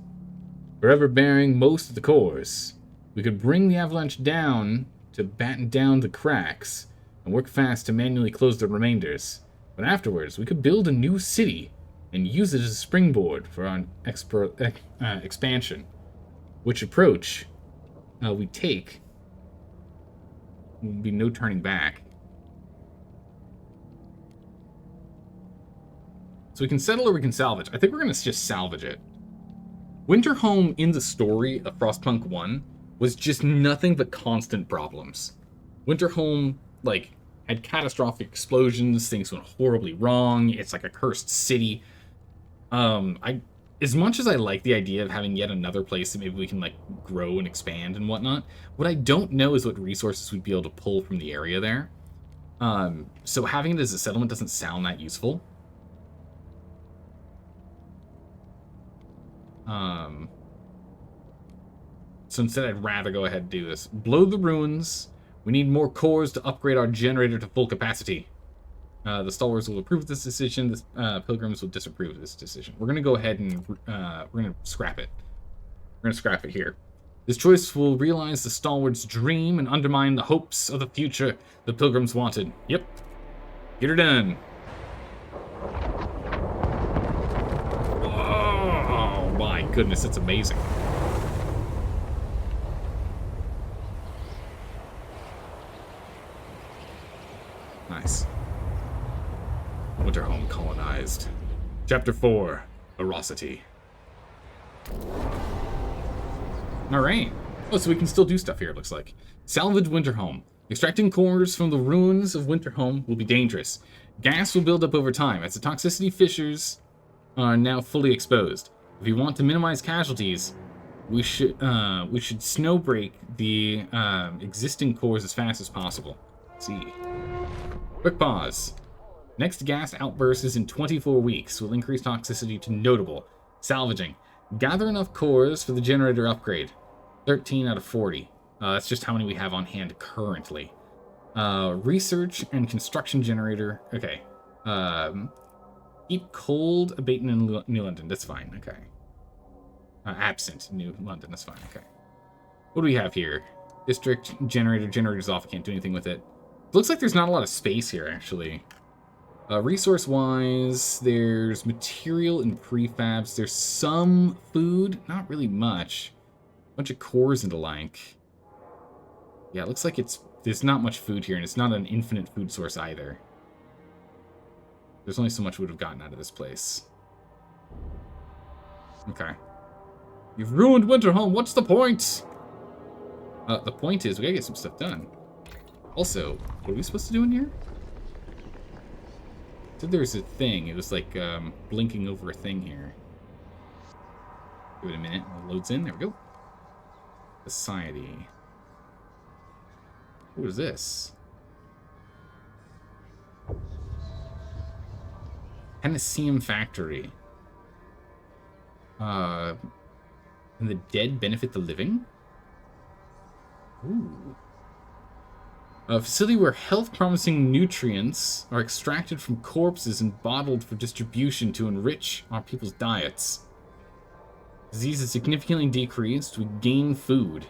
forever bearing most of the cores. We could bring the avalanche down to batten down the cracks, and work fast to manually close the remainders. But afterwards, we could build a new city and use it as a springboard for our expansion. Which approach we take will be no turning back. So we can settle or we can salvage. I think we're going to just salvage it. Winterhome in the story of Frostpunk 1 was just nothing but constant problems. Winterhome, like, had catastrophic explosions, things went horribly wrong, it's like a cursed city. As much as I like the idea of having yet another place that maybe we can, like, grow and expand and whatnot, what I don't know is what resources we'd be able to pull from the area there. So having it as a settlement doesn't sound that useful. So instead, I'd rather go ahead and do this. Blow the ruins. We need more cores to upgrade our generator to full capacity. The stalwarts will approve of this decision. The pilgrims will disapprove of this decision. We're going to go ahead and we're going to scrap it. We're going to scrap it here. This choice will realize the stalwarts' dream and undermine the hopes of the future the pilgrims wanted. Yep. Get her done. Oh my goodness, it's amazing. Nice. Winterhome colonized. Chapter 4, Ferocity. Alright. Oh, so we can still do stuff here, it looks like. Salvage Winterhome. Extracting cores from the ruins of Winterhome will be dangerous. Gas will build up over time, as the toxicity fissures are now fully exposed. If you want to minimize casualties, we should snowbreak the existing cores as fast as possible. Let's see. Quick pause. Next gas outburst is in 24 weeks. Will increase toxicity to notable. Salvaging. Gather enough cores for the generator upgrade. 13 out of 40. That's just how many we have on hand currently. Research and construction generator. Okay. Keep cold abatement in New London. That's fine. Okay. Absent New London. That's fine. Okay. What do we have here? District generator. Generator's off. I can't do anything with it. Looks like there's not a lot of space here, actually. Resource-wise, there's material and prefabs. There's some food. Not really much. A bunch of cores and the like. Yeah, it looks like there's not much food here, and it's not an infinite food source either. There's only so much we would have gotten out of this place. Okay. You've ruined Winterhome. What's the point? The point is we gotta get some stuff done. Also, what are we supposed to do in here? So there's a thing. It was like blinking over a thing here. Give it a minute. It loads in. There we go. Society. What is this? Panacea Factory. And the dead benefit the living? Ooh. A facility where health-promising nutrients are extracted from corpses and bottled for distribution to enrich our people's diets. Disease is significantly decreased. We gain food.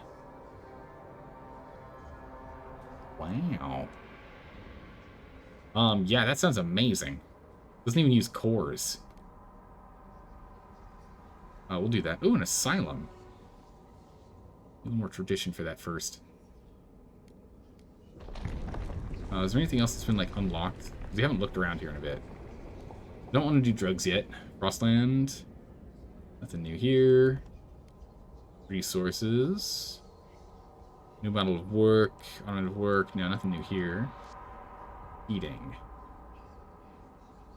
Wow. Yeah, that sounds amazing. Doesn't even use cores. We'll do that. Ooh, an asylum. A little more tradition for that first. Is there anything else that's been, like, unlocked? We haven't looked around here in a bit. Don't want to do drugs yet. Frostland. Nothing new here. Resources. New model of work. Automated work. No, nothing new here. Heating.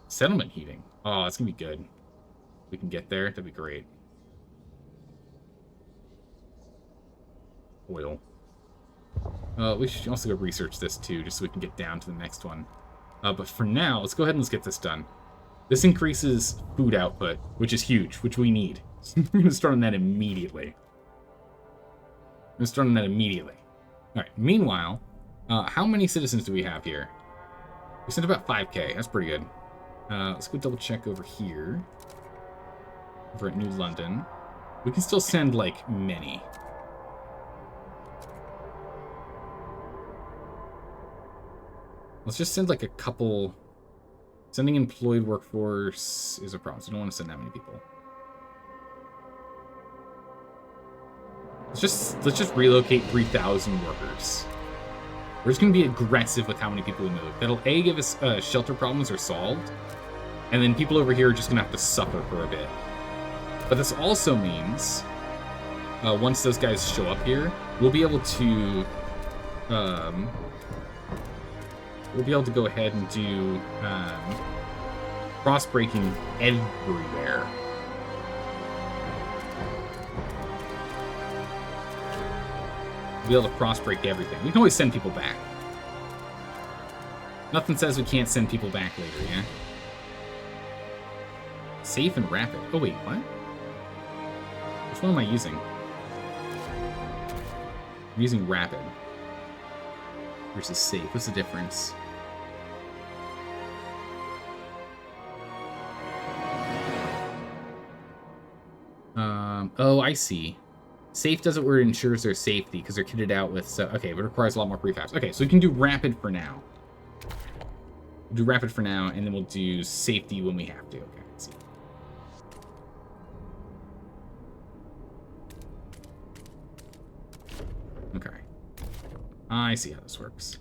Settlement heating. Oh, that's going to be good. If we can get there, that'd be great. Oil. We should also go research this too, just so we can get down to the next one. But for now, let's go ahead and let's get this done. This increases food output, which is huge, which we need. We're going to start on that immediately. Alright, meanwhile, how many citizens do we have here? We sent about 5k, that's pretty good. Let's go double check over here. Over at New London. We can still send, like, many. Let's just send like a couple. Sending employed workforce is a problem, so I don't want to send that many people. Let's just relocate 3,000 workers. We're just gonna be aggressive with how many people we move. That'll A, give us shelter problems are solved, and then people over here are just gonna have to suffer for a bit. But this also means once those guys show up here, we'll be able to go ahead and do cross-breaking everywhere. We'll be able to cross-break everything. We can always send people back. Nothing says we can't send people back later, yeah? Safe and rapid. Oh, wait, what? Which one am I using? I'm using rapid versus safe. What's the difference? Oh, I see. Safe does it where it ensures their safety because they're kitted out with... So, okay, but it requires a lot more prefabs. Okay, so we can do rapid for now. We'll do rapid for now, and then we'll do safety when we have to. Okay, let's see. Okay. I see how this works.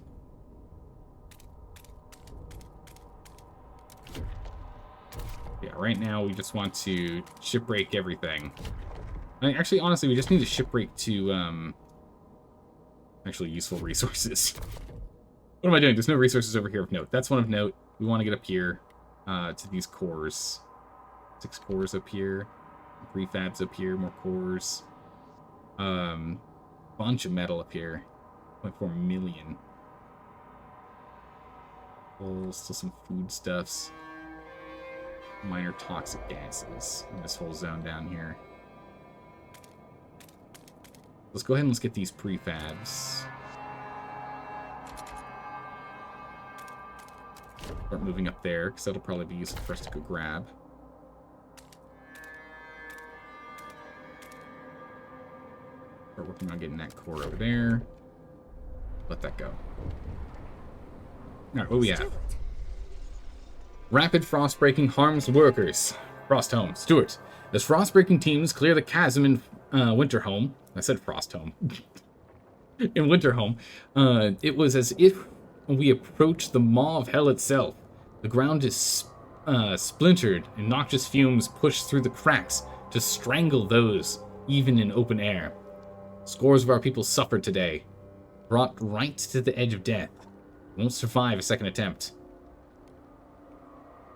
Yeah, right now we just want to shipbreak everything. I mean, actually, honestly, we just need to shipbreak to, actually useful resources. What am I doing? There's no resources over here of note. That's one of note. We want to get up here, to these cores. 6 cores up here. Prefabs up here, more cores. Bunch of metal up here. 0.4 million. Oh, still some foodstuffs. Minor toxic gases in this whole zone down here. Let's go ahead and let's get these prefabs. Start moving up there, because that'll probably be useful for us to go grab. Start working on getting that core over there. Let that go. Alright, what do we have? Rapid frostbreaking harms workers. Frost home. Stuart. As frostbreaking teams clear the chasm in Winterhome. I said Frosthome. In Winterhome. It was as if we approached the maw of hell itself. The ground is splintered, and noxious fumes push through the cracks to strangle those, even in open air. Scores of our people suffered today. Brought right to the edge of death. Won't survive a second attempt.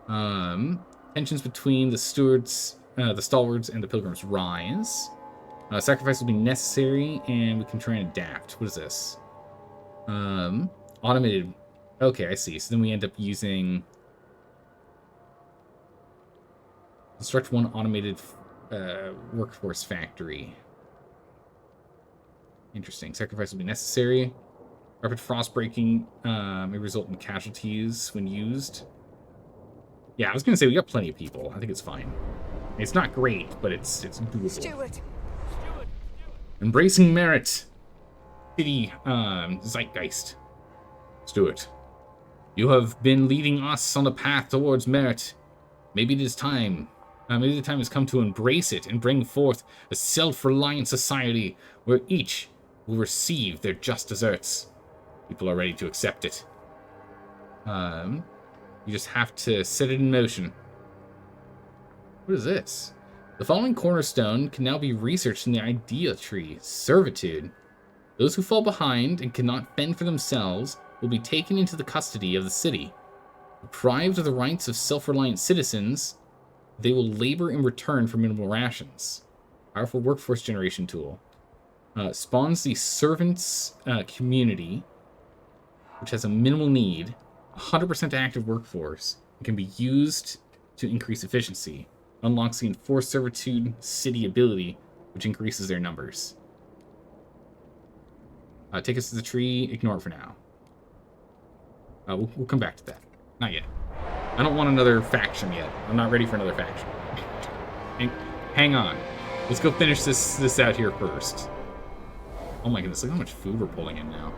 Tensions between the stewards, the stalwarts, and the pilgrims rise. Sacrifice will be necessary, and we can try and adapt. What is this? Automated. Okay, I see. So then we end up using... Construct one automated workforce factory. Interesting. Sacrifice will be necessary. Rapid frost breaking may result in casualties when used. Yeah, I was going to say we got plenty of people. I think it's fine. It's not great, but it's doable. Steward. Embracing merit. City zeitgeist. Stuart, you have been leading us on a path towards merit. Maybe it is time. Maybe the time has come to embrace it and bring forth a self-reliant society where each will receive their just deserts. People are ready to accept it. You just have to set it in motion. What is this? The following cornerstone can now be researched in the idea tree. Servitude. Those who fall behind and cannot fend for themselves will be taken into the custody of the city. Deprived of the rights of self-reliant citizens, they will labor in return for minimal rations. Powerful workforce generation tool. Spawns the servants community, which has a minimal need, 100% active workforce, and can be used to increase efficiency. Unlocks the enforced servitude city ability, which increases their numbers. Take us to the tree. Ignore it for now. We'll come back to that. Not yet. I don't want another faction yet. I'm not ready for another faction. Hang on. Let's go finish this out here first. Oh my goodness, look how much food we're pulling in now.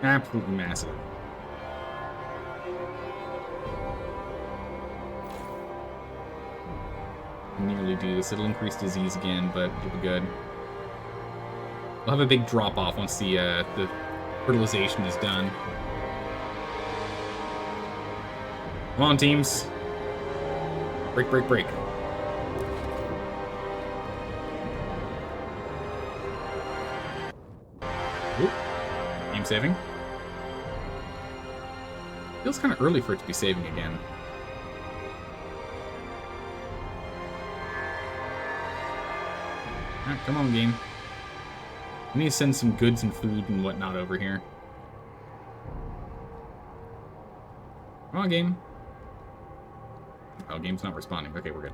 Absolutely massive. Nearly do this. It'll increase disease again, but it'll be good. We'll have a big drop off once the fertilization is done. Come on, teams. Break, break, break. Oop. Game saving. Feels kind of early for it to be saving again. Alright, come on, game. We need to send some goods and food and whatnot over here. Come on, game. Oh, game's not responding. Okay, we're good.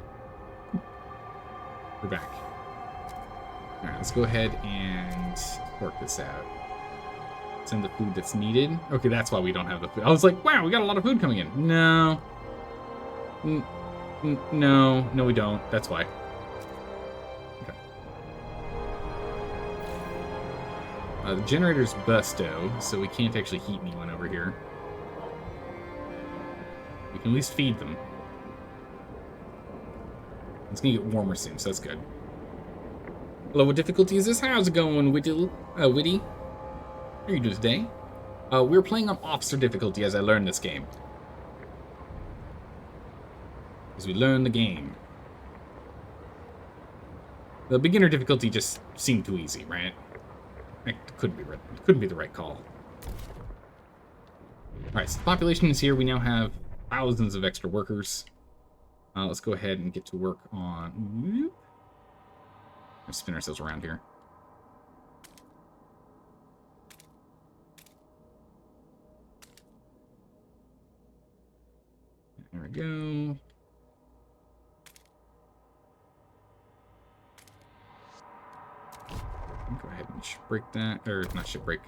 We're back. Alright, let's go ahead and work this out. Send the food that's needed. Okay, that's why we don't have the food. I was like, wow, we got a lot of food coming in. No. No, we don't. That's why. Okay. The generator's busto, so we can't actually heat anyone over here. We can at least feed them. It's gonna get warmer soon, so that's good. Hello, what difficulty is this? How's it going, Witty? How are you doing today? We're playing on officer difficulty as I learned this game. As we learn the game. The beginner difficulty just seemed too easy, right? It couldn't be the right call. Alright, so the population is here. We now have thousands of extra workers. Let's go ahead and get to work on... Let's spin ourselves around here. There we go. Go ahead and shipbreak that, or not shipbreak,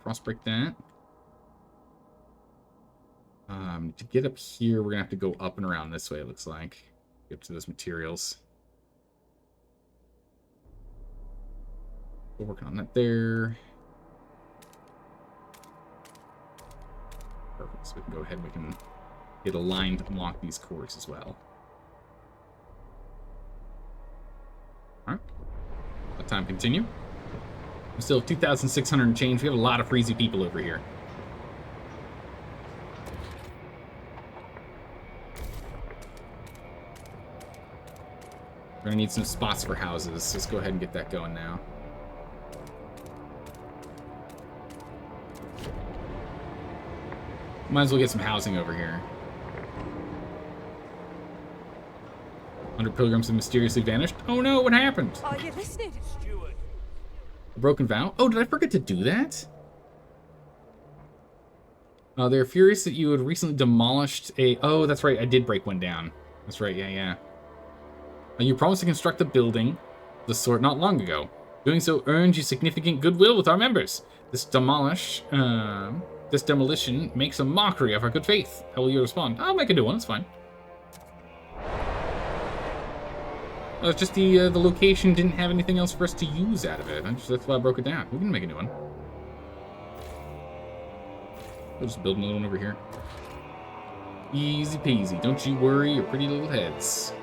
frostbreak that. To get up here, we're gonna have to go up and around this way, it looks like. Get to those materials. We're working on that there. Perfect, so we can go ahead and we can get a line to unlock these cores as well. Alright. Let time continue. We still have 2,600 and change. We have a lot of freezy people over here. We're gonna need some spots for houses. Let's go ahead and get that going now. Might as well get some housing over here. 100 pilgrims have mysteriously vanished. Oh no, what happened? Are you listening? A broken vow? Oh, did I forget to do that? They're furious that you had recently demolished a... Oh, that's right, I did break one down. That's right, yeah. You promised to construct a building of the sort not long ago. Doing so earned you significant goodwill with our members. This demolition makes a mockery of our good faith. How will you respond? I'll make a new one, it's fine. It's just the location didn't have anything else for us to use out of it. That's why I broke it down. We can make a new one. We'll just build another one over here. Easy peasy. Don't you worry your pretty little heads.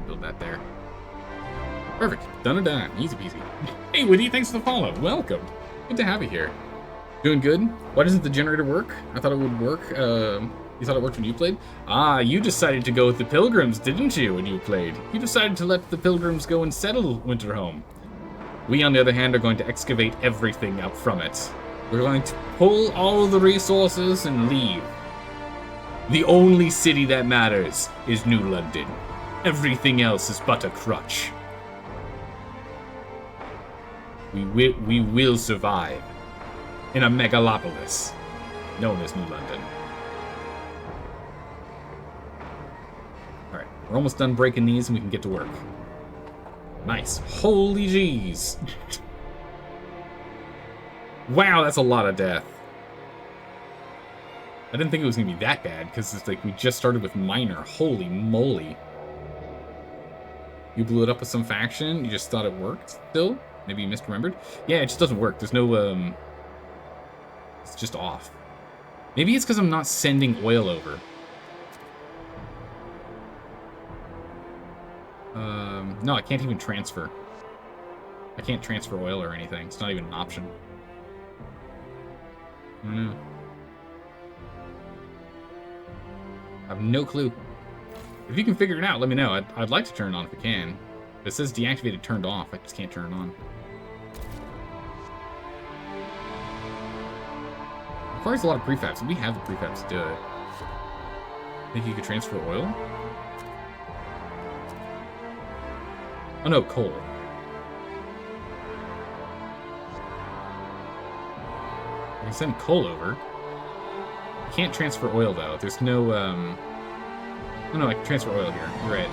Build that there. Perfect. Done and done. Easy peasy. Hey, Woody, thanks for the follow. Welcome. Good to have you here. Doing good? Why doesn't the generator work? I thought it would work. You thought it worked when you played? Ah, you decided to go with the pilgrims, didn't you, when you played? You decided to let the pilgrims go and settle Winterhome. We, on the other hand, are going to excavate everything up from it. We're going to pull all the resources and leave. The only city that matters is New London. Everything else is but a crutch. We will survive in a megalopolis known as New London. Alright, we're almost done breaking these and we can get to work. Nice. Holy jeez. Wow, that's a lot of death. I didn't think it was going to be that bad, because it's like we just started with minor. Holy moly. You blew it up with some faction? You just thought it worked still? Maybe you misremembered? Yeah, it just doesn't work. There's no, it's just off. Maybe it's because I'm not sending oil over. No, I can't even transfer. I can't transfer oil or anything. It's not even an option. I don't know. I have no clue. If you can figure it out, let me know. I'd like to turn it on if I can. If it says deactivated turned off, I just can't turn it on. It requires a lot of prefabs, and we have the prefabs to do it. Think you could transfer oil? Oh no, coal. I can send coal over. I can't transfer oil though. There's no, oh no, I can transfer oil here. You're right.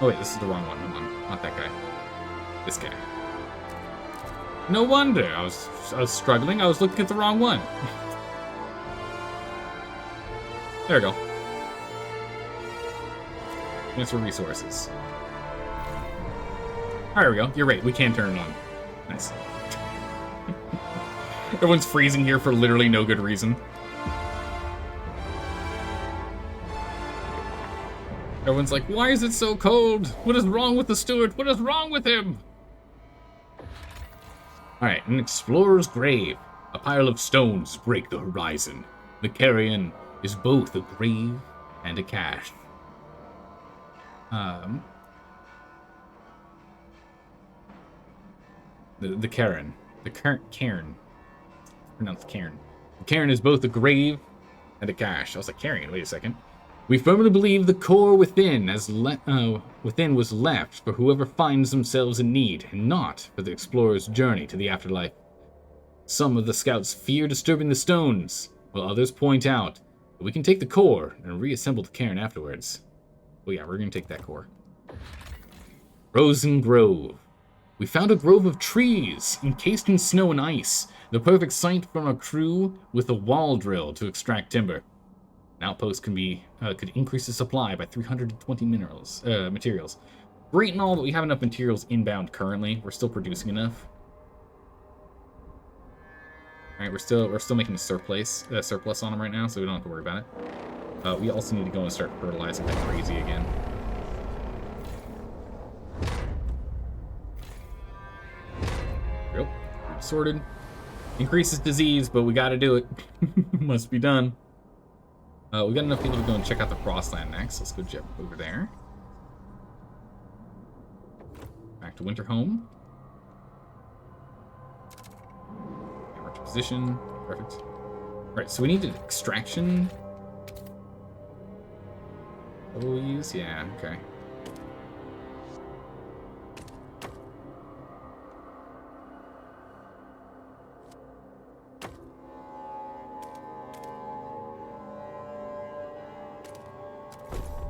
Oh wait, this is the wrong one. Hold on, not that guy. This guy. No wonder I was struggling. I was looking at the wrong one. There we go. Transfer resources. There we go. You're right. We can turn it on. Nice. Everyone's freezing here for literally no good reason. Everyone's like, why is it so cold? What is wrong with the steward? What is wrong with him? Alright, an explorer's grave. A pile of stones break the horizon. The carrion is both a grave and a cache. The cairn. The cairn. Pronounced cairn. The cairn is both a grave and a cache. I was like, carrion, wait a second. We firmly believe the core within was left for whoever finds themselves in need, and not for the explorer's journey to the afterlife. Some of the scouts fear disturbing the stones, while others point out that we can take the core and reassemble the cairn afterwards. Oh yeah, we're gonna take that core. Frozen Grove. We found a grove of trees, encased in snow and ice, the perfect site for our crew with a wall drill to extract timber. An outpost could increase the supply by 320 materials. Great and all, but we have enough materials inbound currently. We're still producing enough. All right, we're still making a surplus on them right now, so we don't have to worry about it. We also need to go and start fertilizing like crazy again. Yep, sorted. Increases disease, but we got to do it. Must be done. We got enough people to go and check out the Frostland next. Let's go jump over there. Back to Winterhome. Camera to position. Perfect. Alright, so we need an extraction. What will we use? Yeah, okay.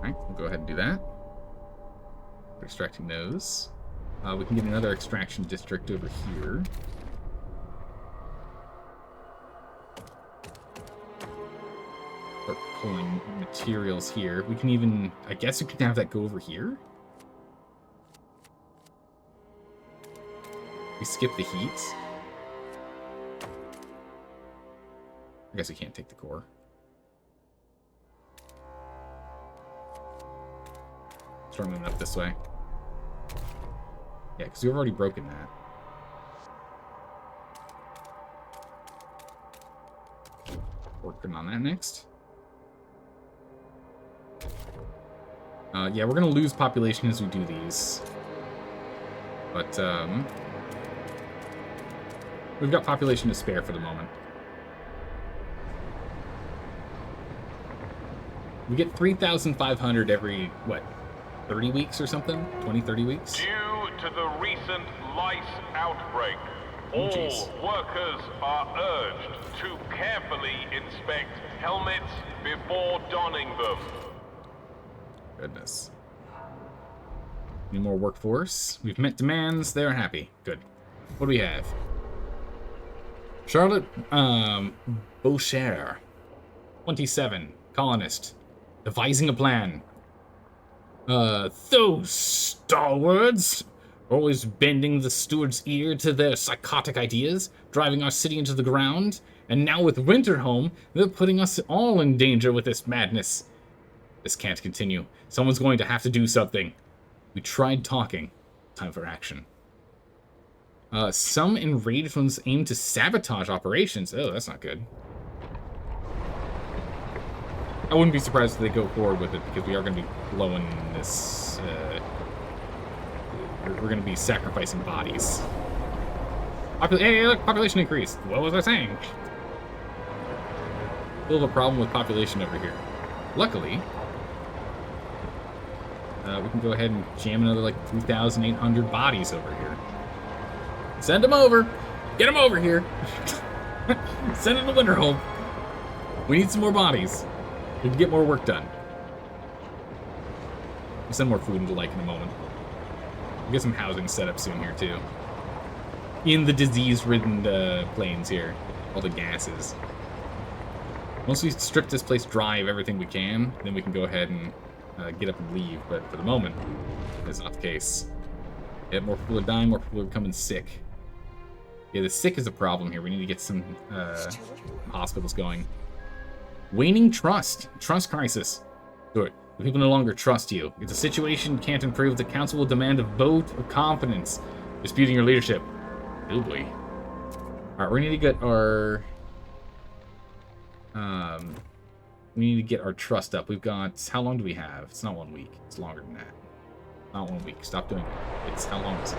We'll go ahead and do that. We're extracting those. We can get another extraction district over here. Start pulling materials here. We can even, I guess we could have that go over here. We skip the heat. I guess we can't take the core. Start moving up this way. Yeah, because we've already broken that. Working on that next. Yeah, we're gonna lose population as we do these. But, we've got population to spare for the moment. We get 3,500 every, what, 30 weeks or something? 20, 30 weeks? Due to the recent lice outbreak, all workers are urged to carefully inspect helmets before donning them. Goodness. Need more workforce. We've met demands. They're happy. Good. What do we have? Charlotte Beaucher, 27, colonist, devising a plan. Those stalwarts, always bending the steward's ear to their psychotic ideas, driving our city into the ground, and now with Winterhome, they're putting us all in danger with this madness. This can't continue. Someone's going to have to do something. We tried talking. Time for action. Some enraged ones aim to sabotage operations. Oh, that's not good. I wouldn't be surprised if they go forward with it, because we are going to be blowing this... we're going to be sacrificing bodies. Hey, look, population increased. What was I saying? Still have a problem with population over here. Luckily, we can go ahead and jam another, like, 3,800 bodies over here. Send them over! Get them over here! Send them to Winterhome. We need some more bodies. We can get more work done. We'll send more food into like in a moment. We'll get some housing set up soon here too. In the disease-ridden plains here, all the gases. Once we strip this place dry of everything we can, then we can go ahead and get up and leave. But for the moment, that's not the case. Yeah, more people are dying, more people are becoming sick. Yeah, the sick is a problem here. We need to get some hospitals going. Waning trust. Trust crisis. Good. The people no longer trust you. If the situation can't improve, the council will demand a vote of confidence, disputing your leadership. Oh boy. Alright, we need to get our... we need to get our trust up. We've got... How long do we have? It's not 1 week. It's longer than that. Not 1 week. Stop doing it. It's... How long is it?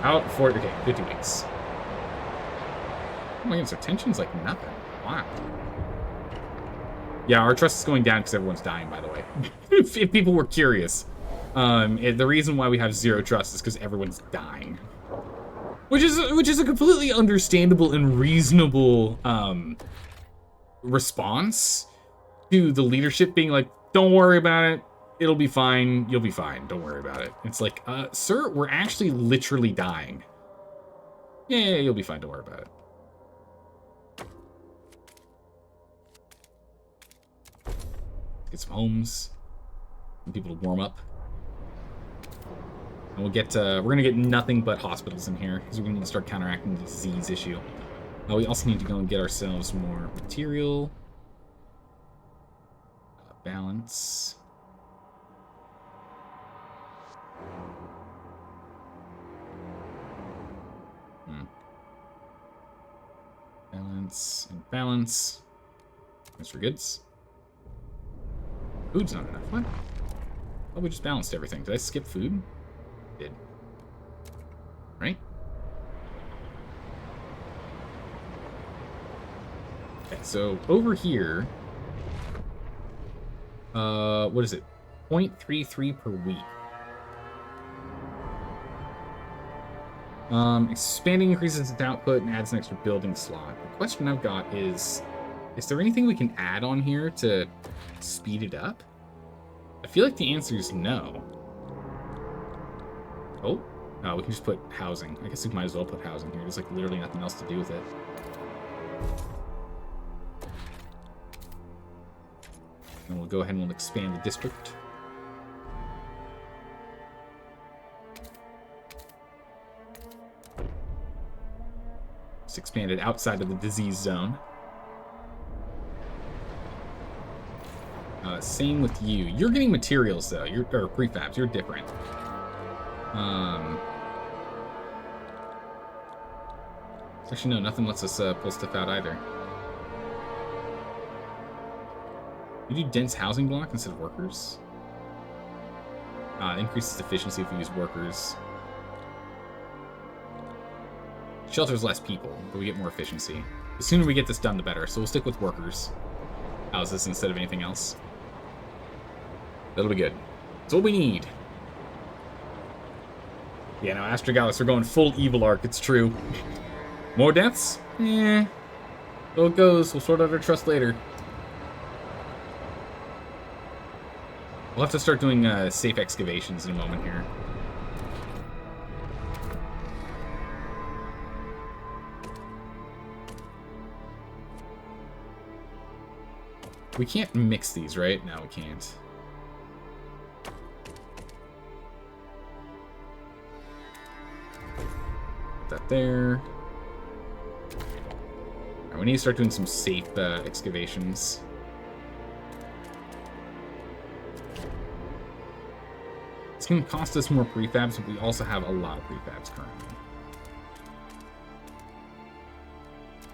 Out for... Okay, 50 weeks. Oh my goodness, our tension's like nothing. Wow. Yeah, our trust is going down because everyone's dying, by the way. if people were curious. The reason why we have 0 trust is because everyone's dying. Which is a completely understandable and reasonable response to the leadership being like, don't worry about it. It'll be fine. You'll be fine. Don't worry about it. It's like, sir, we're actually literally dying. Yeah, you'll be fine. Don't worry about it. Get some homes. Some people to warm up. And we'll get, we're going to get nothing but hospitals in here, because we're going to start counteracting the disease issue. We also need to go and get ourselves more material. Balance. Balance and balance. Thanks for goods. Food's not enough. What? Oh, we just balanced everything. Did I skip food? Did. Right? Okay, so over here, what is it? 0.33 per week. Expanding increases its output and adds an extra building slot. The question I've got is there anything we can add on here to speed it up? I feel like the answer is no. Oh, no, we can just put housing. I guess we might as well put housing here. There's like literally nothing else to do with it. And we'll go ahead and we'll expand the district. Just expand it outside of the disease zone. Same with you. You're getting materials though. Or prefabs. You're different. Actually, no. Nothing lets us pull stuff out either. You do dense housing block instead of workers. Increases efficiency if we use workers. Shelters less people, but we get more efficiency. The sooner we get this done, the better. So we'll stick with workers. Houses instead of anything else. That'll be good. That's what we need. Yeah, no, Astragalus, we're going full evil arc. It's true. More deaths? Eh. So it goes. We'll sort out our trust later. We'll have to start doing safe excavations in a moment here. We can't mix these, right? No, we can't. Put that there. All right, we need to start doing some safe excavations. It's going to cost us more prefabs, but we also have a lot of prefabs currently.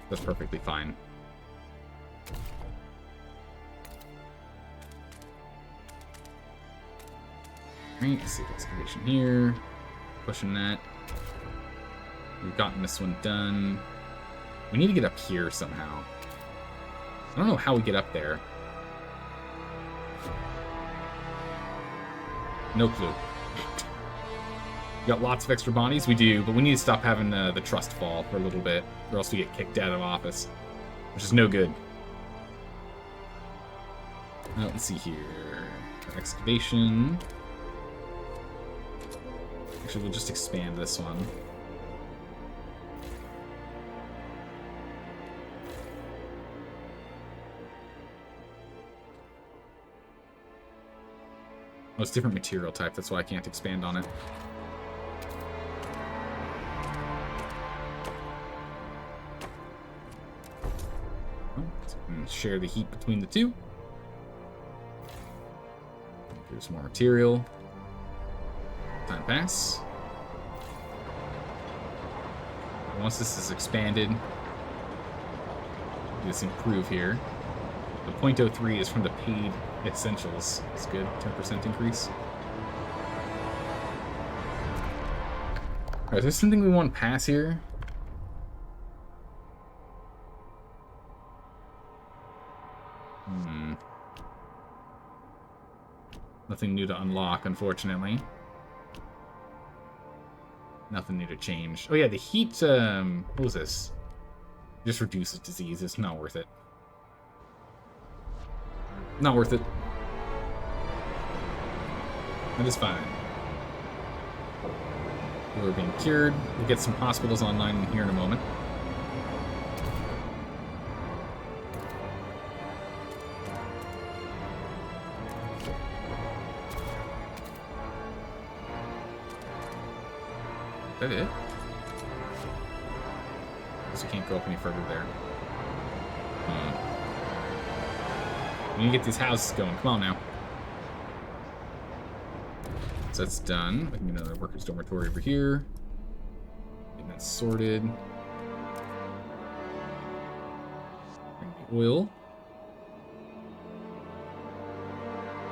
That's perfectly fine. Right, let's see excavation here. Pushing that. We've gotten this one done. We need to get up here somehow. I don't know how we get up there. No clue. We got lots of extra bodies? We do, but we need to stop having the trust fall for a little bit, or else we get kicked out of office, which is no good. Let's see here. Excavation. Actually, we'll just expand this one. Oh, it's different material type, that's why I can't expand on it. And share the heat between the two. Here's more material. Time pass. Once this is expanded, let's improve here. The 0.03 is from the paid essentials. It's good. 10% increase. Alright, is there something we want to pass here? Nothing new to unlock, unfortunately. Nothing new to change. Oh yeah, the heat, what was this? Just reduces disease. It's not worth it. Not worth it. That is fine. We're being cured. We'll get some hospitals online here in a moment. Is that it? Guess we can't go up any further there. We need to get these houses going. Come on now. So that's done. We can get another workers' dormitory over here. Getting that sorted. Bring the oil.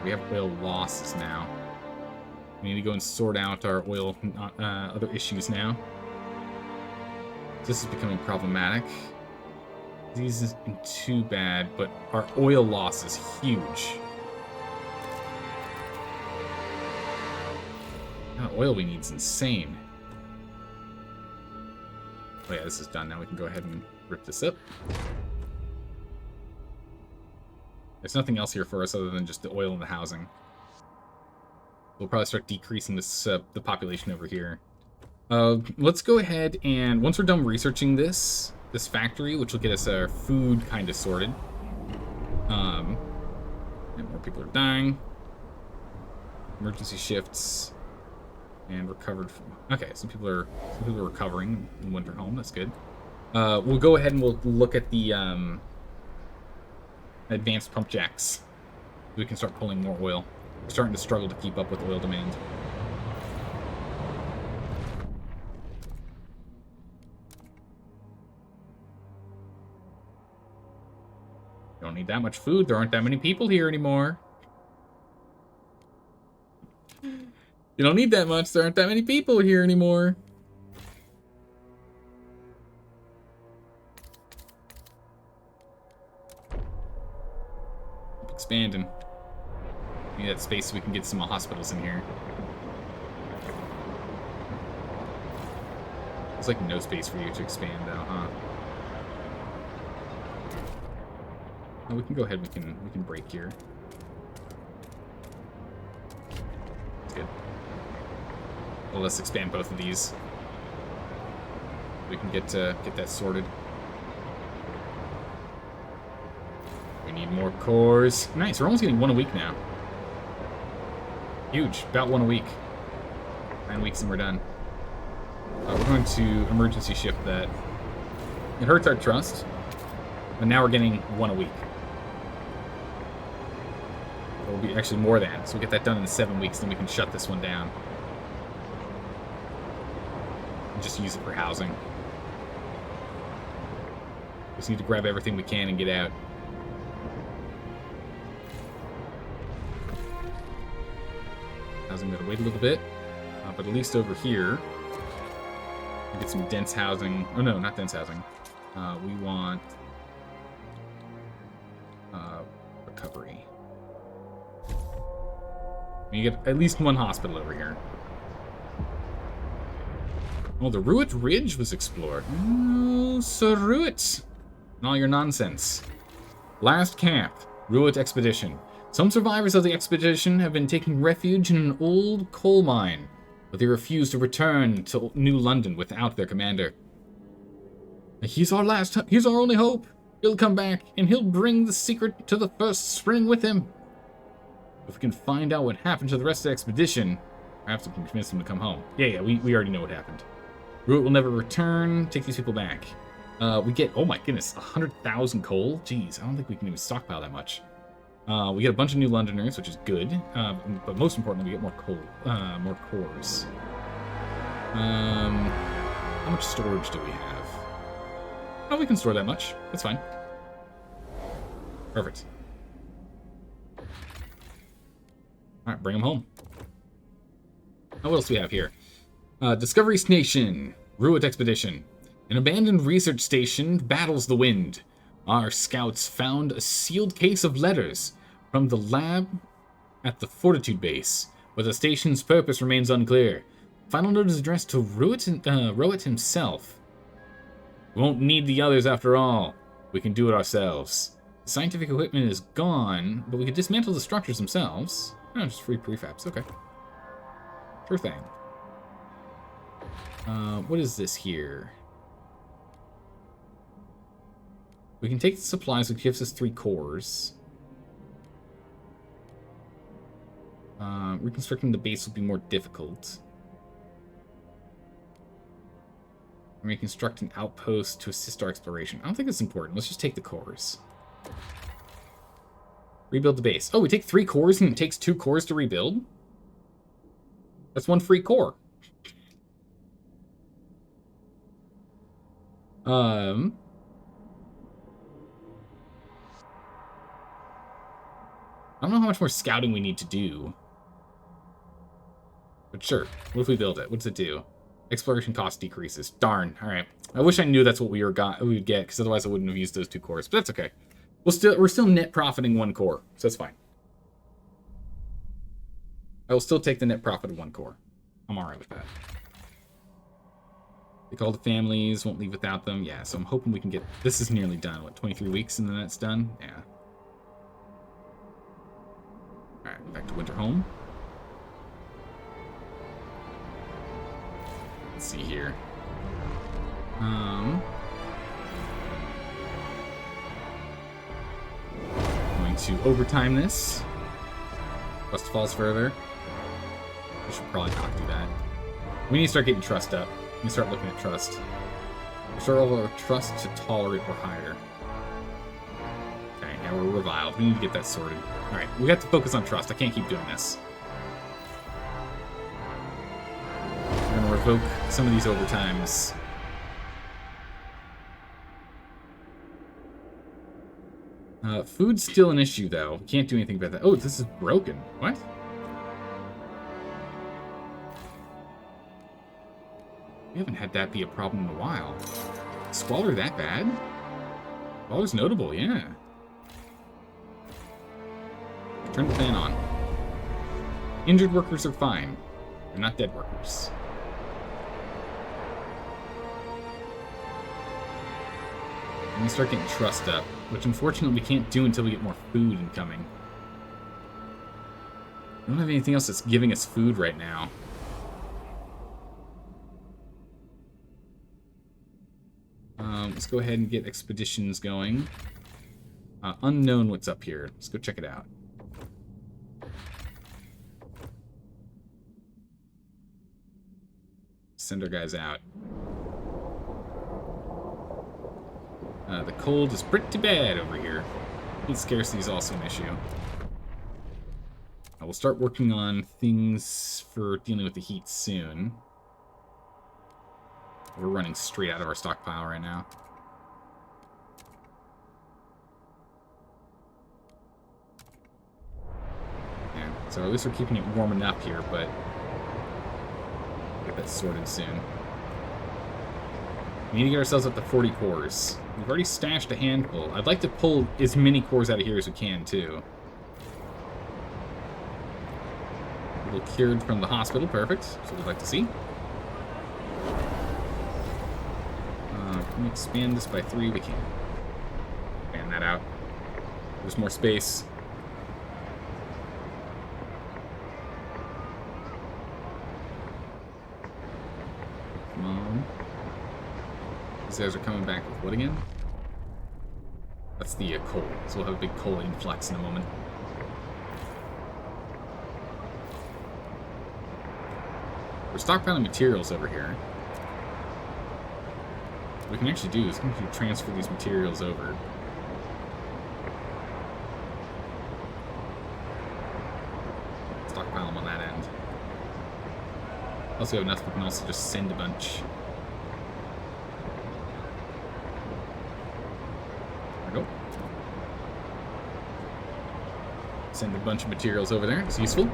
We have oil losses now. We need to go and sort out our oil other issues now. This is becoming problematic. These isn't too bad, but our oil loss is huge. The amount of oil we need is insane. Oh yeah, this is done. Now we can go ahead and rip this up. There's nothing else here for us other than just the oil and the housing. We'll probably start decreasing this the population over here. Let's go ahead and once we're done researching this factory, which will get us our food kind of sorted. And more people are dying. Emergency shifts and recovered from. Okay, some people are recovering in winter home. That's good. We'll go ahead and we'll look at the advanced pump jacks. We can start pulling more oil. We're starting to struggle to keep up with oil demand. You don't need that much food. There aren't that many people here anymore. You don't need that much. There aren't that many people here anymore. Keep expanding. We need that space so we can get some hospitals in here. There's like no space for you to expand though, huh? Oh, we can go ahead, we can break here. That's good. Well, let's expand both of these. We can get that sorted. We need more cores. Nice, we're almost getting one a week now. Huge, about one a week. 9 weeks and we're done. We're going to emergency shift that. It hurts our trust, but now we're getting one a week. It'll be actually more than, so we'll get that done in 7 weeks, then we can shut this one down. And just use it for housing. Just need to grab everything we can and get out. Housing gotta wait a little bit, but at least over here, we get some dense housing. Oh no, not dense housing. We want recovery. You get at least one hospital over here. Oh, the Ruit Ridge was explored. Oh, Sir Ruit. And all your nonsense. Last camp, Ruit Expedition. Some survivors of the expedition have been taking refuge in an old coal mine, but they refuse to return to New London without their commander. He's our only hope. He'll come back, and he'll bring the secret to the first spring with him. If we can find out what happened to the rest of the expedition, perhaps we can convince them to come home. Yeah, we already know what happened. Root will never return. Take these people back. We get, oh my goodness, 100,000 coal? Jeez, I don't think we can even stockpile that much. We get a bunch of New Londoners, which is good. But most importantly, we get more coal, more cores. How much storage do we have? Oh, we can store that much. That's fine. Perfect. Alright, bring them home. Now, what else do we have here? Discovery Station. Ruit Expedition. An abandoned research station battles the wind. Our scouts found a sealed case of letters from the lab at the Fortitude Base, but the station's purpose remains unclear. Final note is addressed to Roet himself. We won't need the others after all. We can do it ourselves. The scientific equipment is gone, but we could dismantle the structures themselves. Oh, just free prefabs. Okay. Sure thing. What is this here? We can take the supplies, which gives us 3 cores. Reconstructing the base will be more difficult. Reconstruct an outpost to assist our exploration. I don't think that's important. Let's just take the cores. Rebuild the base. Oh, we take 3 cores and it takes 2 cores to rebuild? That's 1 free core. I don't know how much more scouting we need to do. But sure. What if we build it? What does it do? Exploration cost decreases. Darn. Alright. I wish I knew that's what we would get, because otherwise I wouldn't have used those 2 cores. But that's okay. We're still net profiting 1 core, so that's fine. I will still take the net profit of 1 core. I'm alright with that. They call the families, won't leave without them. Yeah, so I'm hoping we can get... This is nearly done. What, 23 weeks and then that's done? Yeah. Alright, back to Winterholm. Let's see here. Going to overtime this. Trust falls further. We should probably not do that. We need to start getting trust up. We need to start looking at trust. Restore all our trust to tolerate or higher. Okay, yeah, we're reviled. We need to get that sorted. Alright, we have to focus on trust. I can't keep doing this. We're going to revoke some of these overtimes. Food's still an issue, though. Can't do anything about that. Oh, this is broken. What? We haven't had that be a problem in a while. Squalor that bad? Squalor's notable, yeah. Turn the fan on. Injured workers are fine. They're not dead workers. And we start getting trust up, which unfortunately we can't do until we get more food incoming. We don't have anything else that's giving us food right now. Let's go ahead and get expeditions going. Unknown what's up here. Let's go check it out. Send our guys out. The cold is pretty bad over here. Heat scarcity is also an issue. We'll start working on things for dealing with the heat soon. We're running straight out of our stockpile right now. Yeah, so at least we're keeping it warm enough here, but get that sorted soon. We need to get ourselves up to 40 cores. We've already stashed a handful. I'd like to pull as many cores out of here as we can, too. A little cured from the hospital. Perfect. That's what we'd like to see. Can we expand this by 3? We can. Expand that out. There's more space. These guys are coming back with what again? That's the coal. So we'll have a big coal influx in a moment. We're stockpiling materials over here. What we can actually do is we can transfer these materials over. Stockpile them on that end. Also have enough, we can also just send a bunch. There we go. Send a bunch of materials over there. It's useful.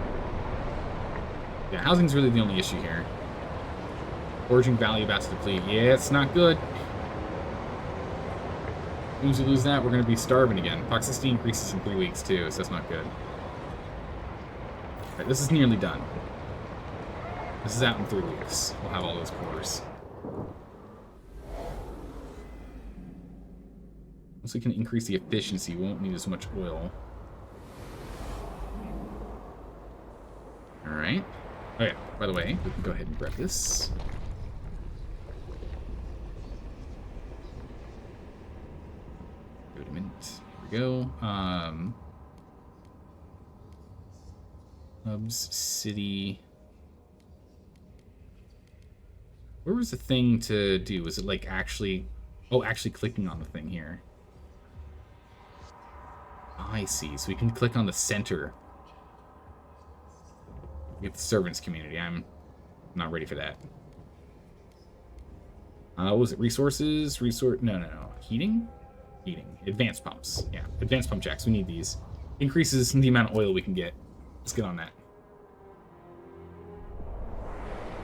Yeah, housing's really the only issue here. Foraging value about to deplete. Yeah, it's not good. As soon as we lose that, we're going to be starving again. Toxicity increases in 3 weeks, too, so that's not good. Alright, this is nearly done. This is out in 3 weeks. We'll have all those cores. Once we can increase the efficiency, we won't need as much oil. Alright. Oh yeah, by the way, we can go ahead and grab this. Wait a minute. Here we go. Hubs, city. Where was the thing to do? Was it like actually... Oh, actually clicking on the thing here. I see. So we can click on the center. Get the servants community. I'm not ready for that. What was it? Resources? No. Heating? Heating. Advanced pumps. Yeah. Advanced pump jacks. We need these. Increases the amount of oil we can get. Let's get on that.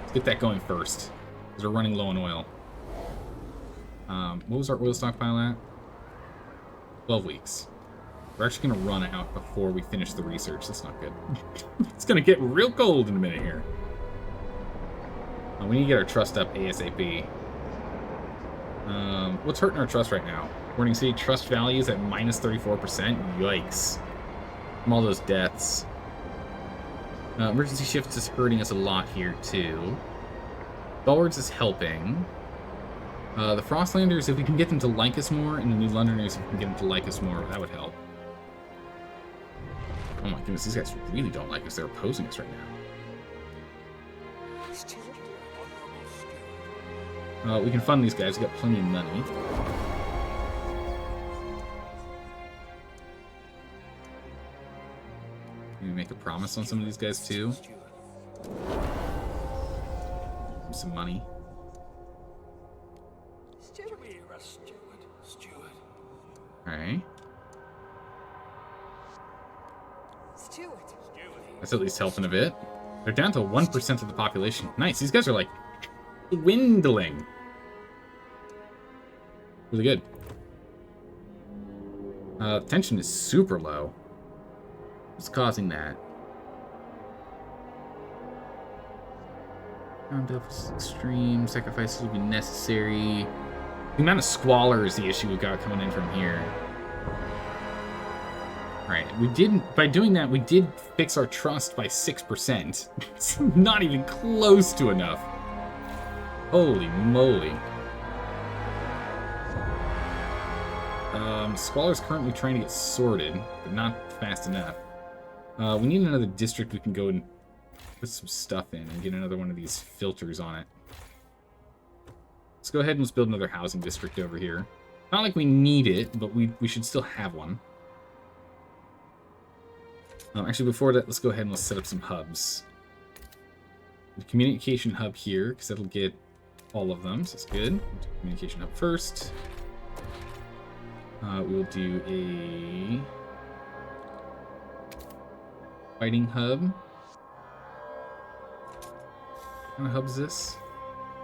Let's get that going first. Because we're running low on oil. What was our oil stockpile at? 12 weeks. We're actually going to run out before we finish the research. That's not good. It's going to get real cold in a minute here. We need to get our trust up ASAP. What's hurting our trust right now? Warning City trust values at minus 34%. Yikes. From all those deaths. Emergency shifts is hurting us a lot here, too. Bulwarks is helping. The Frostlanders, if we can get them to like us more, and the New Londoners, if we can get them to like us more, that would help. Oh my goodness, these guys really don't like us. They're opposing us right now. We can fund these guys. We've got plenty of money. Maybe make a promise on some of these guys, too. Some money. Alright. That's at least helping a bit. They're down to 1% of the population. Nice. These guys are like dwindling. Really good. Tension is super low. What's causing that? Ground deficit extreme. Sacrifices will be necessary. The amount of squalor is the issue we've got coming in from here. Right, by doing that, we did fix our trust by 6%. It's not even close to enough. Holy moly. Squalor's currently trying to get sorted, but not fast enough. We need another district we can go and put some stuff in and get another one of these filters on it. Let's go ahead and let's build another housing district over here. Not like we need it, but we should still have one. Actually, before that, let's go ahead and let's set up some hubs. The communication hub here, because that'll get all of them, so that's good. Communication hub first. We'll do a fighting hub. What kind of hub is this?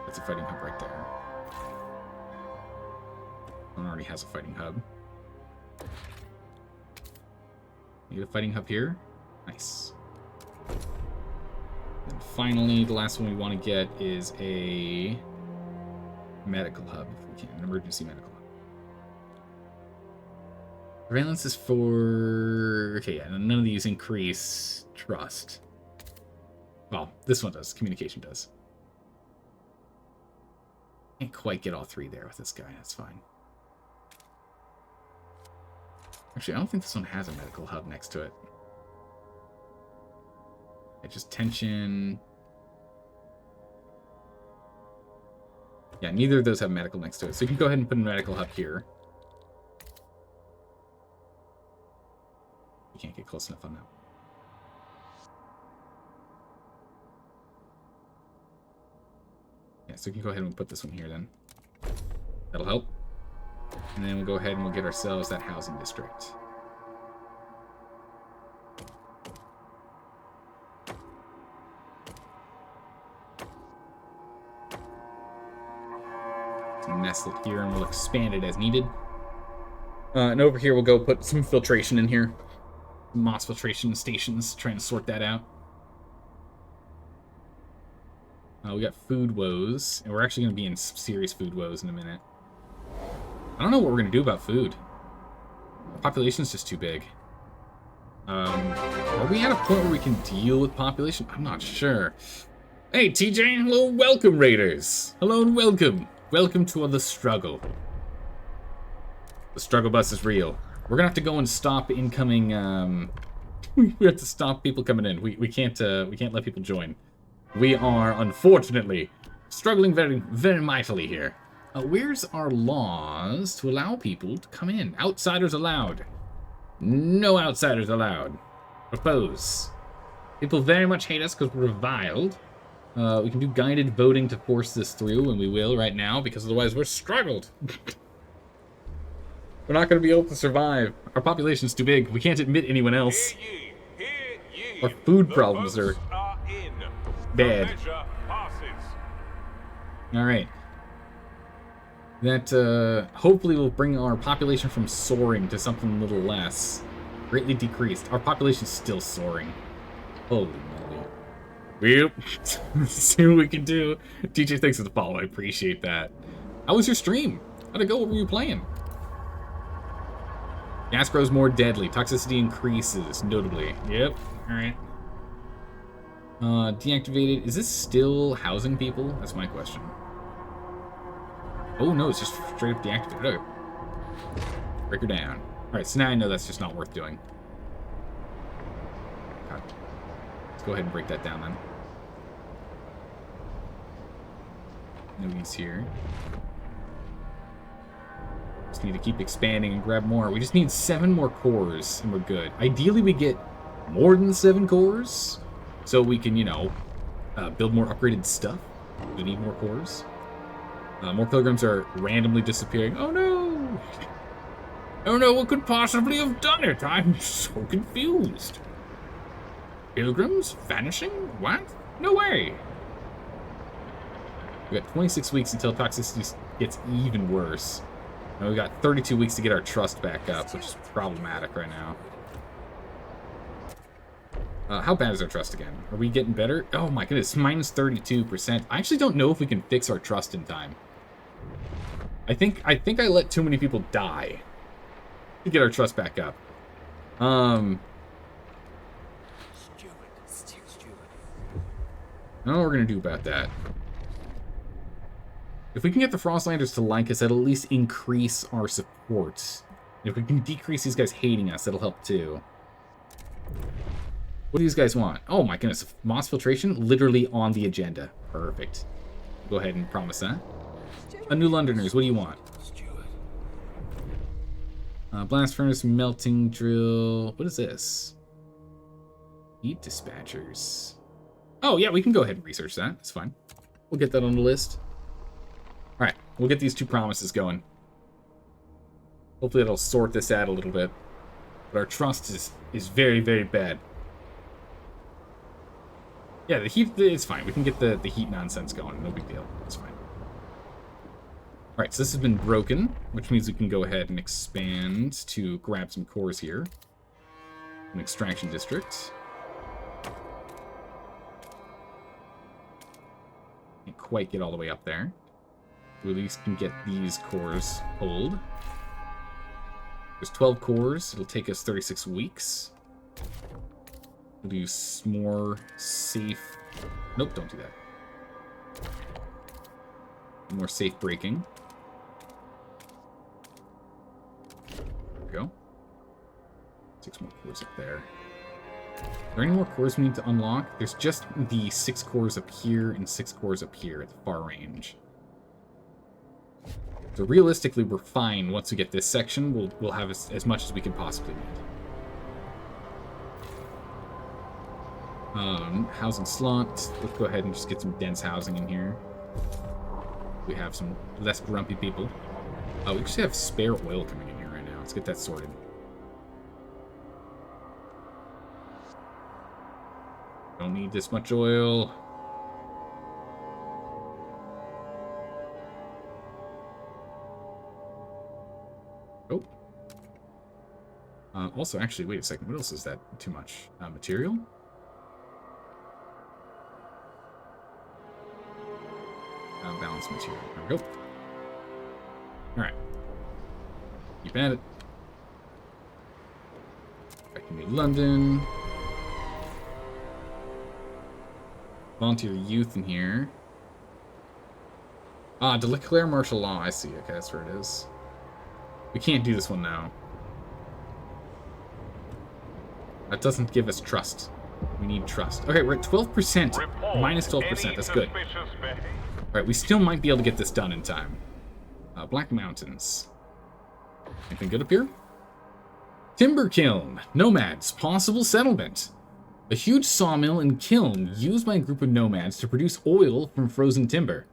That's a fighting hub right there. One already has a fighting hub. You get a fighting hub here. Nice. And finally, the last one we want to get is a medical hub, if we can. An emergency medical hub. Surveillance is for... Okay, yeah, none of these increase trust. Well, this one does. Communication does. Can't quite get all 3 there with this guy. That's fine. Actually, I don't think this one has a medical hub next to it. It's just tension. Yeah, neither of those have medical next to it. So you can go ahead and put a medical hub here. You can't get close enough on that. Yeah, so you can go ahead and put this one here then. That'll help. And then we'll go ahead and we'll get ourselves that housing district. So nestle it here and we'll expand it as needed. And over here we'll go put some filtration in here. Moss filtration stations, trying to sort that out. We got food woes, and we're actually going to be in serious food woes in a minute. I don't know what we're going to do about food. The population's just too big. Are we at a point where we can deal with population? I'm not sure. Hey, TJ, hello, welcome, Raiders. Hello and welcome. Welcome to the struggle. The struggle bus is real. We're going to have to go and stop incoming, we have to stop people coming in. We can't let people join. We are, unfortunately, struggling very, very mightily here. Where's our laws to allow people to come in? Outsiders allowed. No outsiders allowed. Propose. People very much hate us because we're reviled. We can do guided voting to force this through, and we will right now, because otherwise we're struggled. We're not going to be able to survive. Our population's too big. We can't admit anyone else. Hear ye. Our food problems are bad. Alright. That, hopefully will bring our population from soaring to something a little less. Greatly decreased. Our population's still soaring. Holy moly. Yep. See what we can do. DJ, thanks for the follow. I appreciate that. How was your stream? How'd it go? What were you playing? Gas grows more deadly. Toxicity increases, notably. Yep. Alright. Deactivated. Is this still housing people? That's my question. Oh no, it's just straight up deactivated. Okay. Break her down. Alright, so now I know that's just not worth doing. Okay. Let's go ahead and break that down then. No use here. Just need to keep expanding and grab more. We just need 7 more cores and we're good. Ideally we get more than 7 cores so we can, you know, build more upgraded stuff. We need more cores. More pilgrims are randomly disappearing. Oh no! Oh no, what could possibly have done it? I'm so confused. Pilgrims vanishing? What? No way! We got 26 weeks until toxicity gets even worse. And we got 32 weeks to get our trust back up, which is problematic right now. How bad is our trust again? Are we getting better? Oh my goodness, minus 32%. I actually don't know if we can fix our trust in time. I think I let too many people die to get our trust back up. I don't know what we're gonna do about that. If we can get the Frostlanders to like us, that'll at least increase our support. If we can decrease these guys hating us, that'll help too. What do these guys want? Oh my goodness, moss filtration literally on the agenda. Perfect. Go ahead and promise that. A new Londoners, what do you want? Blast furnace, melting drill. What is this? Heat dispatchers. Oh yeah, we can go ahead and research that. It's fine. We'll get that on the list. Alright, we'll get these 2 promises going. Hopefully that'll sort this out a little bit. But our trust is very, very bad. Yeah, the heat, it's fine. We can get the heat nonsense going. No big deal. It's fine. Alright, so this has been broken, which means we can go ahead and expand to grab some cores here. An extraction district. Can't quite get all the way up there. We at least can get these cores pulled. There's 12 cores. It'll take us 36 weeks. We'll do more safe... Nope, don't do that. More safe braking. There we go. 6 more cores up there. Are there any more cores we need to unlock? There's just the 6 cores up here and 6 cores up here at the far range. So realistically, we're fine once we get this section. We'll have as much as we can possibly need. Housing slot. Let's go ahead and just get some dense housing in here. We have some less grumpy people. We actually have spare oil coming in here right now. Let's get that sorted. Don't need this much oil. Oh. Also, actually, wait a second. What else is that too much? Material? Balance material. There we go. Alright. Keep at it. Back to New London. Volunteer youth in here. To declare martial law. I see. Okay, that's where it is. We can't do this one now. That doesn't give us trust. We need trust. Okay, we're at 12%. Minus 12%. That's good. Alright, we still might be able to get this done in time. Black Mountains. Anything good up here? Timber kiln. Nomads. Possible settlement. A huge sawmill and kiln used by a group of nomads to produce oil from frozen timber.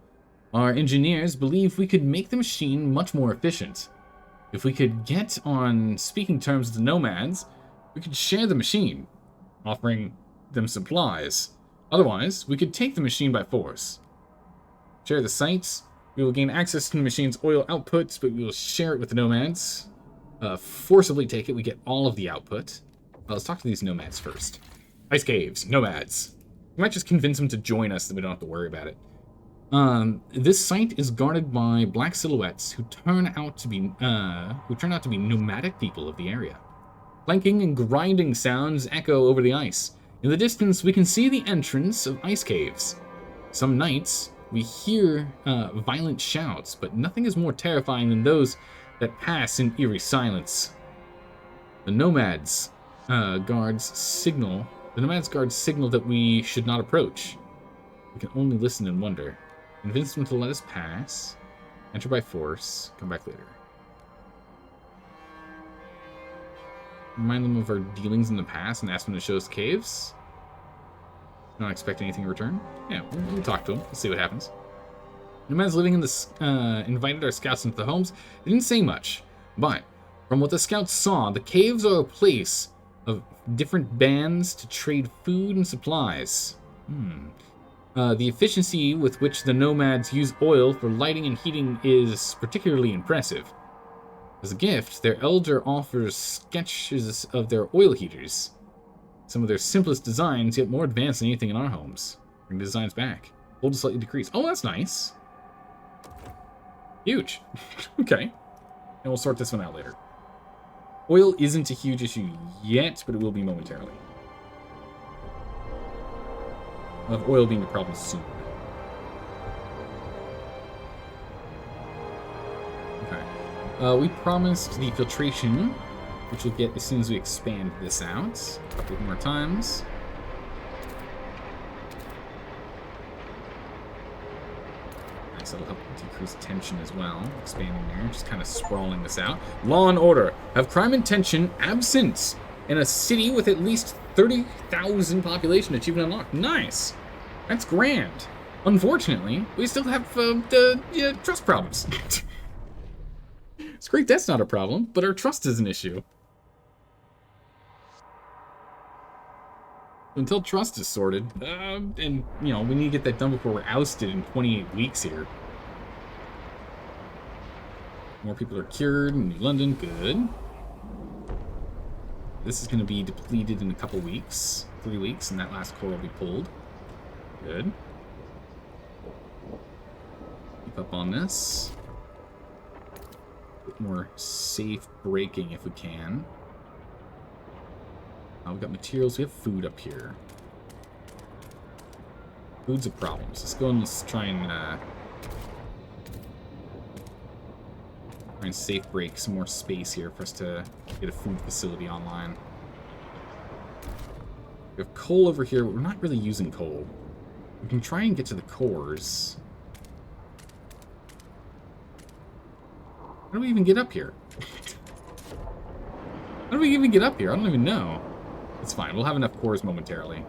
Our engineers believe we could make the machine much more efficient. If we could get on speaking terms with the nomads, we could share the machine, offering them supplies. Otherwise, we could take the machine by force. Share the sites. We will gain access to the machine's oil outputs, but we will share it with the nomads. Forcibly take it. We get all of the output. Let's talk to these nomads first. Ice caves, nomads. We might just convince them to join us, so we don't have to worry about it. This site is guarded by black silhouettes who turn out to be nomadic people of the area. Clanking and grinding sounds echo over the ice. In the distance, we can see the entrance of ice caves. Some nights, we hear violent shouts, but nothing is more terrifying than those that pass in eerie silence. The nomads guards signal that we should not approach. We can only listen and wonder. Convince them to let us pass. Enter by force. Come back later. Remind them of our dealings in the past and ask them to show us caves. Not expect anything in return. Yeah, we'll talk to them. Let's see what happens. Nomads living in this invited our scouts into the homes. They didn't say much, but from what the scouts saw, the caves are a place of different bands to trade food and supplies. The efficiency with which the nomads use oil for lighting and heating is particularly impressive. As a gift, their elder offers sketches of their oil heaters. Some of their simplest designs, yet more advanced than anything in our homes. Bring the designs back. Hold to slightly decrease. Oh, that's nice. Huge. Okay. And we'll sort this one out later. Oil isn't a huge issue yet, but it will be momentarily. We'll have oil being a problem soon. Okay. We promised the filtration, which we'll get as soon as we expand this out. A couple more times. Nice, that'll help decrease tension as well. Expanding there, just kind of sprawling this out. Law and order. Have crime and tension absent in a city with at least 30,000 population achievement unlocked. Nice. That's grand. Unfortunately, we still have trust problems. It's great that's not a problem, but our trust is an issue. Until trust is sorted, and, you know, we need to get that done before we're ousted in 28 weeks here. More people are cured in New London, good. This is going to be depleted in a couple weeks, 3 weeks, and that last core will be pulled. Good. Keep up on this. Bit more safe braking if we can. We've got materials. We have food up here. Food's a problem. So let's go and let's try and and safe break some more space here for us to get a food facility online. We have coal over here, but we're not really using coal. We can try and get to the cores. How do we even get up here? How do we even get up here? I don't even know. It's fine. We'll have enough cores momentarily.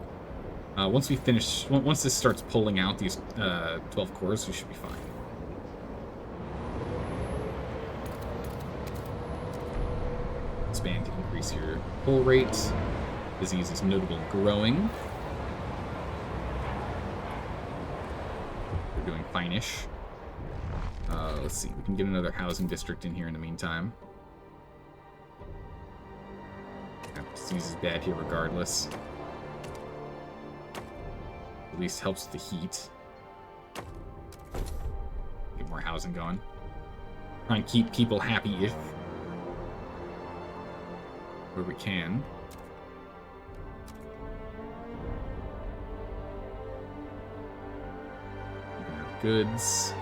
Once we finish, once this starts pulling out these 12 cores, we should be fine. Expand to increase your pull rate. Disease is notable growing. We're doing fine-ish. Let's see. We can get another housing district in here in the meantime. Disease is bad here regardless. At least helps with the heat. Get more housing going. Try and keep people happy-ish. Where we can. We can have goods.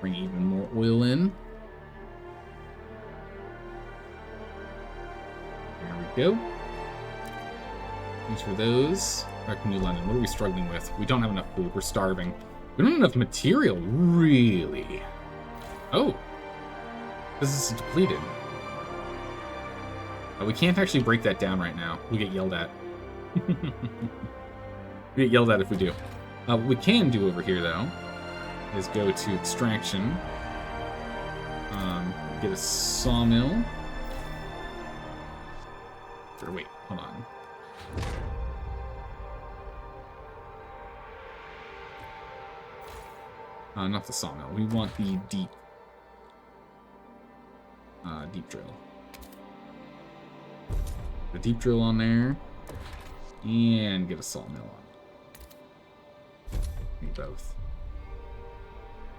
Bring even more oil in. There we go. Thanks for those. Back to New London. What are we struggling with? We don't have enough food. We're starving. We don't have enough material, really. Oh. This is depleted. We can't actually break that down right now. We get yelled at. We get yelled at if we do. What we can do over here, though, is go to extraction. Get a sawmill. Or wait, hold on. Not the sawmill. We want the deep drill. The deep drill on there. And get a sawmill on. Need both.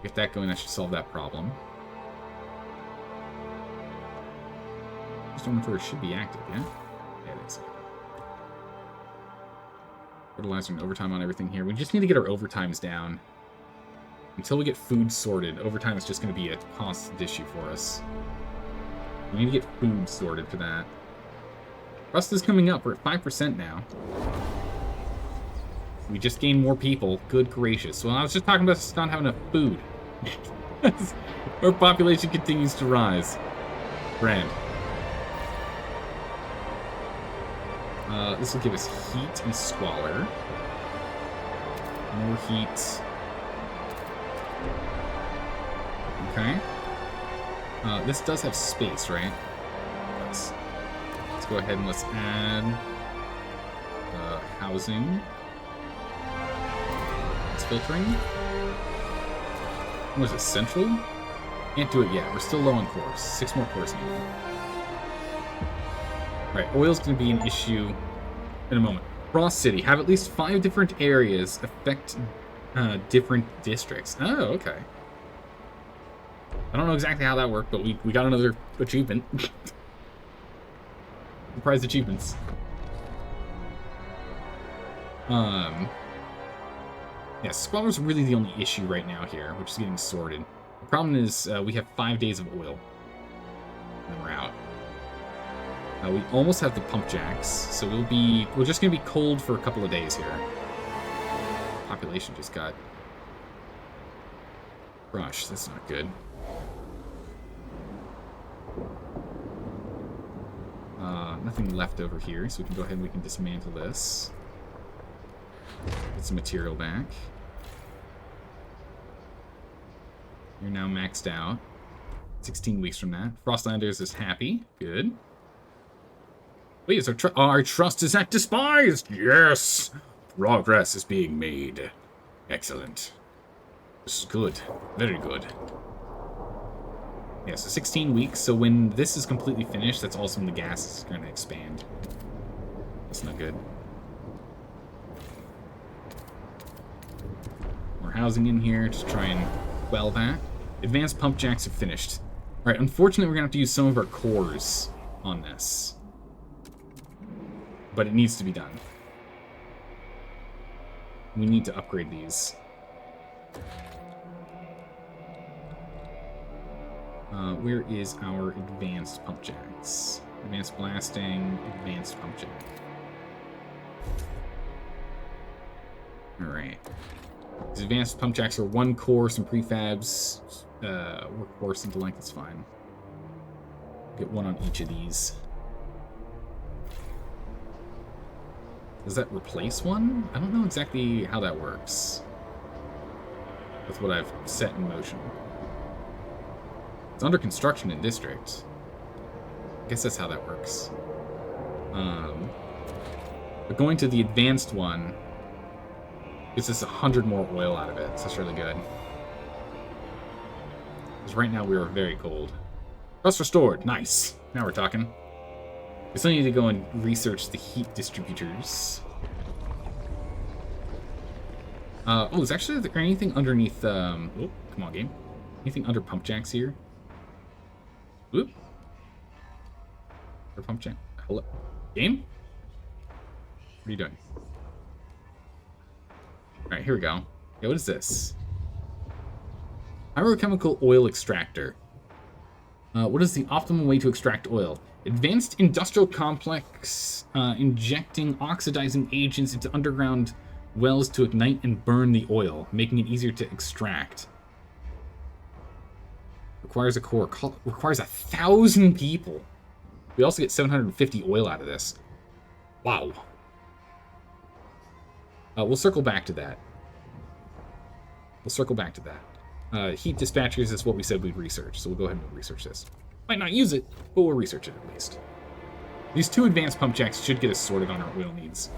Get that going, that should solve that problem. Just inventory should be active, yeah? Yeah, it is. Fertilizer and overtime on everything here. We just need to get our overtimes down. Until we get food sorted, overtime is just going to be a constant issue for us. We need to get food sorted for that. Rust is coming up. We're at 5% now. We just gained more people. Good gracious. Well, I was just talking about us not having enough food. Our population continues to rise. Grand. This will give us heat and squalor. More heat. Okay. This does have space, right? Let's go ahead and let's add housing. It's filtering. Was it central? Can't do it yet. We're still low on cores. 6 more cores needed. Alright, oil's going to be an issue in a moment. Frost City. Have at least 5 different areas affect different districts. Oh, okay. I don't know exactly how that worked, but we got another achievement. Surprise achievements. Yeah, squalor's really the only issue right now here, which is getting sorted. The problem is we have 5 days of oil. And then we're out. We almost have the pump jacks, so we're just gonna be cold for a couple of days here. Population just got crushed. That's not good. Nothing left over here, so we can go ahead and we can dismantle this. Get some material back. You're now maxed out. 16 weeks from that. Frostlanders is happy. Good. Wait, is our trust is at despised! Yes! Progress is being made. Excellent. This is good. Very good. Yeah, so 16 weeks, so when this is completely finished, that's also when the gas is going to expand. That's not good. More housing in here to try and quell that. Advanced pump jacks are finished. Alright, unfortunately we're going to have to use some of our cores on this. But it needs to be done. We need to upgrade these. Where is our advanced pump jacks? Advanced blasting, advanced pump jack. Alright. These advanced pump jacks are 1 core, some prefabs, workhorse into length, that's fine. Get 1 on each of these. Does that replace 1? I don't know exactly how that works. With what I've set in motion. It's under construction in district. I guess that's how that works. But going to the advanced one gives us 100 more oil out of it, so that's really good. Because right now we are very cold. Trust restored. Nice. Now we're talking. We still need to go and research the heat distributors. Oh, is there anything underneath, oh, come on, game. Anything under pump jacks here? Whoop. Or pump jack. Hello. Game? What are you doing? Alright, here we go. Yeah, what is this? Pyrochemical oil extractor. What is the optimal way to extract oil? Advanced industrial complex injecting oxidizing agents into underground wells to ignite and burn the oil, making it easier to extract. Requires a core. Requires 1,000 people. We also get 750 oil out of this. Wow. We'll circle back to that. Heat dispatchers is what we said we'd research, so we'll go ahead and research this. Might not use it, but we'll research it at least. These 2 advanced pump jacks should get us sorted on our oil needs.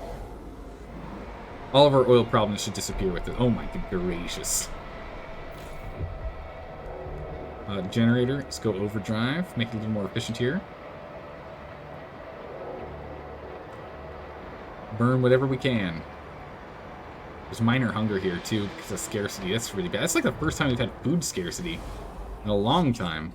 All of our oil problems should disappear with it. Oh my gracious. Generator, let's go overdrive, make it a little more efficient here. Burn whatever we can. There's minor hunger here too because of scarcity. That's really bad. That's like the first time we've had food scarcity in a long time.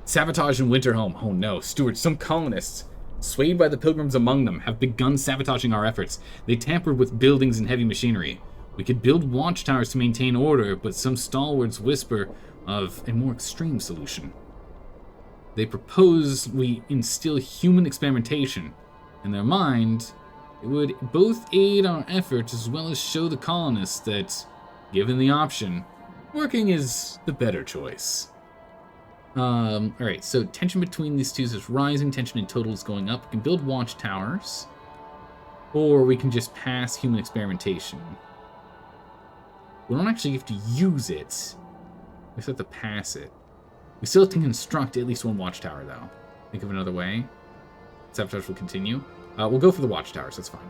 Sabotage in Winterhome. Oh no, Steward, some colonists, swayed by the pilgrims among them, have begun sabotaging our efforts. They tampered with buildings and heavy machinery. We could build watchtowers to maintain order, but some stalwarts whisper of a more extreme solution. They propose we instill human experimentation. In their mind, it would both aid our efforts as well as show the colonists that, given the option, working is the better choice. Alright, so tension between these two is rising, tension in total is going up. We can build watchtowers, or we can just pass human experimentation. We don't actually have to use it. We just have to pass it. We still have to construct at least 1 watchtower, though. Think of another way. Sabotage will continue. We'll go for the watchtowers, that's fine.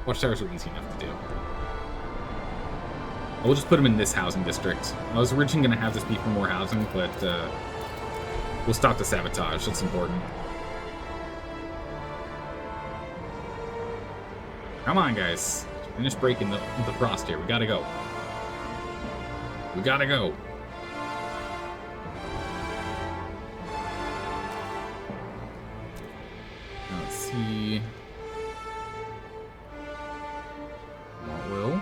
Watchtowers are easy enough to do. We'll just put them in this housing district. I was originally going to have this be for more housing, but we'll stop the sabotage. That's important. Come on, guys. Finish breaking the frost here. We gotta go. We gotta go. Now let's see. More oil.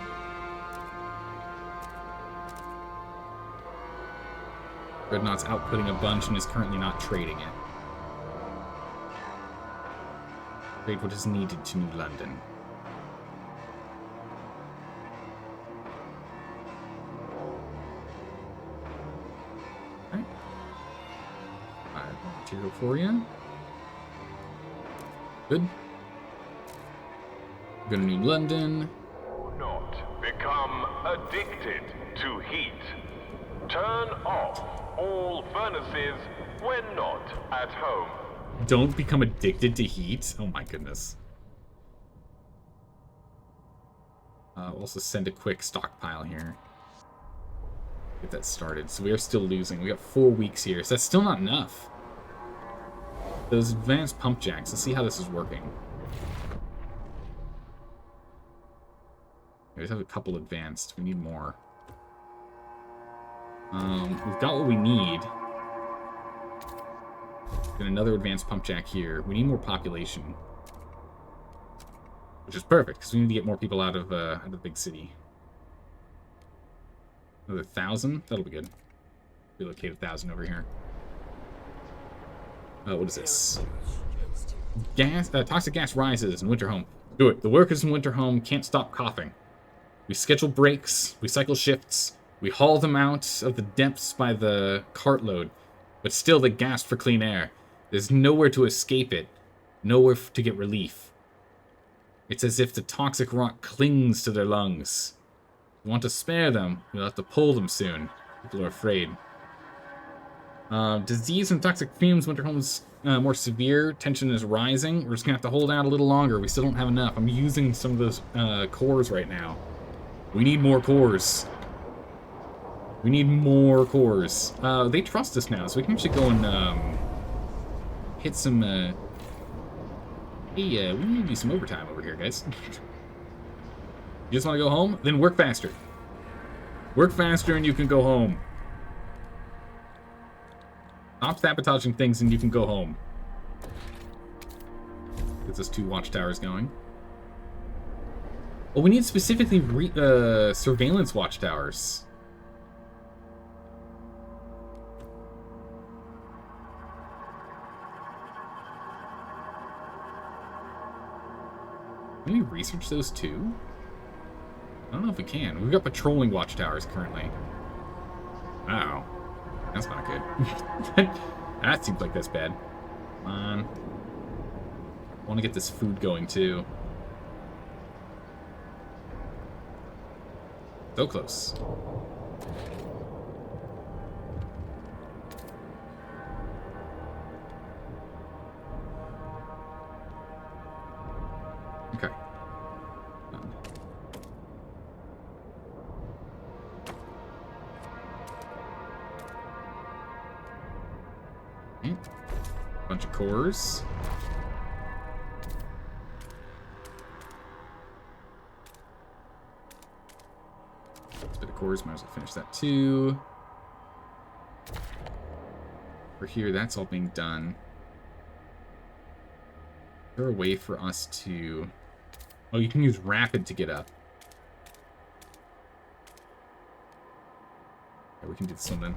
Dreadnought's outputting a bunch and is currently not trading it. Trade what is needed to New London. Alright. Material for you. Good. Go to New London. Not become addicted to heat. Turn off all furnaces when not at home. Don't become addicted to heat. Oh my goodness. We'll also send a quick stockpile here. Get that started. So we are still losing. We got 4 weeks here, so that's still not enough. Those advanced pump jacks. Let's see how this is working. We just have a couple advanced. We need more. We've got what we need. Got another advanced pump jack here. We need more population, which is perfect because we need to get more people out of the big city. Another 1,000. That'll be good. relocate 1,000 over here. What is this? Toxic gas rises in Winterhome. Do it. The workers in Winterhome can't stop coughing. We schedule breaks, we cycle shifts, we haul them out of the depths by the cartload, but still they gasp for clean air. There's nowhere to escape it, nowhere to get relief. It's as if the toxic rock clings to their lungs. If we want to spare them, we'll have to pull them soon. People are afraid. Disease and toxic fumes, Winterhome's more severe. Tension is rising. We're just gonna have to hold out a little longer. We still don't have enough. I'm using some of those cores right now. We need more cores. We need more cores. They trust us now, so we can actually go and hit some. Hey, we need to do some overtime over here, guys. You just want to go home? Then work faster. Work faster, and you can go home. Stop sabotaging things, and you can go home. Gets us 2 watchtowers going. Well, we need specifically surveillance watchtowers. Can we research those too? I don't know if we can. We've got patrolling watchtowers currently. Wow. That's not good. That seems like that's bad. Come on. I want to get this food going too. So close. Okay. Okay. Bunch of cores. Bit of cores, might as well finish that too. For here, that's all being done. Is there a way for us to... Oh, you can use rapid to get up. Yeah, we can do this one then.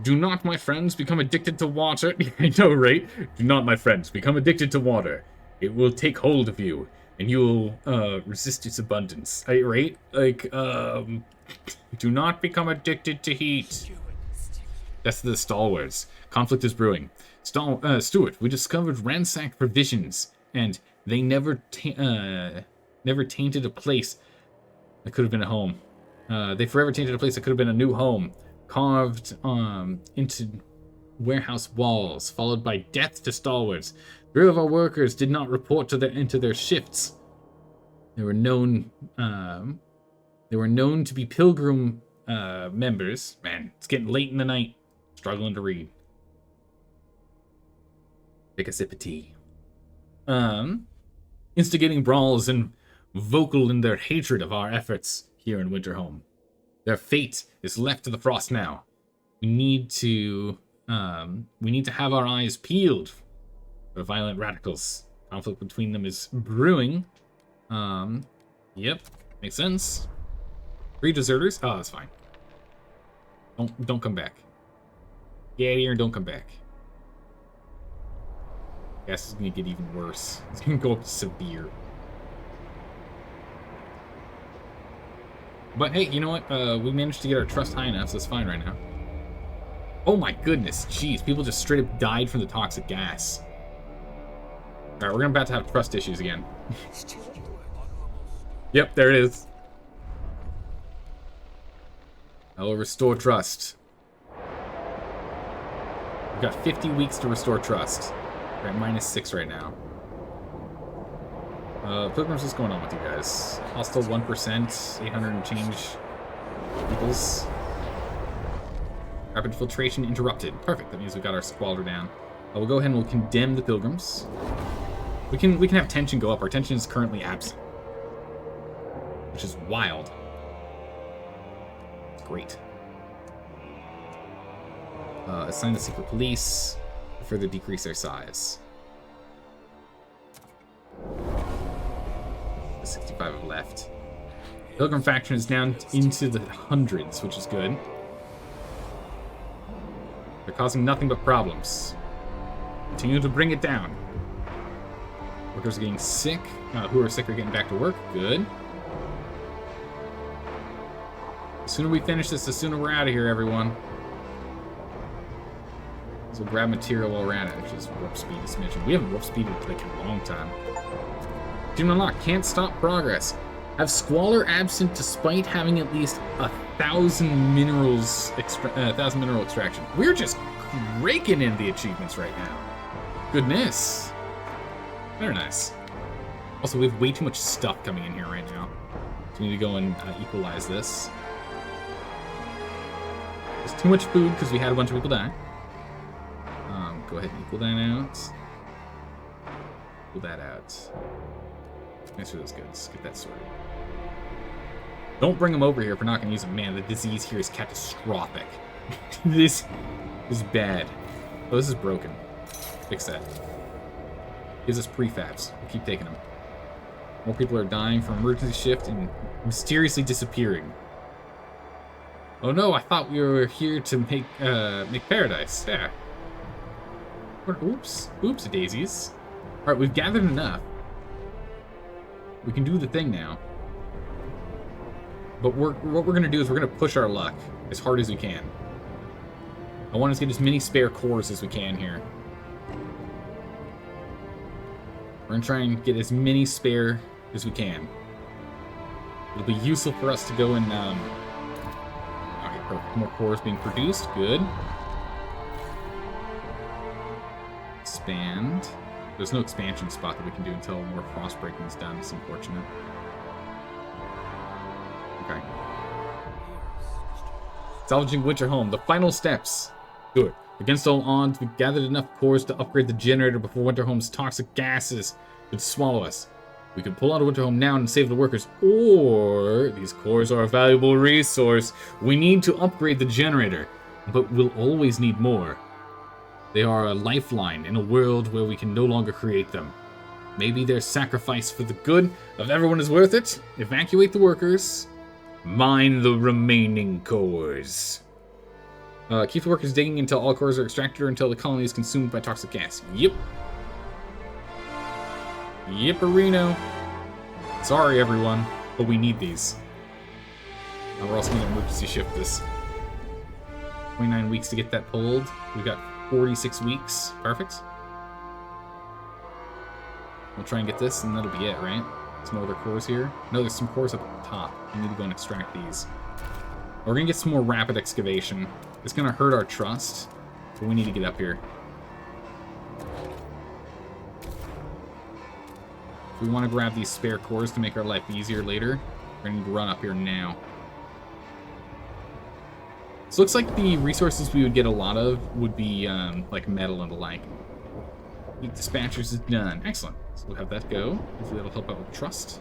Do not, my friends, become addicted to water. I know, right? Do not, my friends, become addicted to water. It will take hold of you, and you'll resist its abundance. Right? Like, do not become addicted to heat. That's the stalwarts. Conflict is brewing. Stuart, we discovered ransacked provisions, and they never tainted a place that could have been a home. They forever tainted a place that could have been a new home. Carved into warehouse walls, followed by death to stalwarts. 3 of our workers did not report into their shifts. They were known to be pilgrim members. Man, it's getting late in the night. Struggling to read. Take a sip of tea. Instigating brawls and vocal in their hatred of our efforts here in Winterhome. Their fate is left to the frost now. We need to have our eyes peeled for violent radicals. Conflict between them is brewing. Yep, makes sense. 3 deserters? Oh, that's fine. Don't come back. Get out of here and don't come back. Guess it's gonna get even worse. It's gonna go up to severe. But hey, you know what? We managed to get our trust high enough, so it's fine right now. Oh my goodness, jeez, people just straight up died from the toxic gas. Alright, we're about to have trust issues again. Yep, there it is. I will restore trust. We've got 50 weeks to restore trust. We're at -6 right now. Pilgrims, what's going on with you guys? Hostile 1%, 800 and change peoples. Rapid filtration interrupted. Perfect, that means we got our squalor down. We'll go ahead and we'll condemn the pilgrims. We can have tension go up. Our tension is currently absent, which is wild. It's great. Assign the secret police to further decrease their size. 65 have left. Pilgrim faction is down into the hundreds, which is good. They're causing nothing but problems. Continue to bring it down. Workers are getting sick. Who are sick are getting back to work. Good. The sooner we finish this, the sooner we're out of here, everyone. So we'll grab material while we're at it, which is warp speed is mentioned. We haven't warp speeded like in a long time. Achievement unlocked. Can't stop progress. Have Squalor absent despite having at least 1,000 minerals, 1,000 mineral extraction. We're just raking in the achievements right now. Goodness. Very nice. Also, we have way too much stuff coming in here right now. So we need to go and equalize this. There's too much food because we had a bunch of people die. Go ahead and equal that out. Equal that out. Thanks for those goods. Get that sorted. Don't bring them over here if we're not going to use them. Man, the disease here is catastrophic. This is bad. Oh, this is broken. Fix that. Gives us prefabs. We'll keep taking them. More people are dying from emergency shift and mysteriously disappearing. Oh no, I thought we were here to make paradise. Yeah. Oops. Oops, daisies. Alright, we've gathered enough. We can do the thing now. But what we're going to do is we're going to push our luck as hard as we can. I want us to get as many spare cores as we can here. We're going to try and get as many spare as we can. It'll be useful for us to go and... Okay, perfect. More cores being produced. Good. Expand. There's no expansion spot that we can do until more frost breaking is done. It's unfortunate. Okay. Salvaging Winter Home. The final steps. Do it. Against all odds, we gathered enough cores to upgrade the generator before Winter Home's toxic gases could swallow us. We could pull out of Winter Home now and save the workers, or these cores are a valuable resource. We need to upgrade the generator, but we'll always need more. They are a lifeline in a world where we can no longer create them. Maybe their sacrifice for the good of everyone is worth it. Evacuate the workers. Mine the remaining cores. Keep the workers digging until all cores are extracted or until the colony is consumed by toxic gas. Yep. Yipperino. Sorry, everyone, but we need these. We're also going to emergency shift this. 29 weeks to get that pulled. We've got 46 weeks. Perfect. We'll try and get this, and that'll be it, right? Some other cores here. No, there's some cores up at the top. We need to go and extract these. We're going to get some more rapid excavation. It's going to hurt our trust, but we need to get up here. If we want to grab these spare cores to make our life easier later, we're going to need to run up here now. So it looks like the resources we would get a lot of would be like metal and the like. Heat dispatchers is done. Excellent. So we'll have that go. Hopefully that'll help out with trust.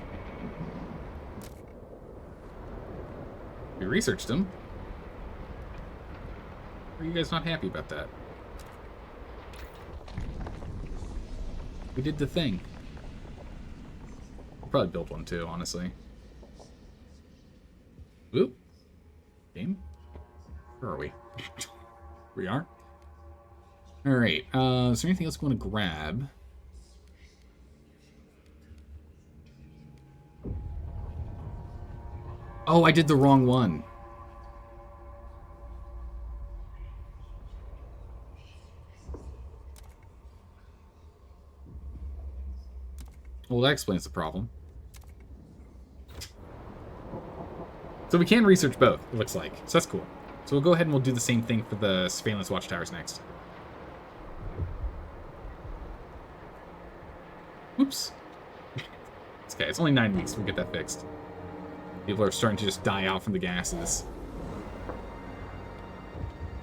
We researched them. Are you guys not happy about that? We did the thing. We'll probably build one too, honestly. Oop. Game? Where are we? We are? Alright, is there anything else we want to grab? Oh, I did the wrong one. Well, that explains the problem. So we can research both, it looks like. So that's cool. So we'll go ahead and we'll do the same thing for the surveillance watchtowers next. Oops. It's okay, it's only 9 weeks, we'll get that fixed. People are starting to just die out from the gases.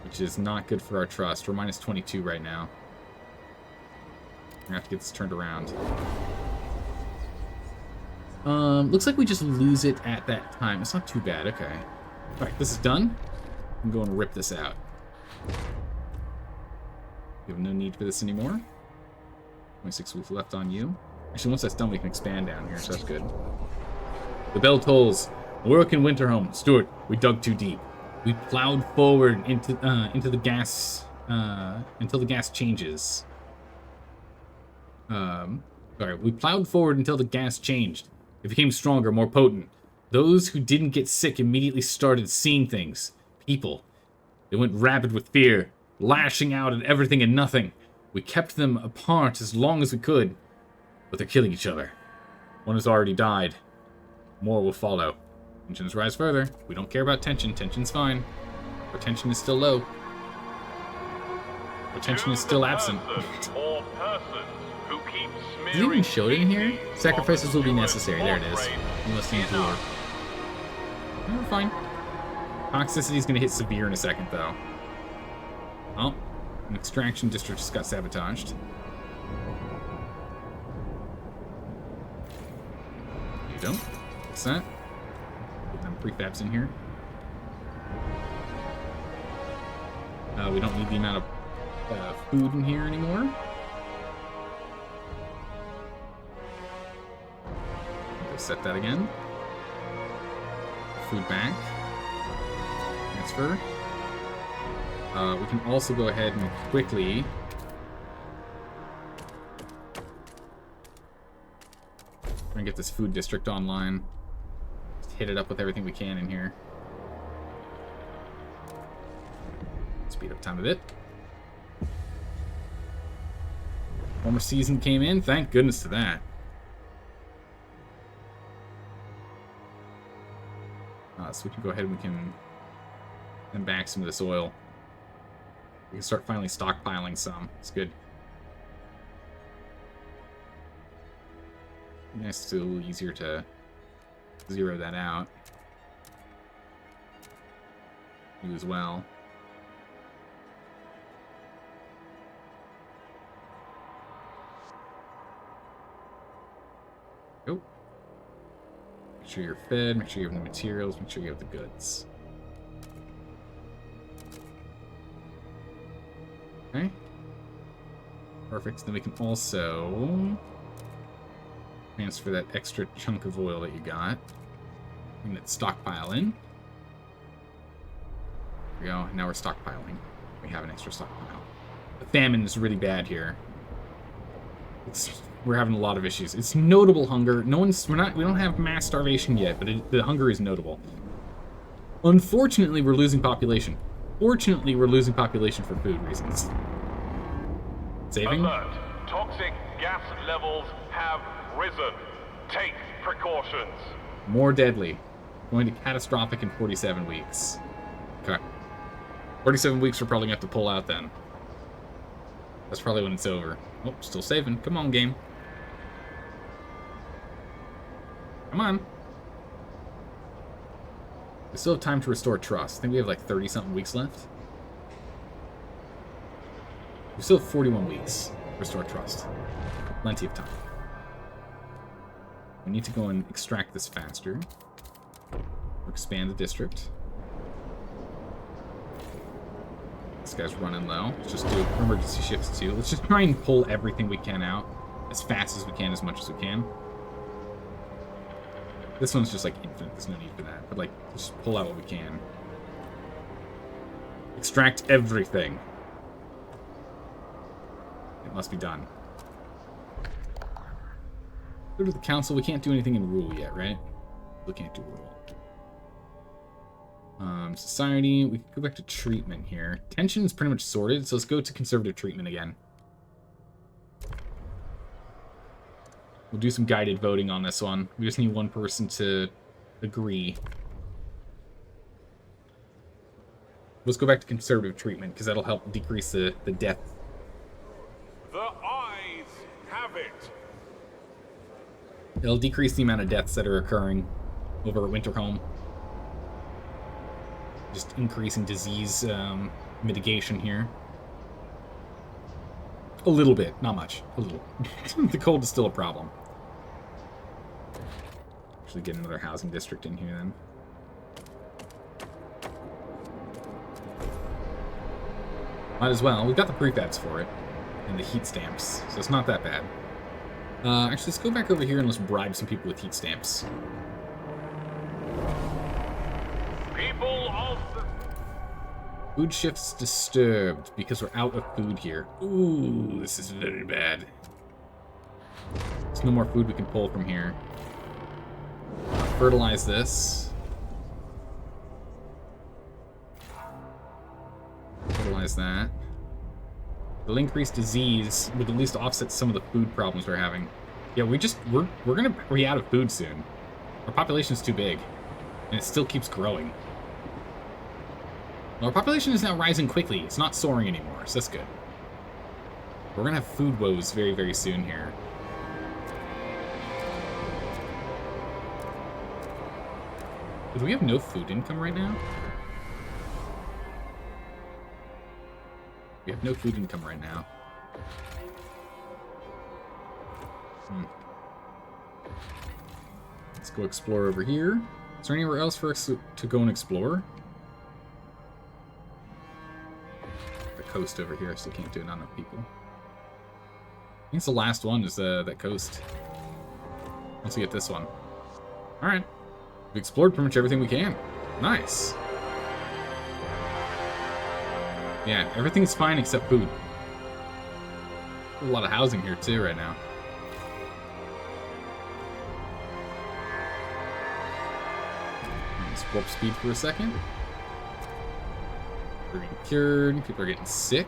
Which is not good for our trust. We're minus 22 right now. We're gonna have to get this turned around. Looks like we just lose it at that time. It's not too bad, okay. Alright, this is done. I'm going to rip this out. We have no need for this anymore. 26 weeks left on you. Actually, once that's done, we can expand down here, so that's good. The bell tolls. Work in Winterhome. Stuart, we dug too deep. We plowed forward into the gas until the gas changes. Sorry, we plowed forward until the gas changed. It became stronger, more potent. Those who didn't get sick immediately started seeing things. People. They went rabid with fear, lashing out at everything and nothing. We kept them apart as long as we could, but they're killing each other. One has already died. More will follow. Tensions rise further. We don't care about tension. Tension's fine. Our tension is still low. Our tension is still absent. Does it even show it in here? Sacrifices will be necessary. There it is. Unless things will. We're fine. Toxicity is going to hit severe in a second, though. Oh, an extraction district just got sabotaged. You don't? What's that? Put them prefabs in here. We don't need the amount of food in here anymore. Set that again. Food back. Transfer. We can also go ahead and quickly try and get this food district online. Just hit it up with everything we can in here. Speed up time a bit. Warmer season came in. Thank goodness to that. So we can go ahead and we can send back some of this oil. We can start finally stockpiling some. It's good. Nice, it's a little easier to zero that out. You as well. Go. Make sure you're fed, make sure you have the materials, make sure you have the goods. Okay. Perfect. Then we can also transfer that extra chunk of oil that you got. Bring that stockpile in. There we go. Now we're stockpiling. We have an extra stockpile. The famine is really bad here. We're having a lot of issues. It's notable hunger. We don't have mass starvation yet, but the hunger is notable. Unfortunately, we're losing population. Fortunately, we're losing population for food reasons. Saving? Alert. Toxic gas levels have risen. Take precautions. More deadly. Going to catastrophic in 47 weeks. Okay. 47 weeks, we're probably going to have to pull out then. That's probably when it's over. Oh, still saving. Come on, game. Come on. We still have time to restore trust. I think we have like 30-something weeks left. We still have 41 weeks to restore trust. Plenty of time. We need to go and extract this faster. Or expand the district. This guy's running low. Let's just do emergency shifts too. Let's just try and pull everything we can out as fast as we can, as much as we can. This one's just like infinite. There's no need for that. But like, just pull out what we can. Extract everything. It must be done. Go to the council. We can't do anything in rule yet, right? We can't do rule. Society, we can go back to treatment here. Tension is pretty much sorted, so let's go to conservative treatment again. We'll do some guided voting on this one. We just need one person to agree. Let's go back to conservative treatment, because that'll help decrease the death. The eyes have it. It'll decrease the amount of deaths that are occurring over at Winterhome. Just increasing disease mitigation here. A little bit, not much. A little. The cold is still a problem. Actually get another housing district in here then. Might as well. We've got the prefabs for it. And the heat stamps. So it's not that bad. Actually, let's go back over here and let's bribe some people with heat stamps. full of the... Food shifts disturbed because we're out of food here. Ooh, this is very bad. There's no more food we can pull from here. Fertilize this. Fertilize that. It'll increase disease, would at least offset some of the food problems we're having. Yeah, we're gonna be out of food soon. Our population's too big, and it still keeps growing. Well, our population is now rising quickly. It's not soaring anymore, so that's good. We're gonna have food woes very, very soon here. Do we have no food income right now? We have no food income right now. Let's go explore over here. Is there anywhere else for us to go and explore? The coast over here, I still can't do it, not enough people. I think it's the last one, is that coast. Once we get this one. Alright. We've explored pretty much everything we can. Nice. Yeah, everything's fine except food. There's a lot of housing here too right now. Let's warp speed for a second. We're getting cured. People are getting sick.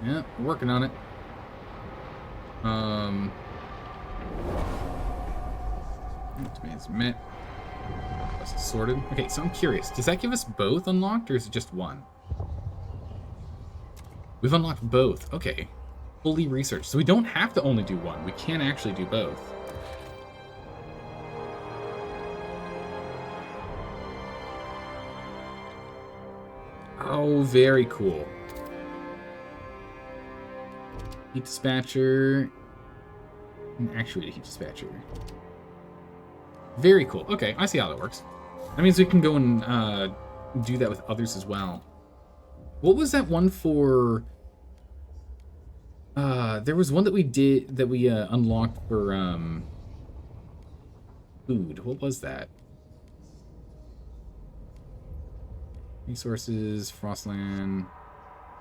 Yeah, we're working on it. Demands met. That's sorted. Okay, so I'm curious. Does that give us both unlocked, or is it just one? We've unlocked both. Okay. Fully researched. So we don't have to only do one. We can actually do both. Oh, very cool. Heat dispatcher. Actually, heat dispatcher. Very cool. Okay, I see how that works. That means we can go and do that with others as well. What was that one for? There was one that we did that we unlocked for food. What was that? Resources, Frostland,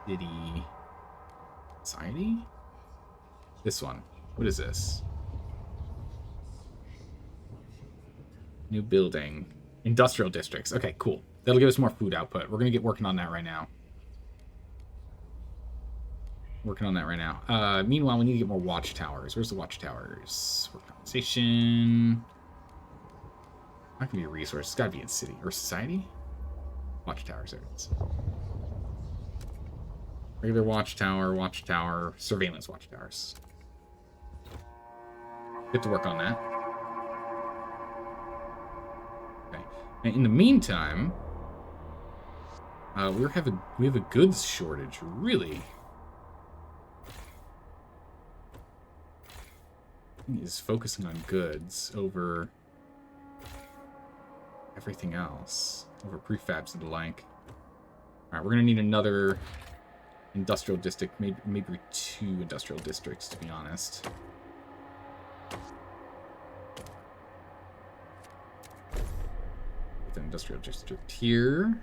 Diddy, Society? This one. What is this? New building. Industrial districts. Okay, cool. That'll give us more food output. We're going to get working on that right now. Working on that right now. Meanwhile, we need to get more watchtowers. Where's the watchtowers? Work compensation. Not going to be a resource. It's got to be in city. Or society? Watchtowers. There it is. Regular watchtower, surveillance watchtowers. Get to work on that. Okay. And in the meantime, we have a goods shortage. Really, is focusing on goods over everything else, over prefabs and the like. All right, we're gonna need another industrial district, maybe 2 industrial districts, to be honest. With an industrial district here.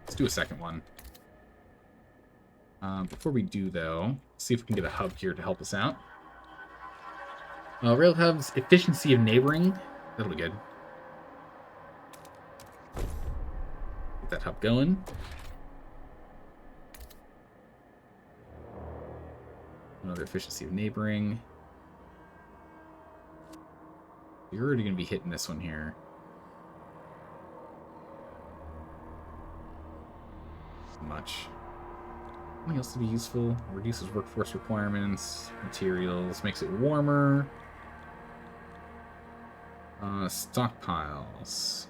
Let's do a second one. Before we do, though, see if we can get a hub here to help us out. Rail hubs, efficiency of neighboring. That'll be good. Get that hub going. Another efficiency of neighboring. You're already going to be hitting this one here. Much. Something else to be useful. Reduces workforce requirements. Materials. Makes it warmer. Stockpiles.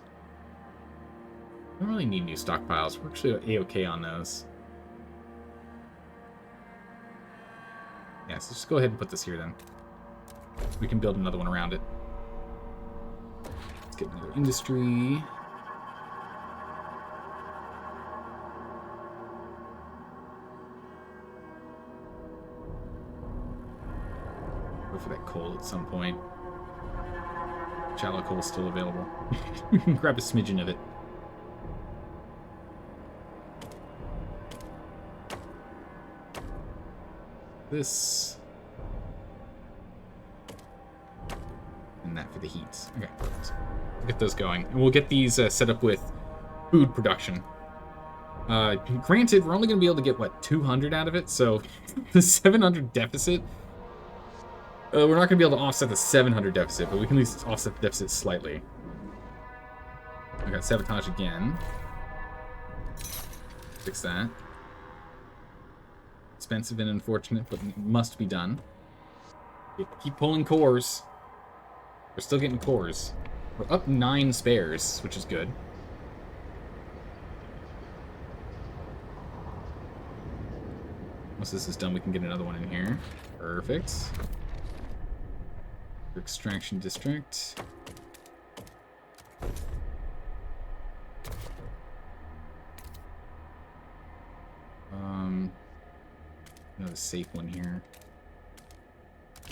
I don't really need new stockpiles. We're actually A-okay on those. Yeah, so just go ahead and put this here then. We can build another one around it. Let's get another industry. Go for that coal at some point. Shallow coal still available. Grab a smidgen of it. This. And that for the heat. Okay, perfect. We'll get those going. And we'll get these set up with food production. Granted, we're only going to be able to get, what, 200 out of it? So the 700 deficit, we're not going to be able to offset the 700 deficit, but we can at least offset the deficit slightly. I got sabotage again. Fix that. Expensive and unfortunate, but must be done. Keep pulling cores. We're still getting cores. We're up 9 spares, which is good. Once this is done, we can get another one in here. Perfect. Extraction district. Another safe one here.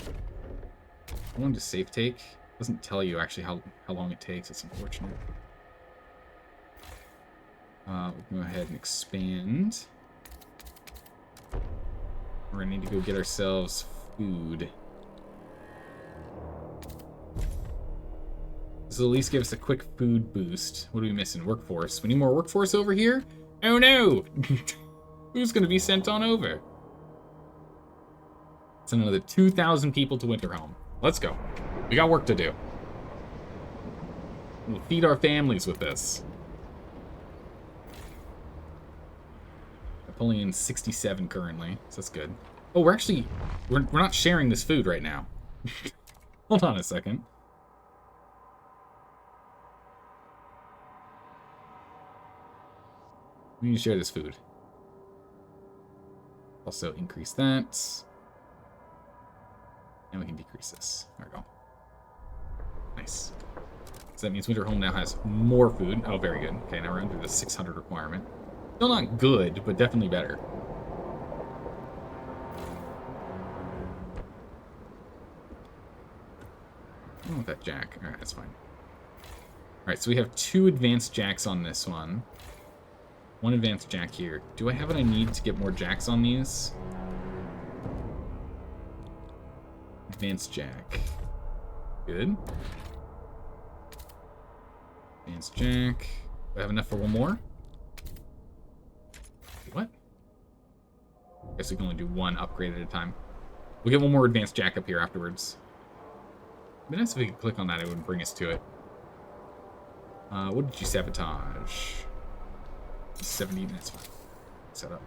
How long does safe take? Doesn't tell you actually how long it takes. It's unfortunate. We'll go ahead and expand. We're gonna need to go get ourselves food. This will at least give us a quick food boost. What are we missing? Workforce. We need more workforce over here? Oh no! Who's gonna be sent on over? Send another 2,000 people to Winterhome. Let's go. We got work to do. We'll feed our families with this. We're pulling in 67 currently, so that's good. Oh, we're not sharing this food right now. Hold on a second. We need to share this food. Also increase that. And we can decrease this. There we go. Nice. So that means Winterhome now has more food. Oh, very good. Okay, now we're under the 600 requirement. Still not good, but definitely better. I don't want that jack. Alright, that's fine. Alright, so we have 2 advanced jacks on this one. 1 advanced jack here. Do I have what I need to get more jacks on these? Advanced jack. Good. Advanced jack. Do I have enough for one more? What? I guess we can only do 1 upgrade at a time. We'll get 1 more advanced jack up here afterwards. It'd be nice if we could click on that, it would bring us to it. What did you sabotage? 70 minutes. Set up.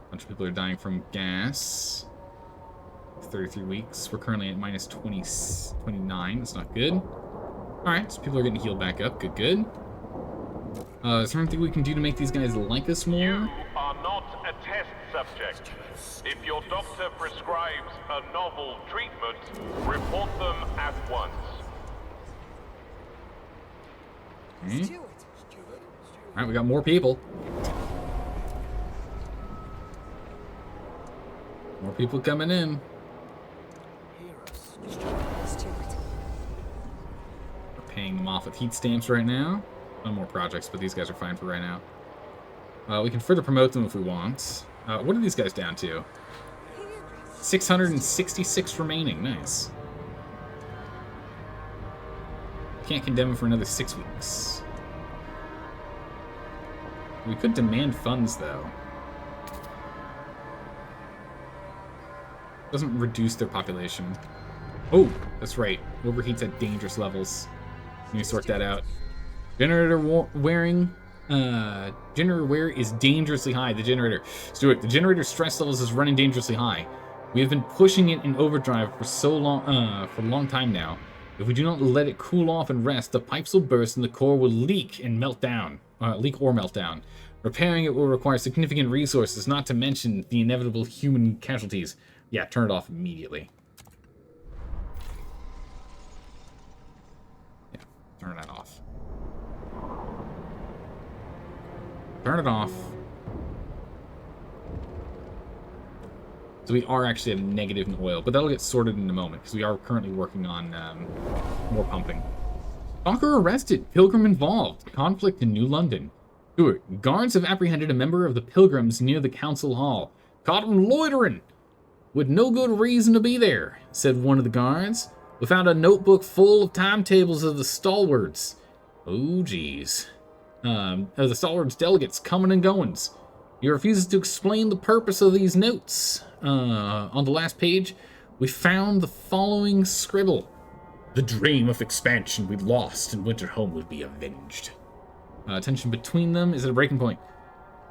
Bunch of people are dying from gas. 33 weeks. We're currently at minus 29. That's not good. Alright, so people are getting healed back up. Good, good. Is there anything we can do to make these guys like us more? You are not a test subject. If your doctor prescribes a novel treatment, report them at once. Okay. Alright, we got more people. More people coming in. We're paying them off with heat stamps right now. No more projects, but these guys are fine for right now. We can further promote them if we want. What are these guys down to? 666 remaining. Nice. Can't condemn them for another 6 weeks. We could demand funds, though. Doesn't reduce their population. Oh, that's right. Overheats at dangerous levels. Let me sort that out. Generator generator wear is dangerously high. The generator, Stuart, the generator stress levels is running dangerously high. We have been pushing it in overdrive for so long, for a long time now. If we do not let it cool off and rest, the pipes will burst and the core will leak and melt down. Leak or melt down. Repairing it will require significant resources, not to mention the inevitable human casualties. Yeah, turn it off immediately. Yeah, turn that off. Turn it off. So we are actually at a negative in oil, but that'll get sorted in a moment, because we are currently working on more pumping. Stalker arrested. Pilgrim involved. Conflict in New London. Stewart, guards have apprehended a member of the Pilgrims near the council hall. Caught him loitering. With no good reason to be there, said one of the guards. We found a notebook full of timetables of the stalwarts. Oh, geez. The stalwarts delegates coming and goings. He refuses to explain the purpose of these notes. On the last page, we found the following scribble. The dream of expansion we lost in Winterhome will be avenged. Tension between them is at a breaking point.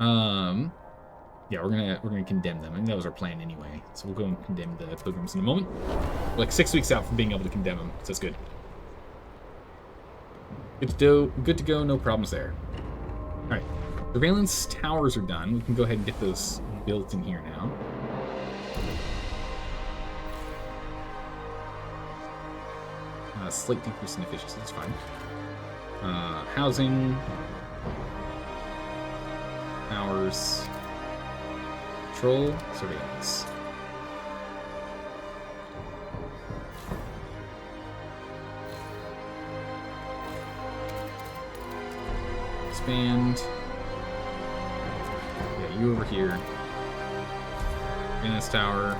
Yeah, we're gonna condemn them. I think that was our plan anyway. So we'll go and condemn the Pilgrims in a moment. We're like 6 weeks out from being able to condemn them, so that's good. Good to go, no problems there. Alright. Surveillance towers are done. We can go ahead and get those built in here now. Slight decrease in efficiency, that's fine. Housing. Towers. Control. Surveillance. Expand. Yeah, you over here. Surveillance tower.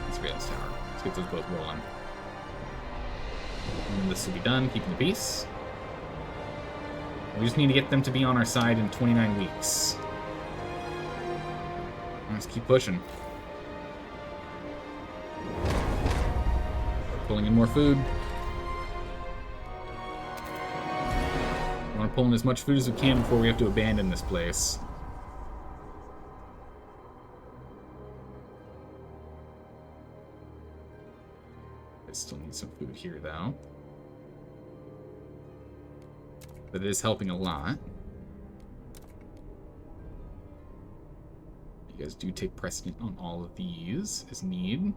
And surveillance tower. Let's get those both rolling. And this will be done, keeping the peace. We just need to get them to be on our side in 29 weeks. Let's keep pushing. Pulling in more food. We want to pull in as much food as we can before we have to abandon this place. I still need some food here, though. But it is helping a lot. You guys do take precedent on all of these as need.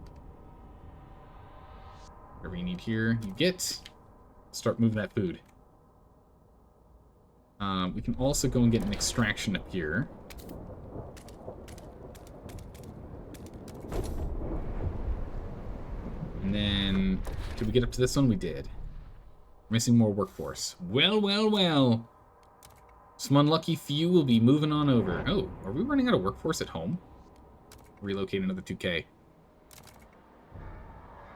Whatever you need here, you get. Start moving that food. We can also go and get an extraction up here. And then, did we get up to this one? We did. Missing more workforce. Well, well, well. Some unlucky few will be moving on over. Oh, are we running out of workforce at home? Relocate another 2K.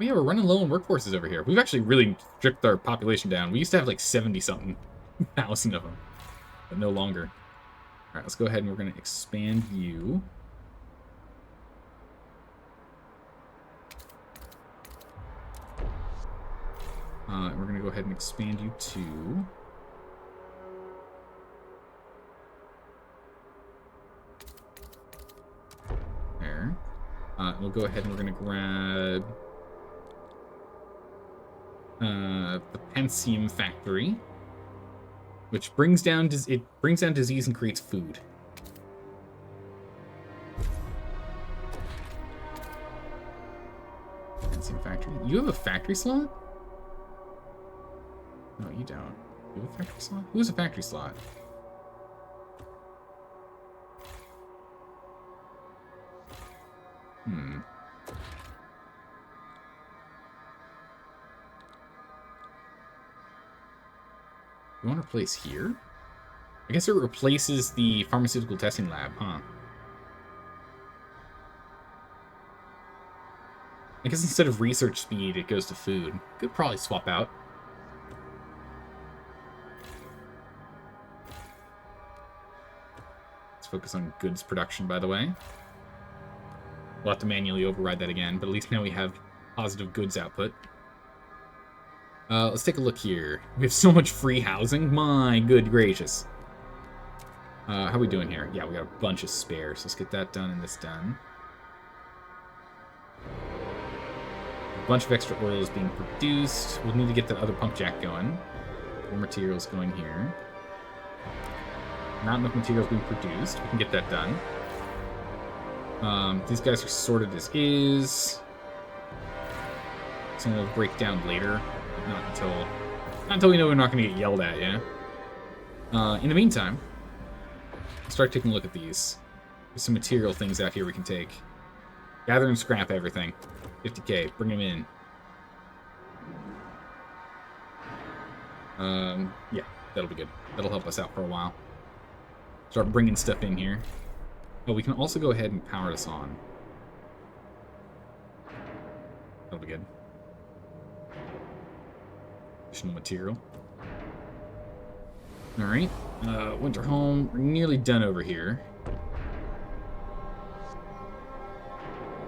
Yeah, we're running low on workforces over here. We've actually really stripped our population down. We used to have like 70-something thousand of them, but no longer. All right, let's go ahead and we're going to expand you. We're going to go ahead and expand you to... There. We'll go ahead and we're going to grab... the Pensium Factory, which brings down disease and creates food. Pensium Factory. You have a factory slot? No, you don't. You have a factory slot? Who has a factory slot? Hmm. You want to place here? I guess it replaces the pharmaceutical testing lab, huh? I guess instead of research speed, it goes to food. Could probably swap out. Let's focus on goods production, by the way. We'll have to manually override that again, but at least now we have positive goods output. Let's take a look here. We have so much free housing. My good gracious. How are we doing here? Yeah, we got a bunch of spares. Let's get that done and this done. A bunch of extra oil is being produced. We'll need to get that other pump jack going. More materials going here. Not enough materials being produced. We can get that done. These guys are sorted as is. Some will break down later. Not until we know we're not going to get yelled at, yeah? In the meantime, let's start taking a look at these. There's some material things out here we can take. Gather and scrap everything. 50k. Bring them in. Yeah, that'll be good. That'll help us out for a while. Start bringing stuff in here. Oh, we can also go ahead and power this on. That'll be good. Additional material. Alright. Winter home. We're nearly done over here.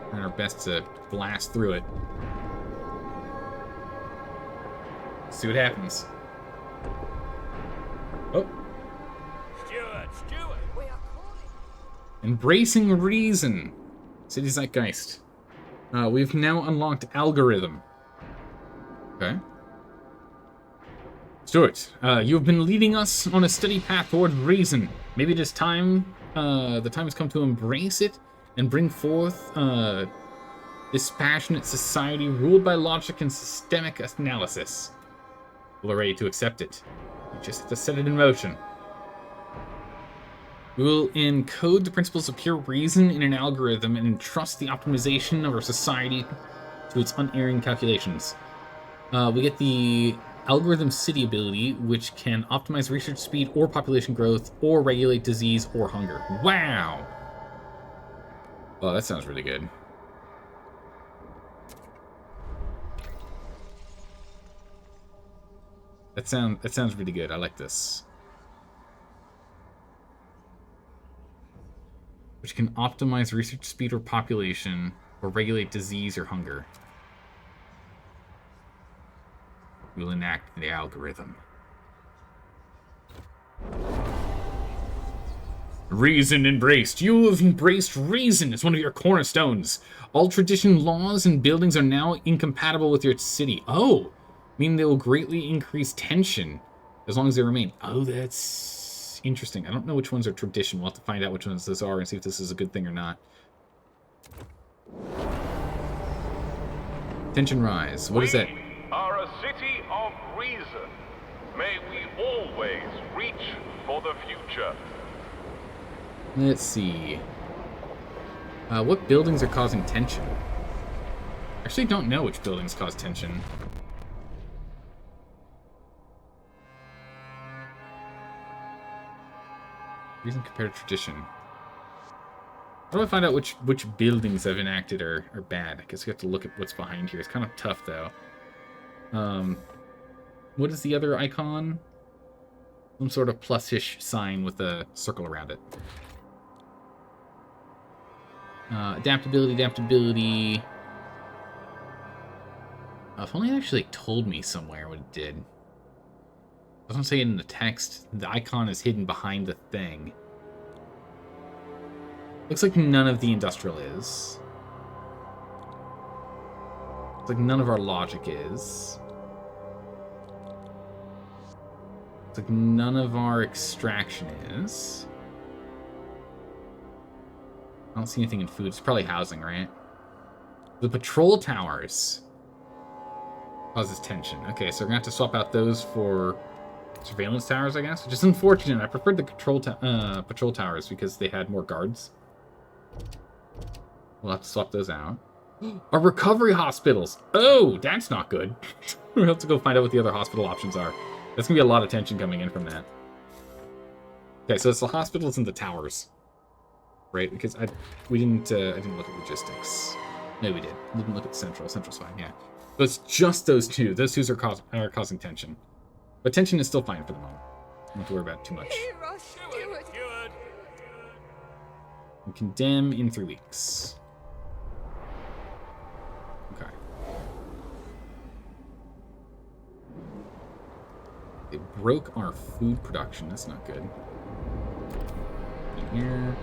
Trying our best to blast through it. See what happens. Oh. Steward, we are calling. Embracing reason. City Zeitgeist. We've now unlocked algorithm. Okay. Stuart, you have been leading us on a steady path toward reason. Maybe it is time, the time has come to embrace it and bring forth, dispassionate society ruled by logic and systemic analysis. We're ready to accept it. We just have to set it in motion. We will encode the principles of pure reason in an algorithm and entrust the optimization of our society to its unerring calculations. We get the Algorithm City ability, which can optimize research speed or population growth, or regulate disease or hunger. Wow! Oh, that sounds really good. That sounds really good. I like this. Which can optimize research speed or population, or regulate disease or hunger. We'll enact the algorithm. Reason embraced. You have embraced reason as one of your cornerstones. All tradition, laws, and buildings are now incompatible with your city. Oh, meaning they will greatly increase tension as long as they remain. Oh, that's interesting. I don't know which ones are tradition. We'll have to find out which ones those are and see if this is a good thing or not. Tension rise. What is that? Are a city of reason. May we always reach for the future. Let's see. What buildings are causing tension? I actually don't know which buildings cause tension. Reason compared to tradition. How do I find out which buildings I've enacted are bad? I guess we have to look at what's behind here. It's kind of tough, though. What is the other icon? Some sort of plus-ish sign with a circle around it. Adaptability. If only it actually told me somewhere what it did. It doesn't say it in the text. The icon is hidden behind the thing. Looks like none of the industrial is. Looks like none of our logic is. Looks like none of our extraction is. I don't see anything in food. It's probably housing, right? The patrol towers causes tension. Okay, so we're gonna have to swap out those for surveillance towers, I guess, which is unfortunate. I preferred the patrol towers because they had more guards. We'll have to swap those out. Our recovery hospitals. Oh, that's not good. We'll have to go find out what the other hospital options are. That's gonna be a lot of tension coming in from that. Okay, so it's the hospitals and the towers, right? Because I didn't look at logistics. No, we did. We didn't look at central. Central's fine. Yeah. So it's just those two. Those two are causing tension, but tension is still fine for the moment. Don't have to worry about it too much. Hear us, steward. And condemn in 3 weeks. Okay. It broke our food production. That's not good. In here.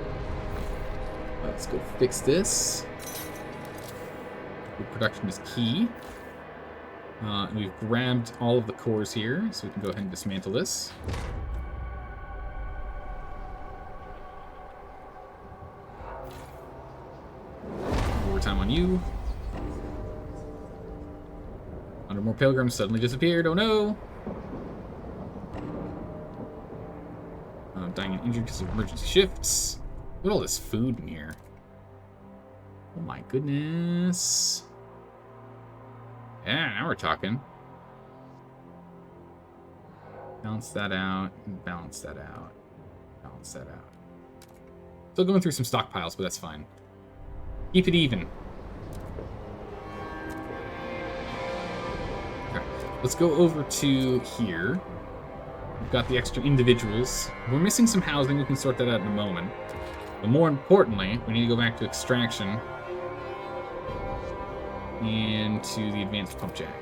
Let's go fix this. Food production is key. And we've grabbed all of the cores here, so we can go ahead and dismantle this. Overtime on you. 100 more pilgrims suddenly disappeared. Oh no! Dying and injured because of emergency shifts. Look at all this food in here. Oh my goodness. Yeah, now we're talking. Balance that out, and balance that out, balance that out. Still going through some stockpiles, but that's fine. Keep it even. Okay, let's go over to here. We've got the extra individuals. We're missing some housing. We can sort that out in a moment. But more importantly, we need to go back to extraction and to the advanced pump jack.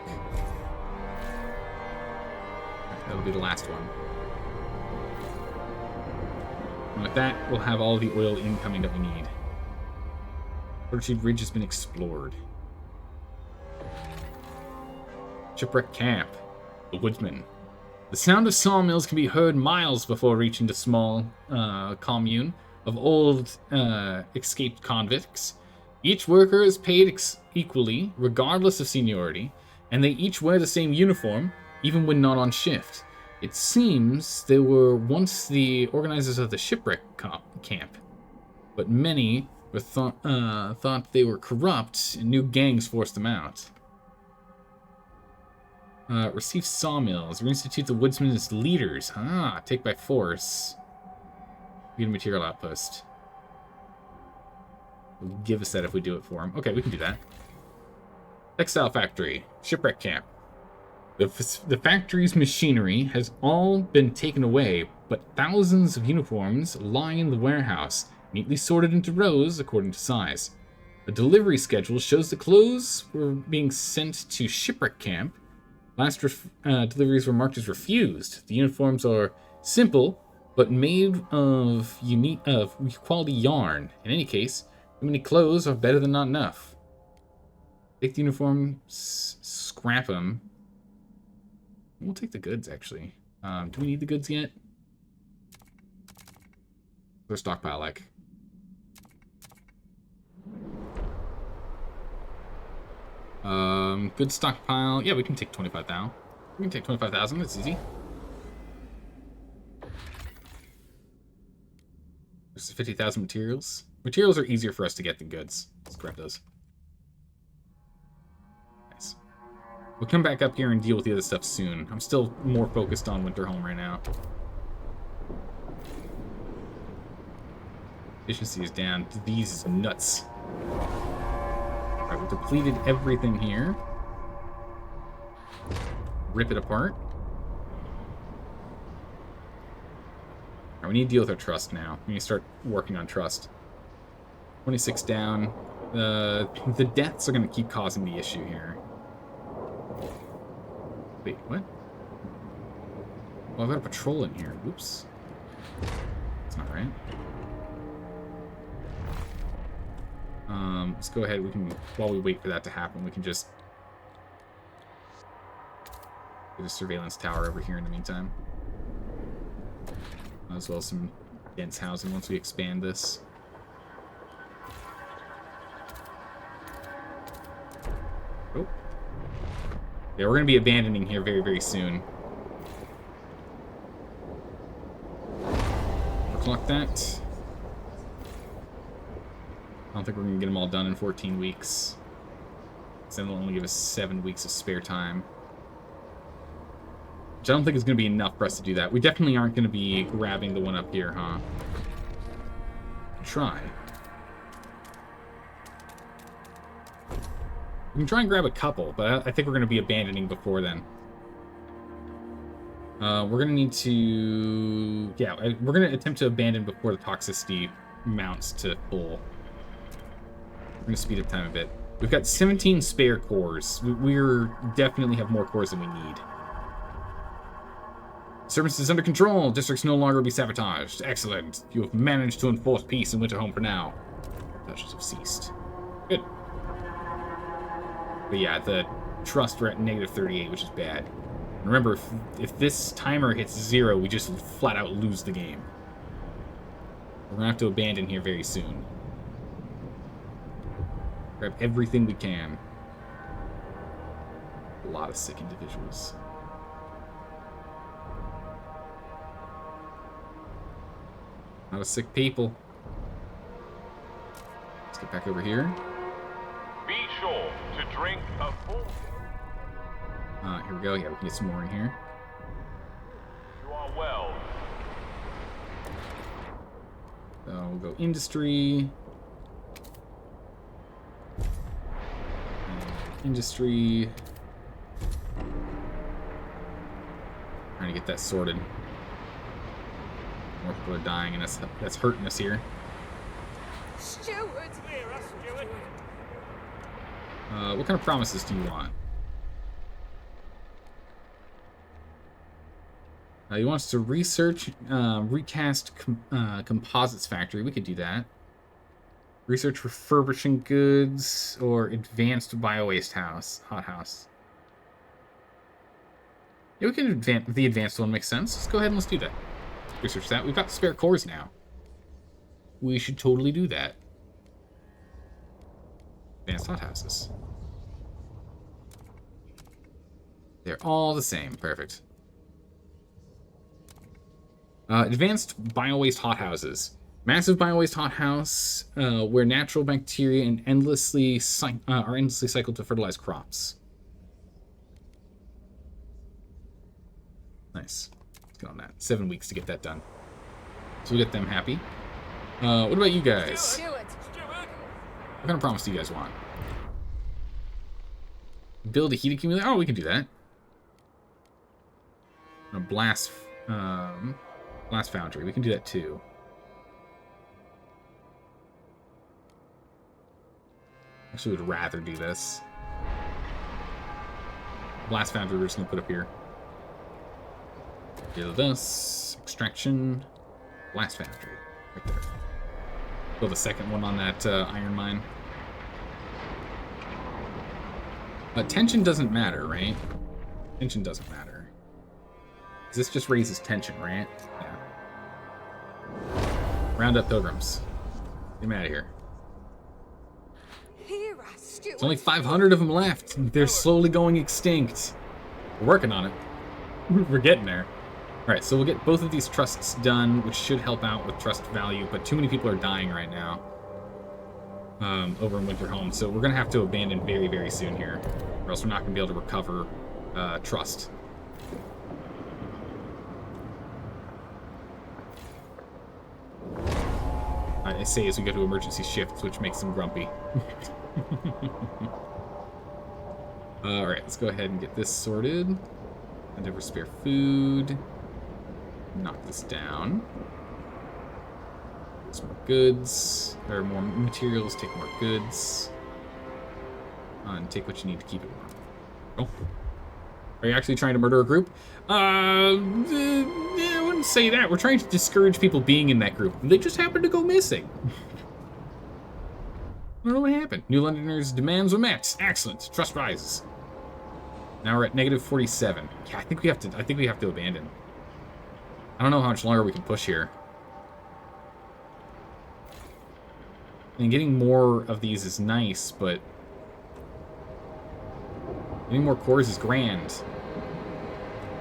That'll be the last one. And with that, we'll have all the oil incoming that we need. Fortitude Ridge has been explored. Shipwreck Camp. The Woodsman. The sound of sawmills can be heard miles before reaching the small commune of old escaped convicts. Each worker is paid equally, regardless of seniority, and they each wear the same uniform, even when not on shift. It seems they were once the organizers of the shipwreck camp, but many were thought they were corrupt, and new gangs forced them out. Receive sawmills. Reinstitute the woodsmen as leaders. Take by force. Get a material outpost. Will give us that if we do it for him. Okay, we can do that. Textile factory. Shipwreck camp. The factory's machinery has all been taken away, but thousands of uniforms lie in the warehouse, neatly sorted into rows according to size. A delivery schedule shows the clothes were being sent to shipwreck camp. Last deliveries were marked as refused. The uniforms are simple, but made of quality yarn. In any case, too many clothes are better than not enough. Take the uniforms, scrap them. We'll take the goods, actually. Do we need the goods yet? What's our stockpile like? Good stockpile. Yeah, we can take 25,000. We can take 25,000. That's easy. There's 50,000 materials. Materials are easier for us to get than goods. Let's grab those. Nice. We'll come back up here and deal with the other stuff soon. I'm still more focused on Winterhome right now. Efficiency is down. Disease is nuts. Alright, we've depleted everything here. Rip it apart. Alright, we need to deal with our trust now. We need to start working on trust. 26 down. The deaths are going to keep causing the issue here. Wait, what? Well, I've got a patrol in here. Oops. That's not right. Let's go ahead. We can, while we wait for that to happen, we can just get a surveillance tower over here in the meantime. As well as some dense housing once we expand this. Oh. Yeah, we're going to be abandoning here very, very soon. Overclock that. I don't think we're going to get them all done in 14 weeks. So then they'll only give us 7 weeks of spare time. Which I don't think is going to be enough for us to do that. We definitely aren't going to be grabbing the one up here, huh? Try. We can try and grab a couple, but I think we're going to be abandoning before then. We're going to need to... Yeah, we're going to attempt to abandon before the toxicity mounts to full. We're going to speed up time a bit. We've got 17 spare cores. We're definitely have more cores than we need. Disturbance is under control. Districts no longer be sabotaged. Excellent. You have managed to enforce peace in Winterhome for now. Touches have ceased. Good. But yeah, the trust, we're at negative 38, which is bad. Remember, if this timer hits 0, we just flat out lose the game. We're going to have to abandon here very soon. Grab everything we can. A lot of sick individuals. A lot of sick people. Back over here. Be sure to drink a full... Here we go. Yeah, we can get some more in here. You are well. So we'll go industry. Industry. Trying to get that sorted. More people are dying, and that's hurting us here. Steward. What kind of promises do you want? You want us to research, recast composites factory. We could do that. Research refurbishing goods or advanced bio-waste hothouse. Yeah, we can the advanced one makes sense. Let's go ahead and let's do that. Research that. We've got the spare cores now. We should totally do that. Advanced hothouses. They're all the same. Perfect. Advanced bio-waste hothouses. Massive bio-waste hothouse where natural bacteria are endlessly cycled to fertilize crops. Nice. Let's get on that. 7 weeks to get that done. So we'll get them happy. What about you guys? Steward. What kind of promise do you guys want? Build a heat accumulator? Oh, we can do that. A blast foundry. We can do that too. Actually, would rather do this. Blast foundry we're just gonna put up here. Build this. Extraction. Blast foundry. Right there. Build a second one on that iron mine. Tension doesn't matter, right? Tension doesn't matter. This just raises tension, right? Yeah. Round up pilgrims. Get them out of here. Here, steward. There's only 500 of them left. They're slowly going extinct. We're working on it. We're getting there. Alright, so we'll get both of these trusts done, which should help out with trust value, but too many people are dying right now over in Winterhome, so we're going to have to abandon very, very soon here, or else we're not going to be able to recover trust. I say as we go to emergency shifts, which makes them grumpy. Alright, let's go ahead and get this sorted. Endeavor spare food. Knock this down. Some more goods. There are more materials, take more goods. And take what you need to keep it warm. Oh. Are you actually trying to murder a group? I wouldn't say that. We're trying to discourage people being in that group. They just happen to go missing. I don't know what happened. New Londoners' demands were met. Excellent. Trust rises. Now we're at negative 47. Yeah, I think we have to abandon. I don't know how much longer we can push here. And getting more of these is nice, but getting more cores is grand.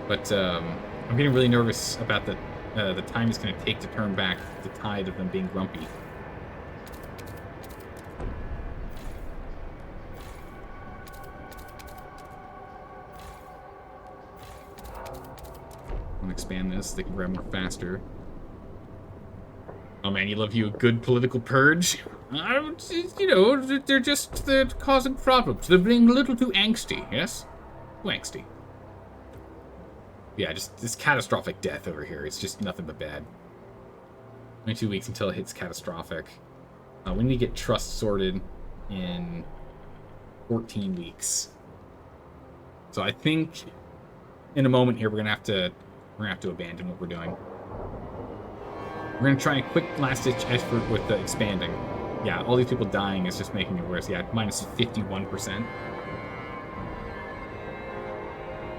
But I'm getting really nervous about the time it's going to take to turn back the tide of them being grumpy. I'm gonna expand this so they can grab more faster. Oh man, you love you a good political purge? You know, they're causing problems. They're being a little too angsty, yes? Too angsty. Yeah, just this catastrophic death over here. It's just nothing but bad. 22 weeks until it hits catastrophic. We need to get trust sorted in 14 weeks. So I think in a moment here we're gonna have to abandon what we're doing. We're gonna try a quick last-ditch effort with the expanding. Yeah, all these people dying is just making it worse. Yeah, minus 51%.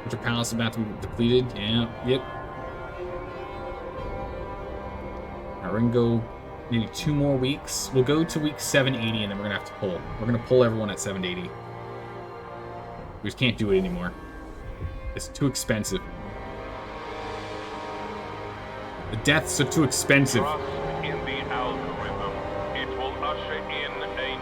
Winter Palace about to be depleted. Yeah, yep. Alright, we're gonna go maybe 2 more weeks. We'll go to week 780 and then we're gonna have to pull. We're gonna pull everyone at 780. We just can't do it anymore. It's too expensive. The deaths are too expensive. Trust in the algorithm. It will usher in a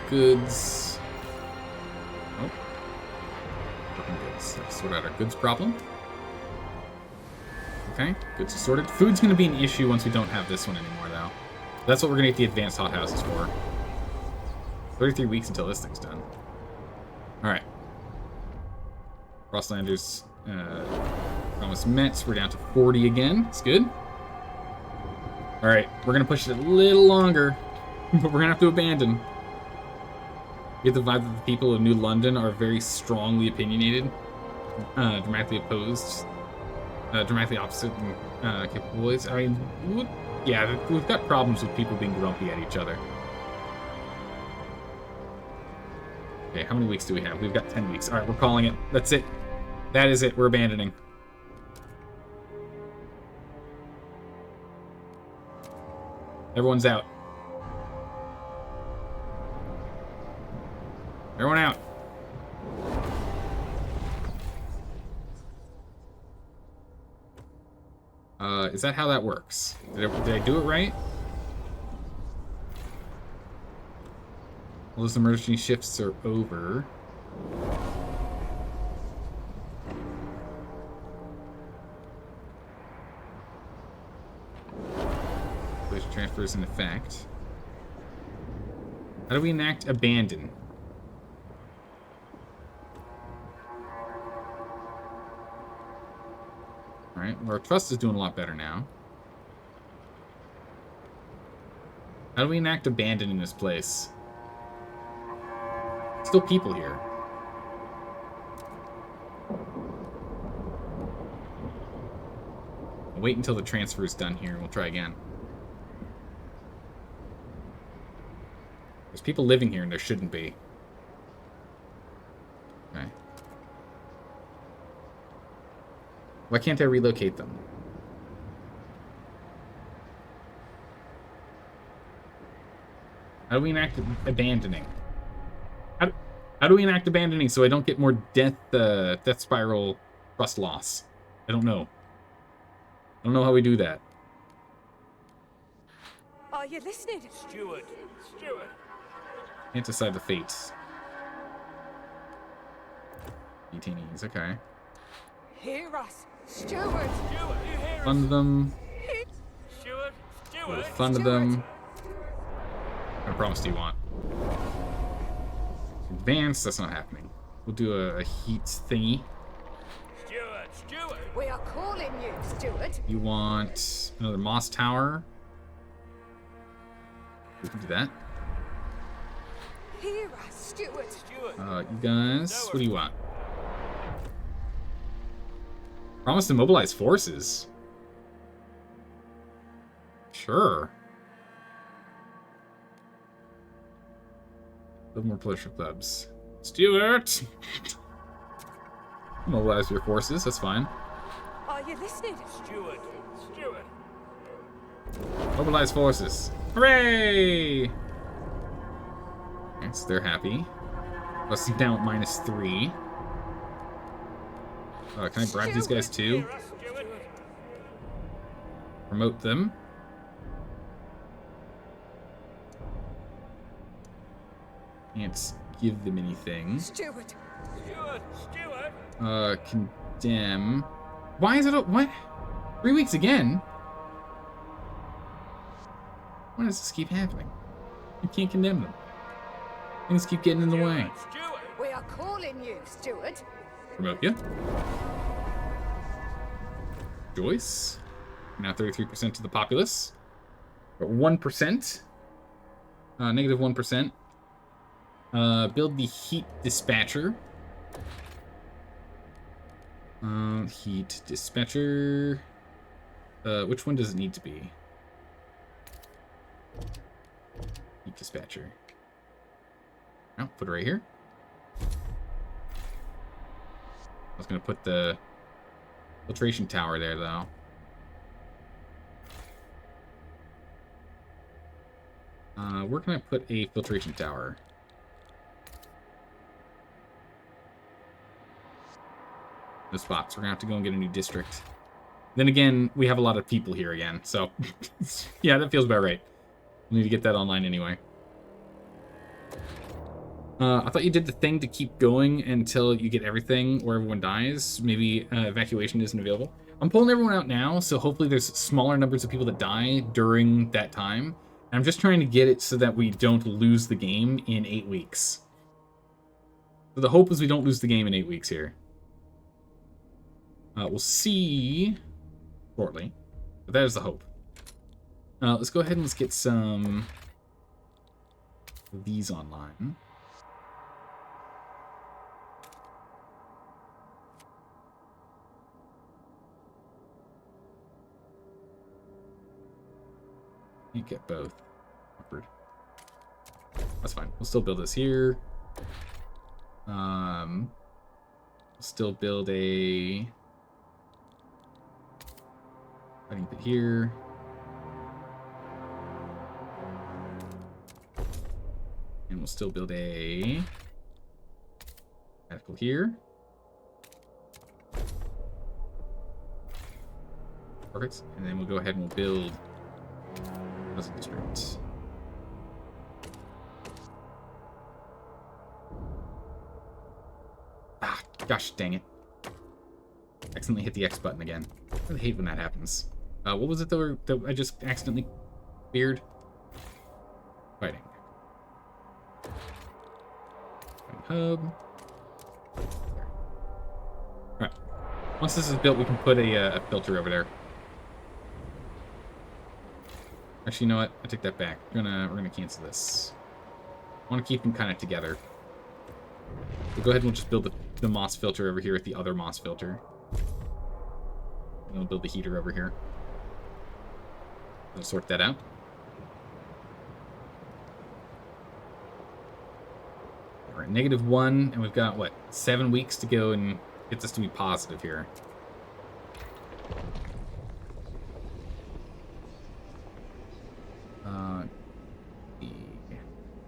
goods. Oh. Broken goods. Let's sort out our goods problem. Okay, goods are sorted. Food's going to be an issue once we don't have this one anymore, though. That's what we're going to get the advanced hothouses for. 33 weeks until this thing's done. Alright. Frostlanders, almost met. We're down to 40 again. It's good. Alright, we're going to push it a little longer, but we're going to have to abandon. You get the vibe that the people of New London are very strongly opinionated, dramatically opposed, dramatically opposite capabilities. I mean, yeah, we've got problems with people being grumpy at each other. Okay, how many weeks do we have? We've got 10 weeks. Alright, we're calling it. That's it. That is it. We're abandoning. Everyone's out. Everyone out. Is that how that works? Did I do it right? All those emergency shifts are over. Place transfers in effect. How do we enact abandon? Alright, well, our trust is doing a lot better now. How do we enact abandon in this place? Still people here. I'll wait until the transfer is done here and we'll try again. There's people living here and there shouldn't be. Okay. Why can't I relocate them? How do we enact abandoning? How do we enact abandoning so I don't get more death spiral trust loss? I don't know. I don't know how we do that. Are you listening? Steward. Can't decide the fates. Detainees, okay. Hear us, Steward. Fund them. Steward. We'll fund them. I promise you want. Advance, that's not happening. We'll do a heat thingy. Steward. We are calling you, Steward. You want another moss tower? We can do that. Hear us, Steward. You guys, what do you want? Promise to mobilize forces. Sure. Build more pleasure clubs. Stewart! Mobilize your forces, that's fine. Are you listening? Steward. Mobilize forces. Hooray! Okay, so they're happy. Let's see down at -3. Can I bribe these guys too? Promote them. Can't give them anything. Steward. Condemn. Why is it what? 3 weeks again? Why does this keep happening? You can't condemn them. Things keep getting in the way. We are calling you, Steward. Promote you. Joyce. Now 33% to the populace. Or 1%. Negative 1%. Build the heat dispatcher. Heat dispatcher. Which one does it need to be? Heat dispatcher. Oh, put it right here. I was gonna put the filtration tower there, though. Where can I put a filtration tower? No spots. We're gonna have to go and get a new district. Then again, we have a lot of people here again, so yeah, that feels about right. We need to get that online anyway. I thought you did the thing to keep going until you get everything or everyone dies. Maybe evacuation isn't available. I'm pulling everyone out now, so hopefully there's smaller numbers of people that die during that time. And I'm just trying to get it so that we don't lose the game in 8 weeks. So the hope is we don't lose the game in 8 weeks here. We'll see shortly, but that is the hope. Let's go ahead and let's get some of these online. You get both. Awkward. That's fine. We'll still build this here. We'll still build a fighting pit here. And we'll still build a medical here. Perfect. And then we'll go ahead and we'll build Pleasant District. Ah, gosh dang it. Accidentally hit the X button again. I really hate when that happens. What was it that I just accidentally feared? Fighting. Hub. Alright. Once this is built, we can put a filter over there. Actually, you know what? I take that back. We're gonna cancel this. I want to keep them kind of together. We'll go ahead and we'll just build the moss filter over here with the other moss filter. And we'll build the heater over here. We'll sort that out. We're at -1, and we've got, what, 7 weeks to go and get this to be positive here.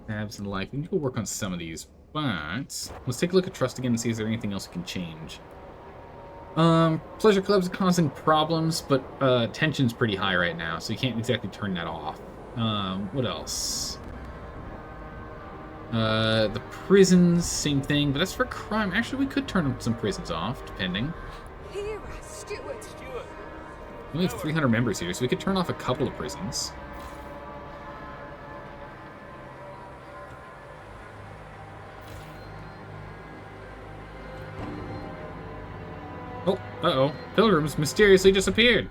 Tabs and life. We can go work on some of these, but let's take a look at trust again and see if there's anything else we can change. Pleasure clubs are causing problems, but tension's pretty high right now, so you can't exactly turn that off. What else? The prisons, same thing, but that's for crime. Actually, we could turn some prisons off, depending. Here, Steward. We only have 300 members here, so we could turn off a couple of prisons. Oh, uh-oh. Pilgrims mysteriously disappeared.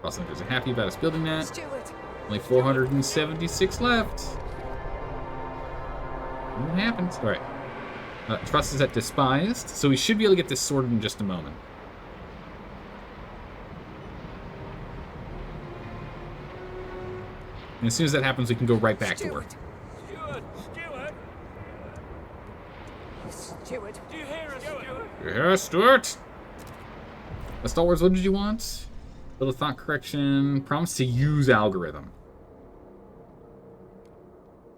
Crosslanders are happy about us building that. Steward. Only 476 left. What happened? Alright. Trust is at despised, so we should be able to get this sorted in just a moment. And as soon as that happens, we can go right back to work. Steward. Do you hear us, Stuart? Yeah, Stuart! Star Wars, what did you want? Build a thought correction. Promise to use algorithm.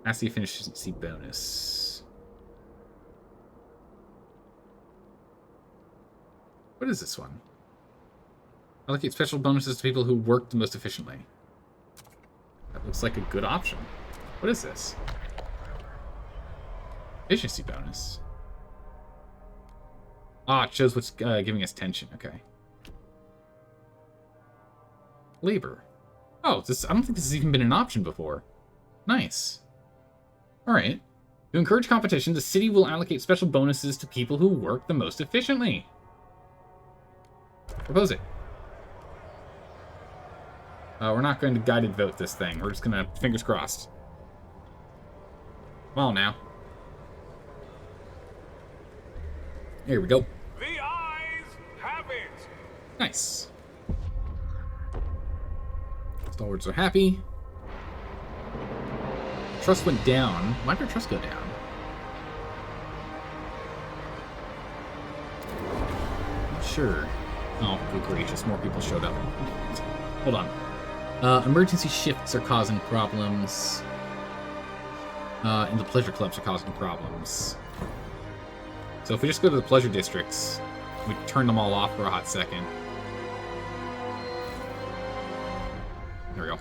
That's the efficiency bonus. What is this one? Allocate special bonuses to people who work the most efficiently. That looks like a good option. What is this? Efficiency bonus. Ah, it shows what's giving us tension. Okay. Labor. Oh, I don't think this has even been an option before. Nice. Alright. To encourage competition, the city will allocate special bonuses to people who work the most efficiently. Propose it. We're not going to guided vote this thing. We're just going to fingers crossed. Come on now. Here we go. The eyes have it. Nice. Stalwarts are happy. Trust went down. Why did our trust go down? Not sure. Oh, good gracious, more people showed up. Hold on. Emergency shifts are causing problems. And the pleasure clubs are causing problems. So if we just go to the pleasure districts, we turn them all off for a hot second. There we go.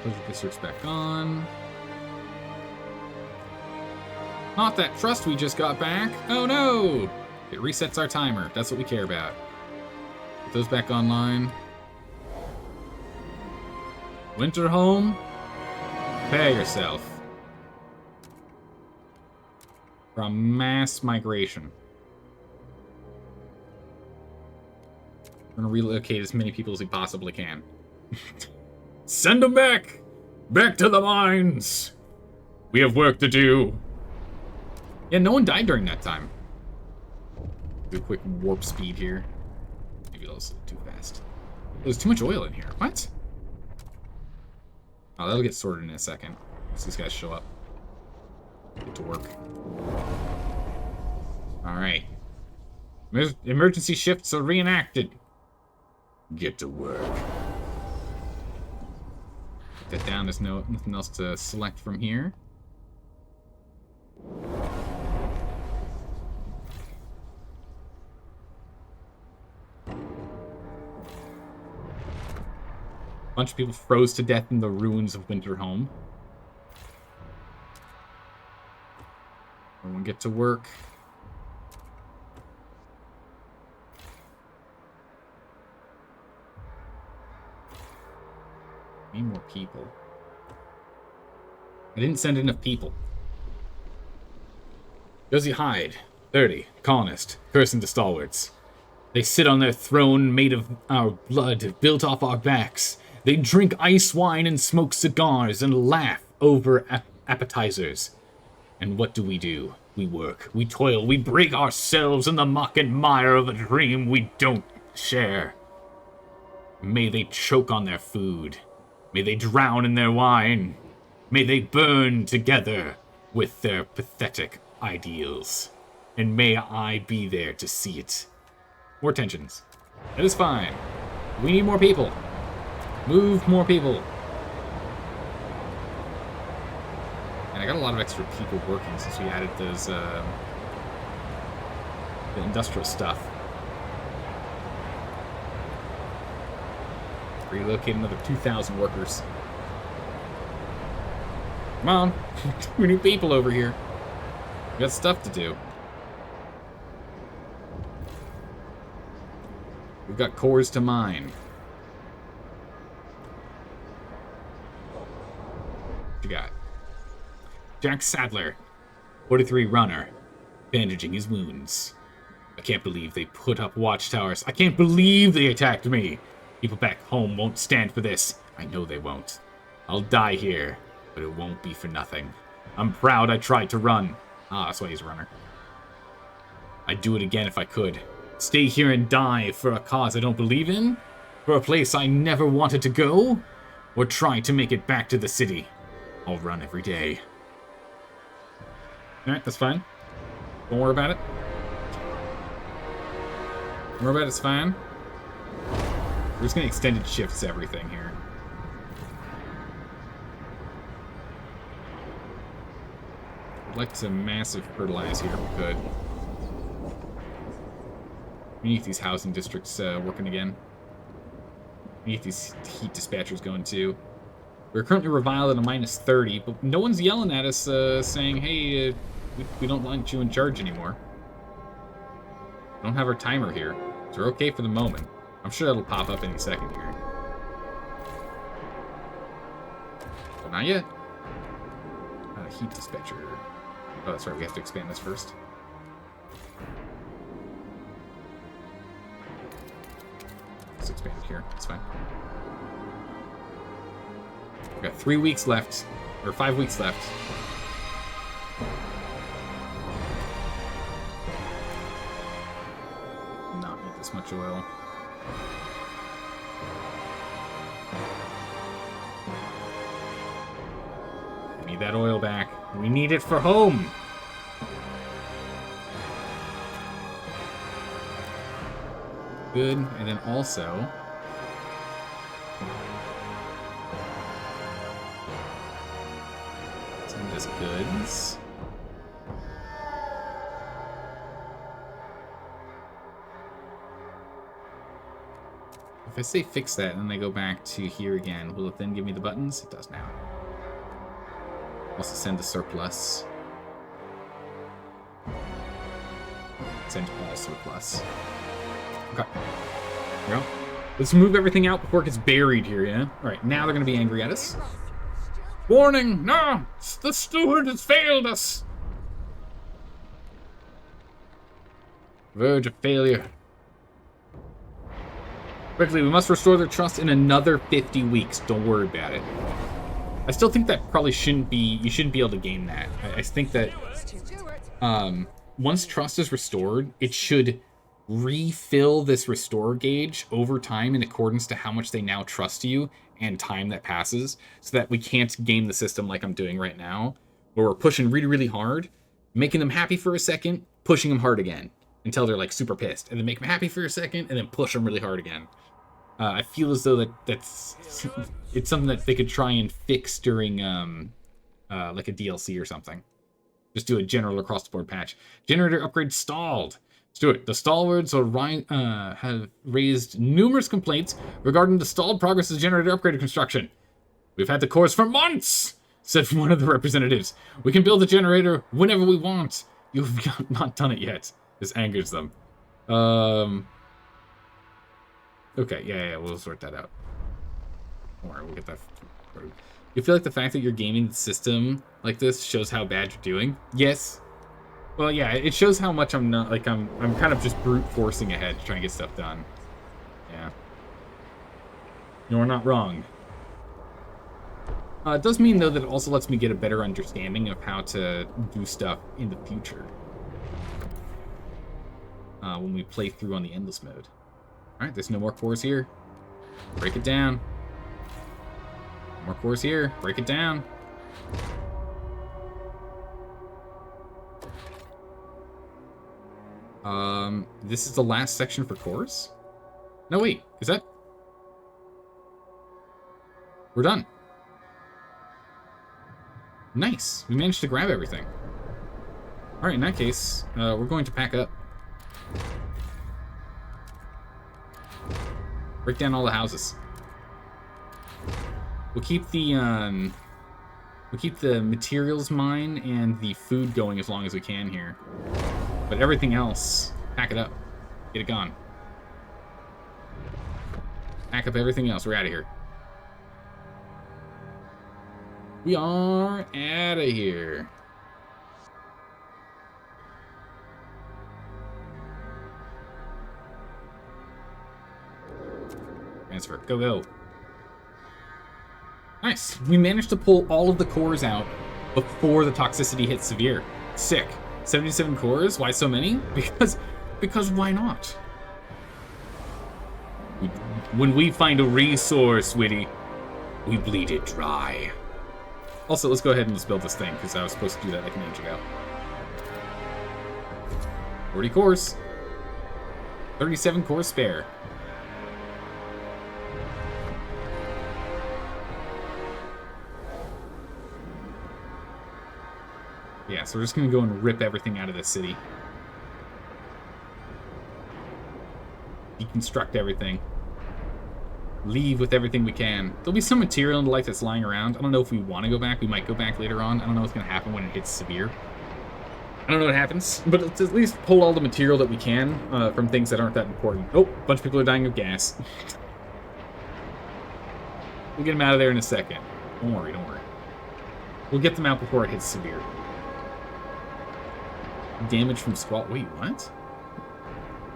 Pleasure district's back on. Not that trust we just got back. Oh no! It resets our timer. That's what we care about. Get those back online. Winter home. Prepare yourself for a mass migration. We're gonna relocate as many people as we possibly can. Send them back! Back to the mines! We have work to do. Yeah, no one died during that time. Do a quick warp speed here. Maybe that was too fast. There's too much oil in here. What? Oh, that'll get sorted in a second. Once these guys show up. Get to work. Alright. Emergency shifts are reenacted. Get to work. Put that down. There's nothing else to select from here. A bunch of people froze to death in the ruins of Winterhome. Everyone get to work. Need more people. I didn't send enough people. Josie Hyde, 30, colonist, cursing to stalwarts. They sit on their throne made of our blood, built off our backs. They drink ice wine and smoke cigars and laugh over appetizers. And what do? We work, we toil, we break ourselves in the muck and mire of a dream we don't share. May they choke on their food. May they drown in their wine. May they burn together with their pathetic ideals. And may I be there to see it. More tensions. That is fine. We need more people. Move more people. And I got a lot of extra people working since we added those, the industrial stuff. Relocate another 2,000 workers. Come on. We need people over here. We got stuff to do. We've got cores to mine. What you got? Jack Sadler, 43 runner, bandaging his wounds. I can't believe they put up watchtowers. I can't believe they attacked me. People back home won't stand for this. I know they won't. I'll die here, but it won't be for nothing. I'm proud I tried to run. Ah, that's why he's a runner. I'd do it again if I could. Stay here and die for a cause I don't believe in? For a place I never wanted to go? Or try to make it back to the city? I'll run every day. Alright, that's fine. Don't worry about it. Don't worry about it, it's fine. We're just gonna extended shifts everything here. I'd like to massive fertilize here if we could. We need these housing districts working again. We need these heat dispatchers going too. We're currently reviled at a -30, but no one's yelling at us saying, hey, we don't want you in charge anymore. We don't have our timer here, so we're okay for the moment. I'm sure that'll pop up any second here. But not yet. Heat dispatcher. Oh, that's right, we have to expand this first. Let's expand it here, it's fine. We've got 3 weeks left, or 5 weeks left. Not need this much oil. We need that oil back. We need it for home. Good, and then also send us goods. If I say fix that and then I go back to here again, will it then give me the buttons? It does now. Also send the surplus. Send all surplus. Okay. Well, let's move everything out before it gets buried here, yeah? Alright, now they're going to be angry at us. Warning! No! The steward has failed us! Verge of failure. Quickly, we must restore their trust in another 50 weeks. Don't worry about it. I still think that probably shouldn't be... You shouldn't be able to gain that. I think that... once trust is restored, it should refill this restore gauge over time in accordance to how much they now trust you and time that passes, so that we can't game the system like I'm doing right now, where we're pushing really, really hard, making them happy for a second, pushing them hard again, until they're like super pissed, and then make them happy for a second, and then push them really hard again. I feel as though it's something that they could try and fix during like a DLC or something. Just do a general across the board patch. Generator upgrade stalled. Let's do it. The stalwarts have raised numerous complaints regarding the stalled progress of the generator upgrade construction. We've had the cores for months, said one of the representatives. We can build the generator whenever we want. You've not done it yet. This angers them. Okay, yeah, we'll sort that out. Don't worry, we'll get that through. You feel like the fact that you're gaming the system like this shows how bad you're doing? Yes. Well, yeah, it shows how much I'm not, like, I'm kind of just brute forcing ahead to try and get stuff done. Yeah. You're not wrong. It does mean, though, that it also lets me get a better understanding of how to do stuff in the future. When we play through on the endless mode. Alright, there's no more cores here. Break it down. No more cores here. Break it down. This is the last section for cores? No, wait. Is that... We're done. Nice. We managed to grab everything. Alright, in that case, we're going to pack up. Break down all the houses. We'll keep the materials mine and the food going as long as we can here. But everything else, pack it up. Get it gone. Pack up everything else. We're out of here. We are out of here. Transfer. Go, go. Nice. We managed to pull all of the cores out before the toxicity hit severe. Sick. 77 cores? Why so many? Because why not? When we find a resource, Witty, we bleed it dry. Also, let's go ahead and let's build this thing, because I was supposed to do that like an age ago. 40 cores. 37 cores spare. Yeah, so we're just going to go and rip everything out of the city. Deconstruct everything. Leave with everything we can. There'll be some material in the light that's lying around. I don't know if we want to go back. We might go back later on. I don't know what's going to happen when it hits severe. I don't know what happens, but let's at least pull all the material that we can from things that aren't that important. Oh, a bunch of people are dying of gas. We'll get them out of there in a second. Don't worry, don't worry. We'll get them out before it hits severe. Damage from squall. Wait, what?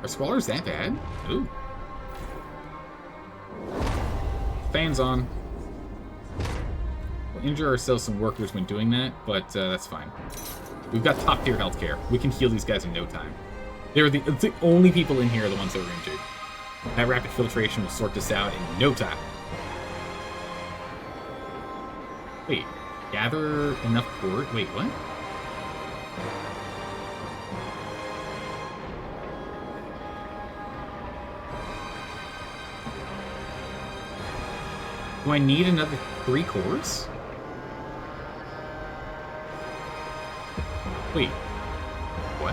Are squallers that bad? Ooh. Fans on. We'll injure ourselves some workers when doing that, but that's fine. We've got top tier healthcare. We can heal these guys in no time. They're the only people in here are the ones that were injured. That rapid filtration will sort this out in no time. Wait, gather enough core. Wait, what? Do I need another 3 cores? Wait. What?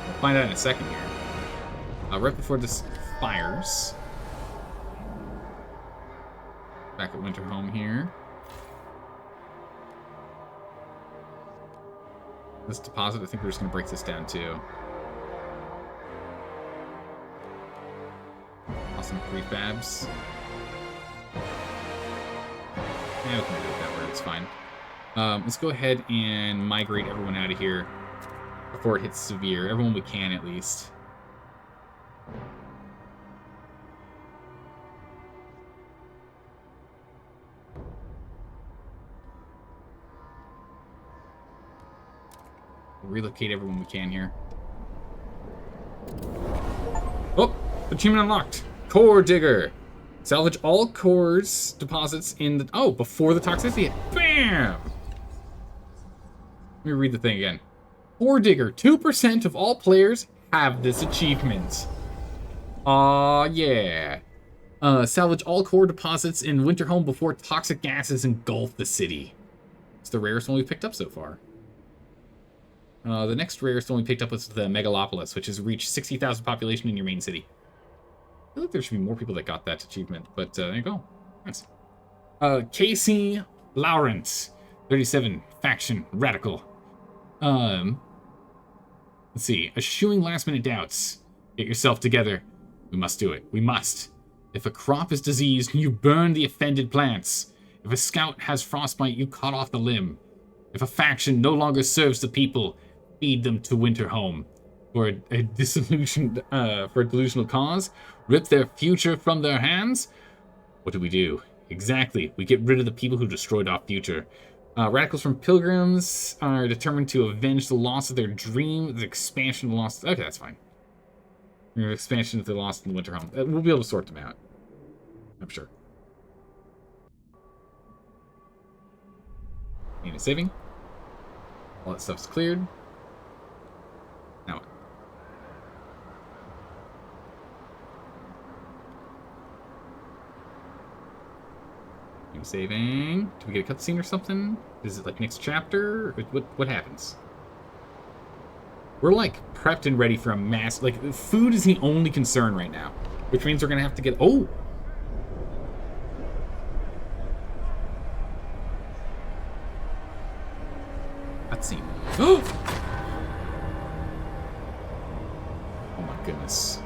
We'll find out in a second here. Right before this fires. Back at Winterhome here. This deposit, I think we're just going to break this down too. Awesome prefabs. Yeah, we can do it that way, it's fine. Let's go ahead and migrate everyone out of here before it hits severe. Everyone we can, at least. Relocate everyone we can here. Oh! Achievement unlocked! Core Digger! Salvage all cores deposits in the... Oh, before the toxicity. Bam! Let me read the thing again. Core Digger. 2% of all players have this achievement. Aw, yeah. Salvage all core deposits in Winterhome before toxic gases engulf the city. It's the rarest one we've picked up so far. The next rarest one we picked up was the Megalopolis, which has reached 60,000 population in your main city. I feel like there should be more people that got that achievement, but there you go. Nice. Casey Lawrence, 37, faction, radical. Let's see. Eschewing last-minute doubts. Get yourself together. We must do it. We must. If a crop is diseased, you burn the offended plants. If a scout has frostbite, you cut off the limb. If a faction no longer serves the people, feed them to Winterhome. For a delusional cause, rip their future from their hands. What do? Exactly, we get rid of the people who destroyed our future. Radicals from Pilgrims are determined to avenge the loss of their dream, the expansion of the lost... Okay, that's fine. The expansion of the lost in Winterhome. We'll be able to sort them out. I'm sure. Need a saving. All that stuff's cleared. Now what? New saving. Do we get a cutscene or something? Is it like next chapter? What happens? We're like prepped and ready for a mass... Like, food is the only concern right now. Which means we're gonna have to get... Oh! Cutscene. Oh my goodness.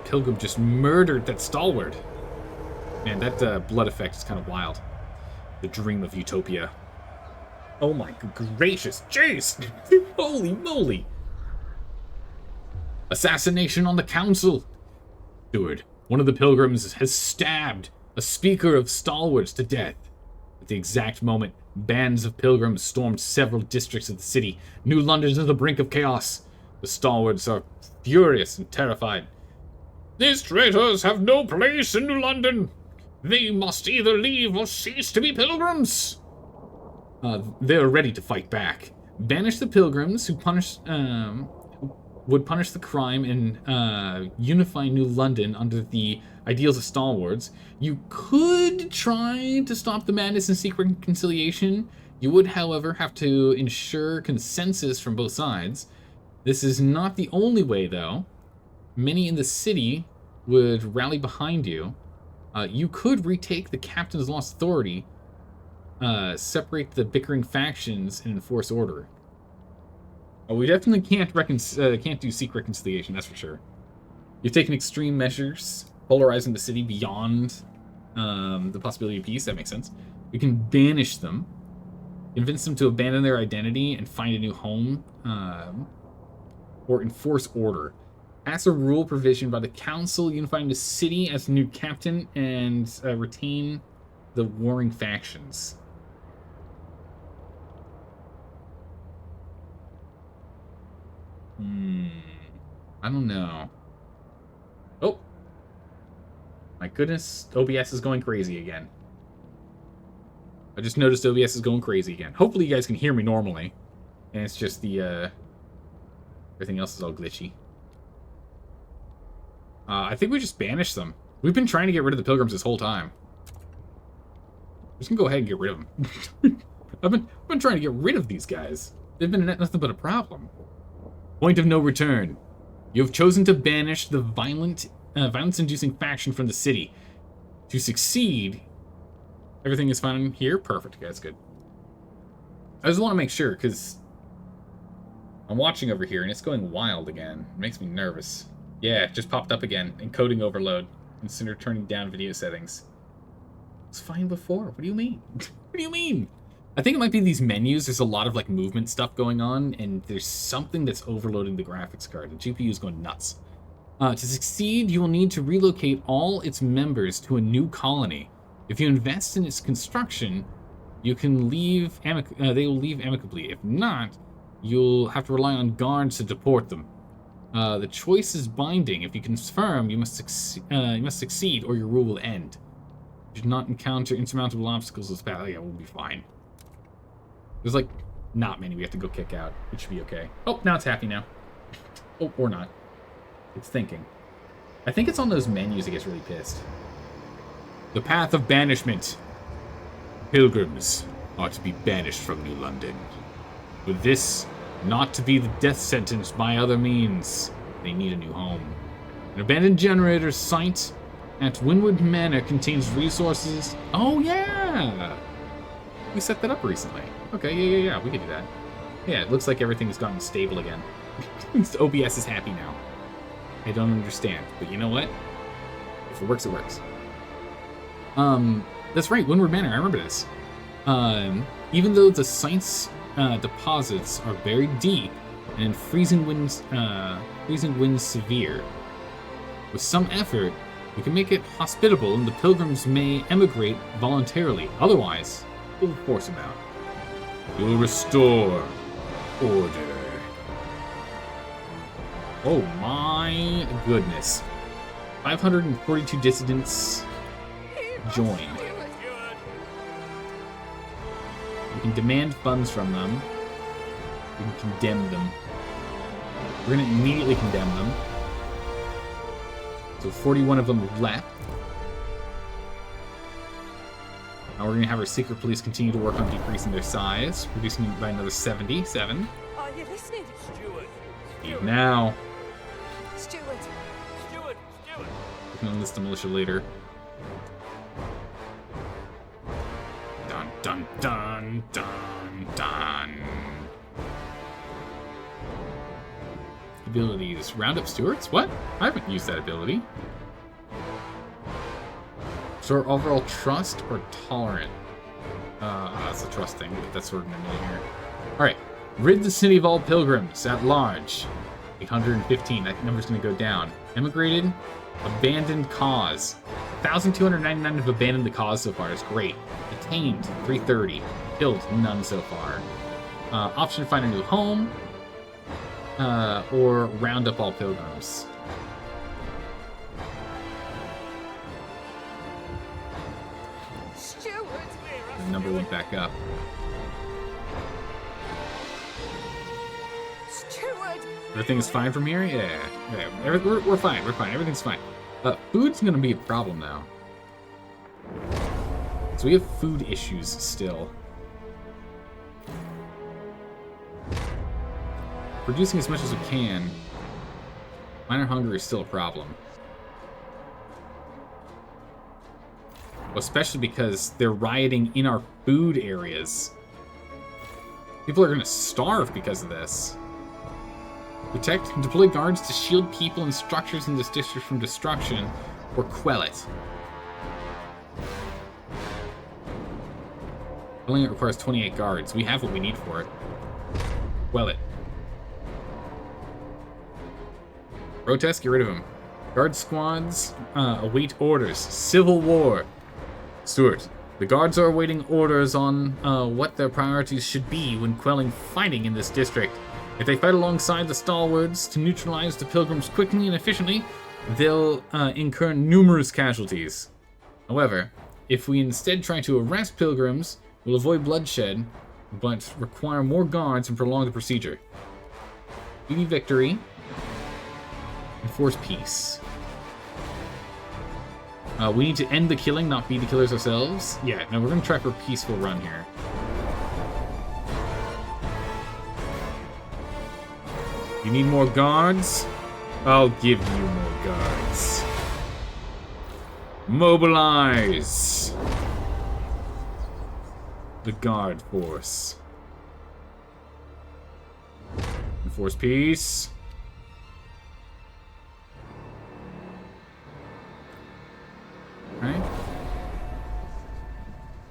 Pilgrim just murdered that stalwart. Man, that blood effect is kind of wild. The dream of utopia. Oh my gracious, jeez! Holy moly! Assassination on the council! Steward, one of the pilgrims has stabbed a speaker of stalwarts to death. At the exact moment, bands of pilgrims stormed several districts of the city. New London's on the brink of chaos. The stalwarts are furious and terrified. These traitors have no place in New London. They must either leave or cease to be pilgrims. They're ready to fight back. Banish the pilgrims who would punish the crime and unify New London under the ideals of stalwarts. You could try to stop the madness and seek reconciliation. You would, however, have to ensure consensus from both sides. This is not the only way, though. Many in the city would rally behind you. You could retake the captain's lost authority, separate the bickering factions, and enforce order. Oh, we definitely can't do seek reconciliation, that's for sure. You've taken extreme measures, polarizing the city beyond the possibility of peace. That makes sense. We can banish them, convince them to abandon their identity and find a new home, or enforce order. Pass a rule provision by the council unifying the city as the new captain and retain the warring factions. I don't know. Oh! My goodness, OBS is going crazy again. I just noticed OBS is going crazy again. Hopefully you guys can hear me normally. And it's just the, everything else is all glitchy. I think we just banished them. We've been trying to get rid of the pilgrims this whole time. We're just gonna go ahead and get rid of them. I've been trying to get rid of these guys. They've been nothing but a problem. Point of no return. You have chosen to banish the violence-inducing faction from the city. To succeed, everything is fine here? Perfect. Okay, that's good. I just want to make sure, because I'm watching over here, and it's going wild again. It makes me nervous. Yeah, it just popped up again. Encoding overload. Consider turning down video settings. It was fine before. What do you mean? What do you mean? I think it might be these menus. There's a lot of like movement stuff going on, and there's something that's overloading the graphics card. The GPU is going nuts. To succeed, you will need to relocate all its members to a new colony. If you invest in its construction, you can leave. They will leave amicably. If not, you'll have to rely on guards to deport them. The choice is binding. If you confirm, you must succeed, or your rule will end. You should not encounter insurmountable obstacles this path. Yeah, we'll be fine. There's like not many we have to go kick out. It should be okay. Oh, now it's happy now. Oh, or not. It's thinking. I think it's on those menus it gets really pissed. The path of banishment. Pilgrims are to be banished from New London. With this, not to be the death sentence by other means. They need a new home. An abandoned generator site at Wynwood Manor contains resources. Oh, yeah! We set that up recently. Okay, yeah, we can do that. Yeah, it looks like everything has gotten stable again. OBS is happy now. I don't understand, but you know what? If it works, it works. That's right, Wynwood Manor, I remember this. Even though the site's deposits are buried deep and freezing winds severe, with some effort, we can make it hospitable and the pilgrims may emigrate voluntarily. Otherwise, we'll force them out. We will restore order. Oh my goodness. 542 dissidents join. We can demand funds from them. We can condemn them. We're going to immediately condemn them. So 41 of them left. Now we're going to have our secret police continue to work on decreasing their size, reducing it by another 77. Are you listening? Steward. Leave now. Steward. We can enlist the militia later. Dun, dun, dun, dun, dun. Abilities. Round up stewards? What? I haven't used that ability. So overall trust or tolerant? That's a trust thing. We'll get that sorted in a minute here. Alright. Rid the city of all pilgrims at large. 815. That number's going to go down. Emigrated. Abandoned cause. 1,299 have abandoned the cause so far. That's great. Detained. 330. Killed. None so far. Option to find a new home. Or round up all pilgrims. Steward. The number went back up. Steward. Everything's fine from here? Yeah. We're fine. We're fine. Everything's fine. Food's gonna be a problem now. So we have food issues still. Producing as much as we can. Minor hunger is still a problem. Well, especially because they're rioting in our food areas. People are gonna starve because of this. Protect and deploy guards to shield people and structures in this district from destruction, or quell it. Quelling it requires 28 guards. We have what we need for it. Quell it. Protest, get rid of them. Guard squads await orders. Civil war. Stuart, the guards are awaiting orders on what their priorities should be when quelling fighting in this district. If they fight alongside the stalwarts to neutralize the pilgrims quickly and efficiently, they'll incur numerous casualties. However, if we instead try to arrest pilgrims, we'll avoid bloodshed, but require more guards and prolong the procedure. Speedy victory. Enforce peace. We need to end the killing, not be the killers ourselves. Yeah, no, we're going to try for a peaceful run here. You need more guards? I'll give you more guards. Mobilize! The guard force. Enforce peace. Alright.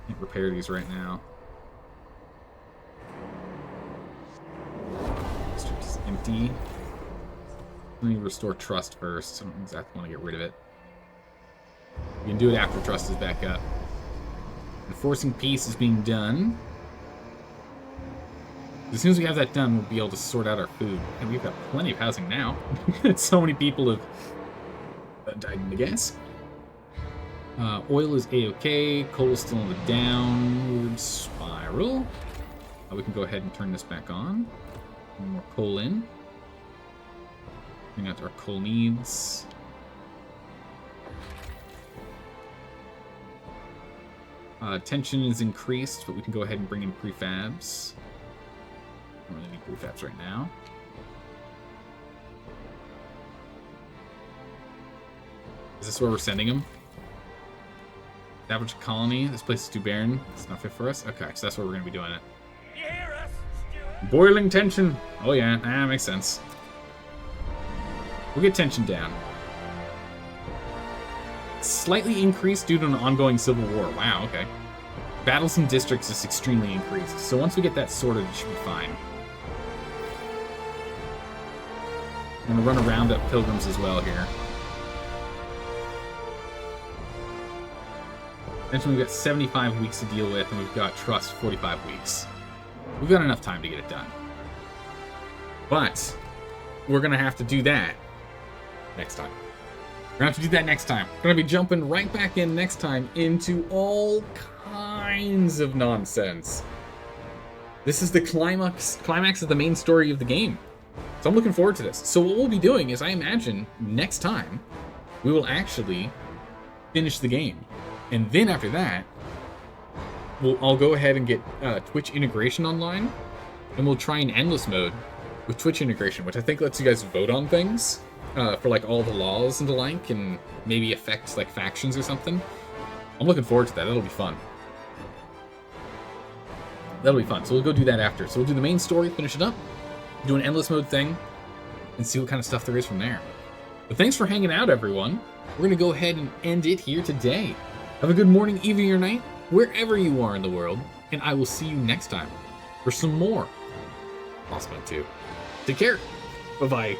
Can't repair these right now. District is empty. Let me restore trust first. I don't exactly want to get rid of it. We can do it after trust is back up. Enforcing peace is being done. As soon as we have that done, we'll be able to sort out our food. And we've got plenty of housing now. So many people have died in the gas. Oil is a-okay. Coal is still on the downward spiral. We can go ahead and turn this back on. One more coal in. Bring out our coal needs. Tension is increased, but we can go ahead and bring in prefabs. Don't really need prefabs right now. Is this where we're sending them? Establish a colony. This place is too barren. It's not fit for us. Okay, so that's where we're going to be doing it. You hear us, Stuart? Boiling tension. Oh yeah, makes sense. We'll get tension down. Slightly increased due to an ongoing civil war. Wow, okay. Battles in districts is extremely increased. So once we get that sorted, it should be fine. I'm gonna run a round up pilgrims as well here. Mentioned we've got 75 weeks to deal with, and we've got trust 45 weeks. We've got enough time to get it done. But we're gonna have to do that next time. We're gonna have to do that next time. We're gonna be jumping right back in next time into all kinds of nonsense. This is the climax of the main story of the game. So I'm looking forward to this. So what we'll be doing is, I imagine, next time, we will actually finish the game. And then after that, I'll go ahead and get Twitch integration online, and we'll try an endless mode with Twitch integration, which I think lets you guys vote on things for like all the laws and the like, and maybe affect like factions or something. I'm looking forward to that. That'll be fun. That'll be fun. So we'll go do that after. So we'll do the main story, finish it up, do an endless mode thing, and see what kind of stuff there is from there. But thanks for hanging out, everyone. We're going to go ahead and end it here today. Have a good morning, evening, or night, wherever you are in the world, and I will see you next time for some more Frostpunk 2. Take care. Bye-bye.